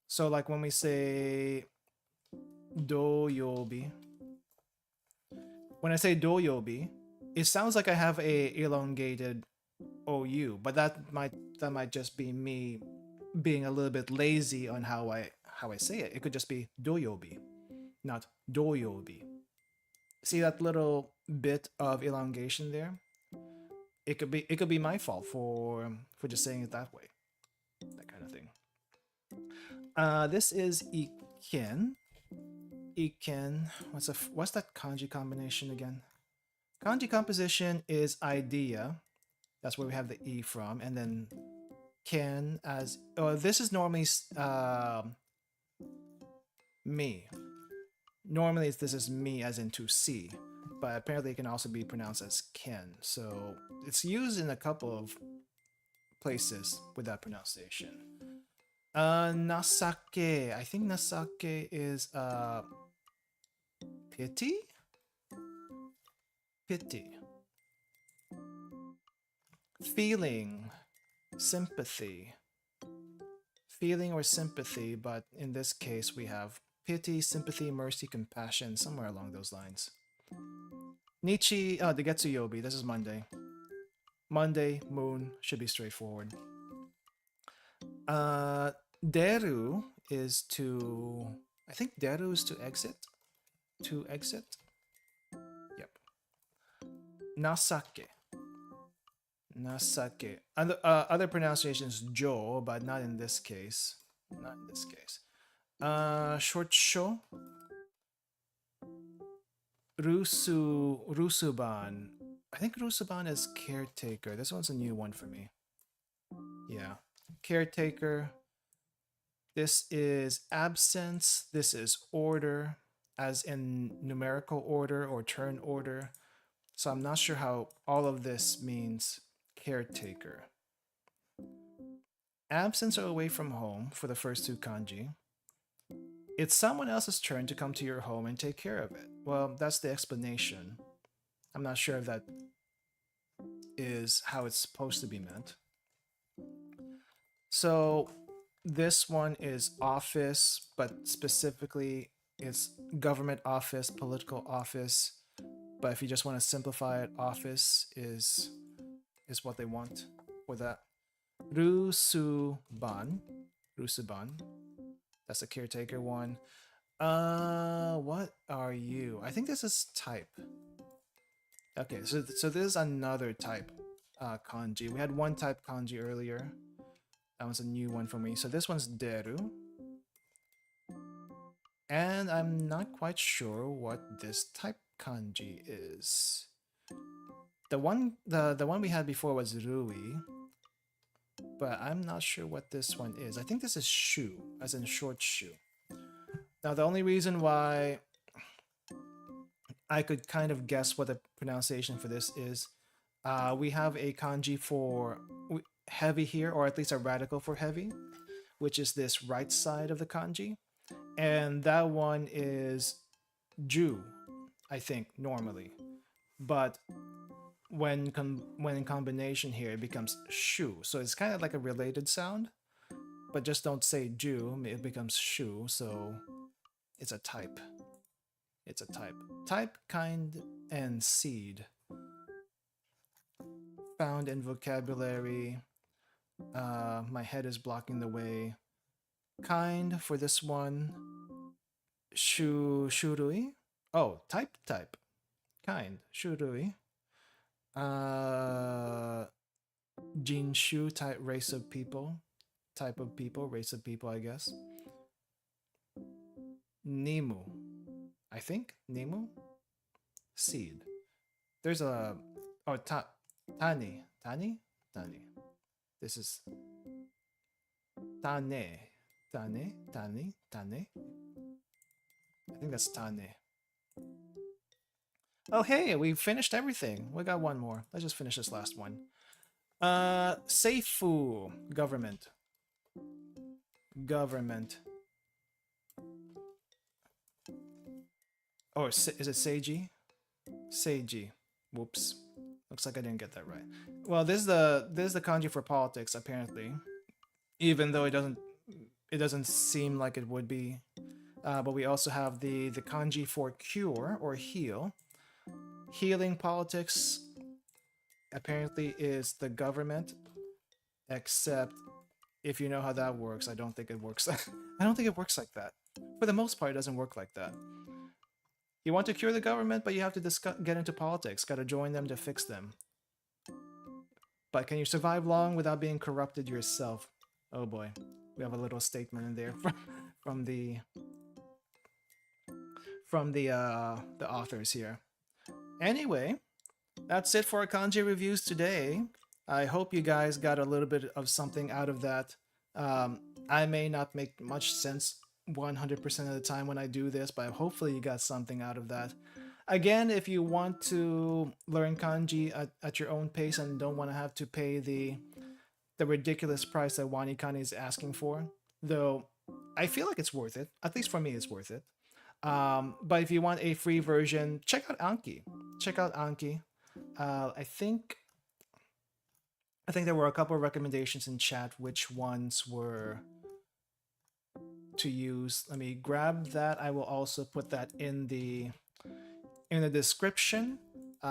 So like when we say doyobi, when I say doyobi, it sounds like I have a elongated OU, but that might just be me being a little bit lazy on how I say it. It could just be doyobi, not doyobi. See that little bit of elongation there? It could be my fault for just saying it that way. That kind of thing. This is iken. Iken. What's that kanji combination again? Kanji composition is idea. That's where we have the e from, and then ken as this is normally me. Normally this is me as in to see, but apparently it can also be pronounced as ken. So it's used in a couple of places with that pronunciation. Nasake. I think nasake is pity? Pity. Feeling. Sympathy. Feeling or sympathy, but in this case we have pity, sympathy, mercy, compassion, somewhere along those lines. Nichi, the Getsuyobi, this is Monday. Monday, moon, should be straightforward. Deru is to I think deru is to exit. To exit. Yep. Nasake. Nasake. Other pronunciations jo, but not in this case. Not in this case. Short sho. Rusuban. I think Rusuban is caretaker. This one's a new one for me. Yeah. Caretaker. This is absence. This is order, as in numerical order or turn order. So I'm not sure how all of this means caretaker. Absence or away from home for the first two kanji. It's someone else's turn to come to your home and take care of it. Well, that's the explanation. I'm not sure if that is how it's supposed to be meant. So this one is office, but specifically it's government office, political office. But if you just want to simplify it, office is what they want for that. Rusuban. Rusuban. That's a caretaker one. What are you? I think this is type. Okay, so this is another type kanji. We had one type kanji earlier. That was a new one for me. So this one's deru. And I'm not quite sure what this type kanji is. The one we had before was rui, but I'm not sure what this one is. I think this is shu, as in short shoe. Now the only reason why I could kind of guess what the pronunciation for this is, we have a kanji for heavy here, or at least a radical for heavy, which is this right side of the kanji. And that one is ju, I think, normally. But when in combination here, it becomes shu. So it's kind of like a related sound, but just don't say ju, it becomes shu, so it's a type. It's a type. Type, kind, and seed. Found in vocabulary. My head is blocking the way. Kind for this one. Shurui. Oh, type. Kind. Shurui. Jinshu, type, race of people. Type of people, race of people, I guess. Nimu. I think Nimu. Seed. There's a Tani. This is Tane. I think that's Tane. Oh hey, we finished everything. We got one more. Let's just finish this last one. Seifu. Government. Oh, is it Seiji? Seiji. Whoops. Looks like I didn't get that right. Well, this is the kanji for politics, apparently. Even though it doesn't seem like it would be. But we also have the kanji for cure or heal. Healing politics apparently is the government, except if you know how that works, I don't think it works. I don't think it works like that. For the most part, it doesn't work like that. You want to cure the government, but you have to get into politics. Got to join them to fix them. But can you survive long without being corrupted yourself? Oh boy, we have a little statement in there from the authors here. Anyway, that's it for our kanji reviews today. I hope you guys got a little bit of something out of that. I may not make much sense 100% of the time when I do this, but hopefully you got something out of that. Again, if you want to learn kanji at your own pace and don't want to have to pay the ridiculous price that Wanikani is asking for, though I feel like it's worth it. At least for me, it's worth it. But if you want a free version, check out Anki. I think there were a couple of recommendations in chat which ones were to use. Let me grab that. I will also put that in the description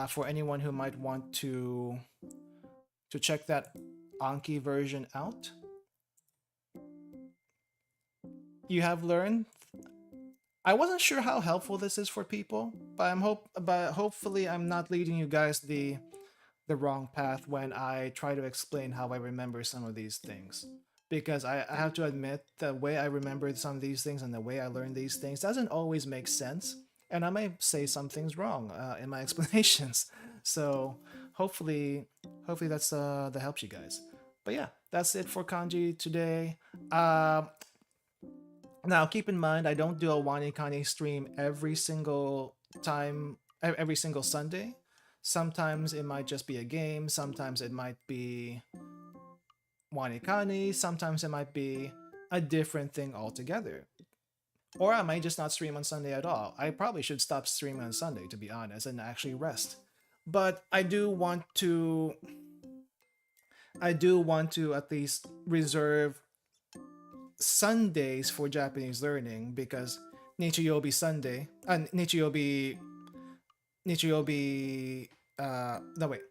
for anyone who might want to check that Anki version out. You have learned I wasn't sure how helpful this is for people, but hopefully I'm not leading you guys the wrong path when I try to explain how I remember some of these things. Because I have to admit, the way I remember some of these things and the way I learn these things doesn't always make sense. And I may say some things wrong in my explanations. So hopefully, hopefully that helps you guys. But yeah, that's it for kanji today. Now keep in mind, I don't do a Wanikani stream every single time, every single Sunday. Sometimes it might just be a game. Sometimes it might be Wanikani. Sometimes it might be a different thing altogether. Or I might just not stream on Sunday at all. I probably should stop streaming on Sunday, to be honest, and actually rest. But I do want to at least reserve Sundays for Japanese learning because Nichiyobi Sunday, Nichiyobi, no wait,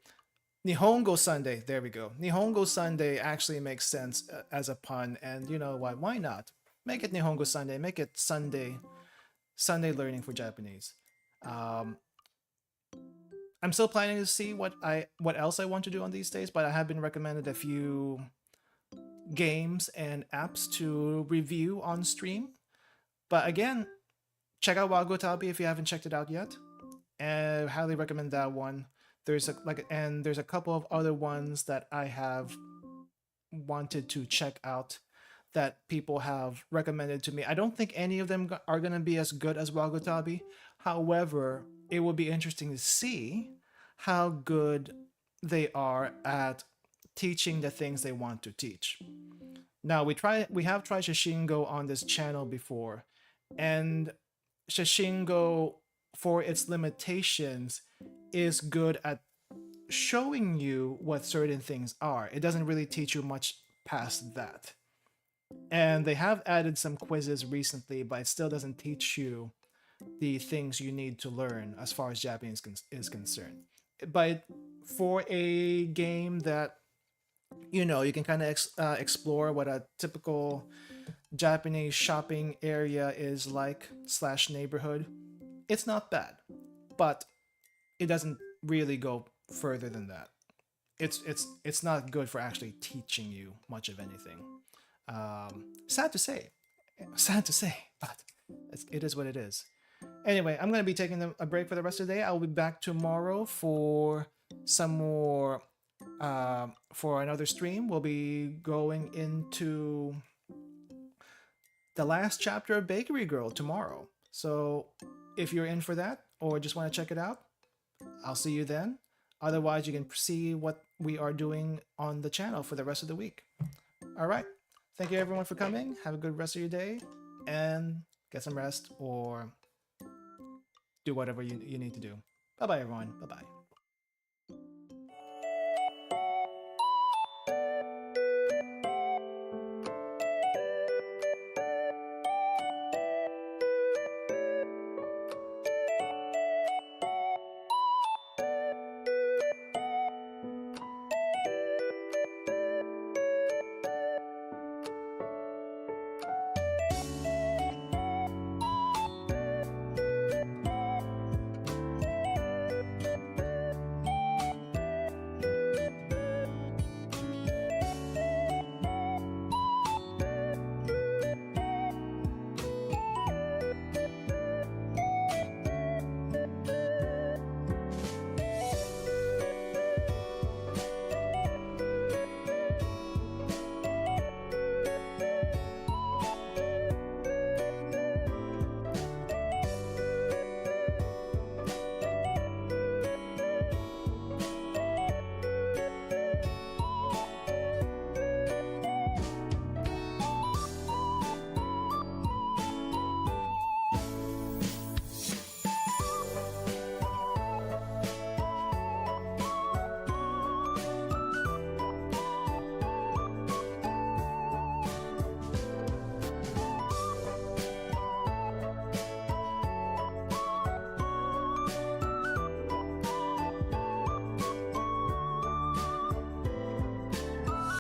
Nihongo Sunday, there we go. Nihongo Sunday actually makes sense as a pun, and you know what, why not? Make it Nihongo Sunday, make it Sunday learning for Japanese. Um, I'm still planning to see what else I want to do on these days, but I have been recommended a few games and apps to review on stream. But again, check out Wagotabi if you haven't checked it out yet. And I highly recommend that one. There's a couple of other ones that I have wanted to check out that people have recommended to me. I don't think any of them are going to be as good as Wagotabi. However, it will be interesting to see how good they are at teaching the things they want to teach. Now we have tried Shishingo on this channel before, and Shishingo, for its limitations, is good at showing you what certain things are. It doesn't really teach you much past that. And they have added some quizzes recently, but it still doesn't teach you the things you need to learn as far as Japanese is concerned. But for a game that you can kind of explore what a typical Japanese shopping area is like slash neighborhood, it's not bad, but it doesn't really go further than that. It's not good for actually teaching you much of anything. Sad to say, but it is what it is. Anyway, I'm gonna be taking a break for the rest of the day. I'll be back tomorrow for some more. For another stream, we'll be going into the last chapter of Bakery Girl tomorrow. So if you're in for that or just want to check it out, I'll see you then. Otherwise, you can see what we are doing on the channel for the rest of the week. All right. Thank you everyone for coming. Have a good rest of your day and get some rest or do whatever you need to do. Bye-bye, everyone. Bye-bye.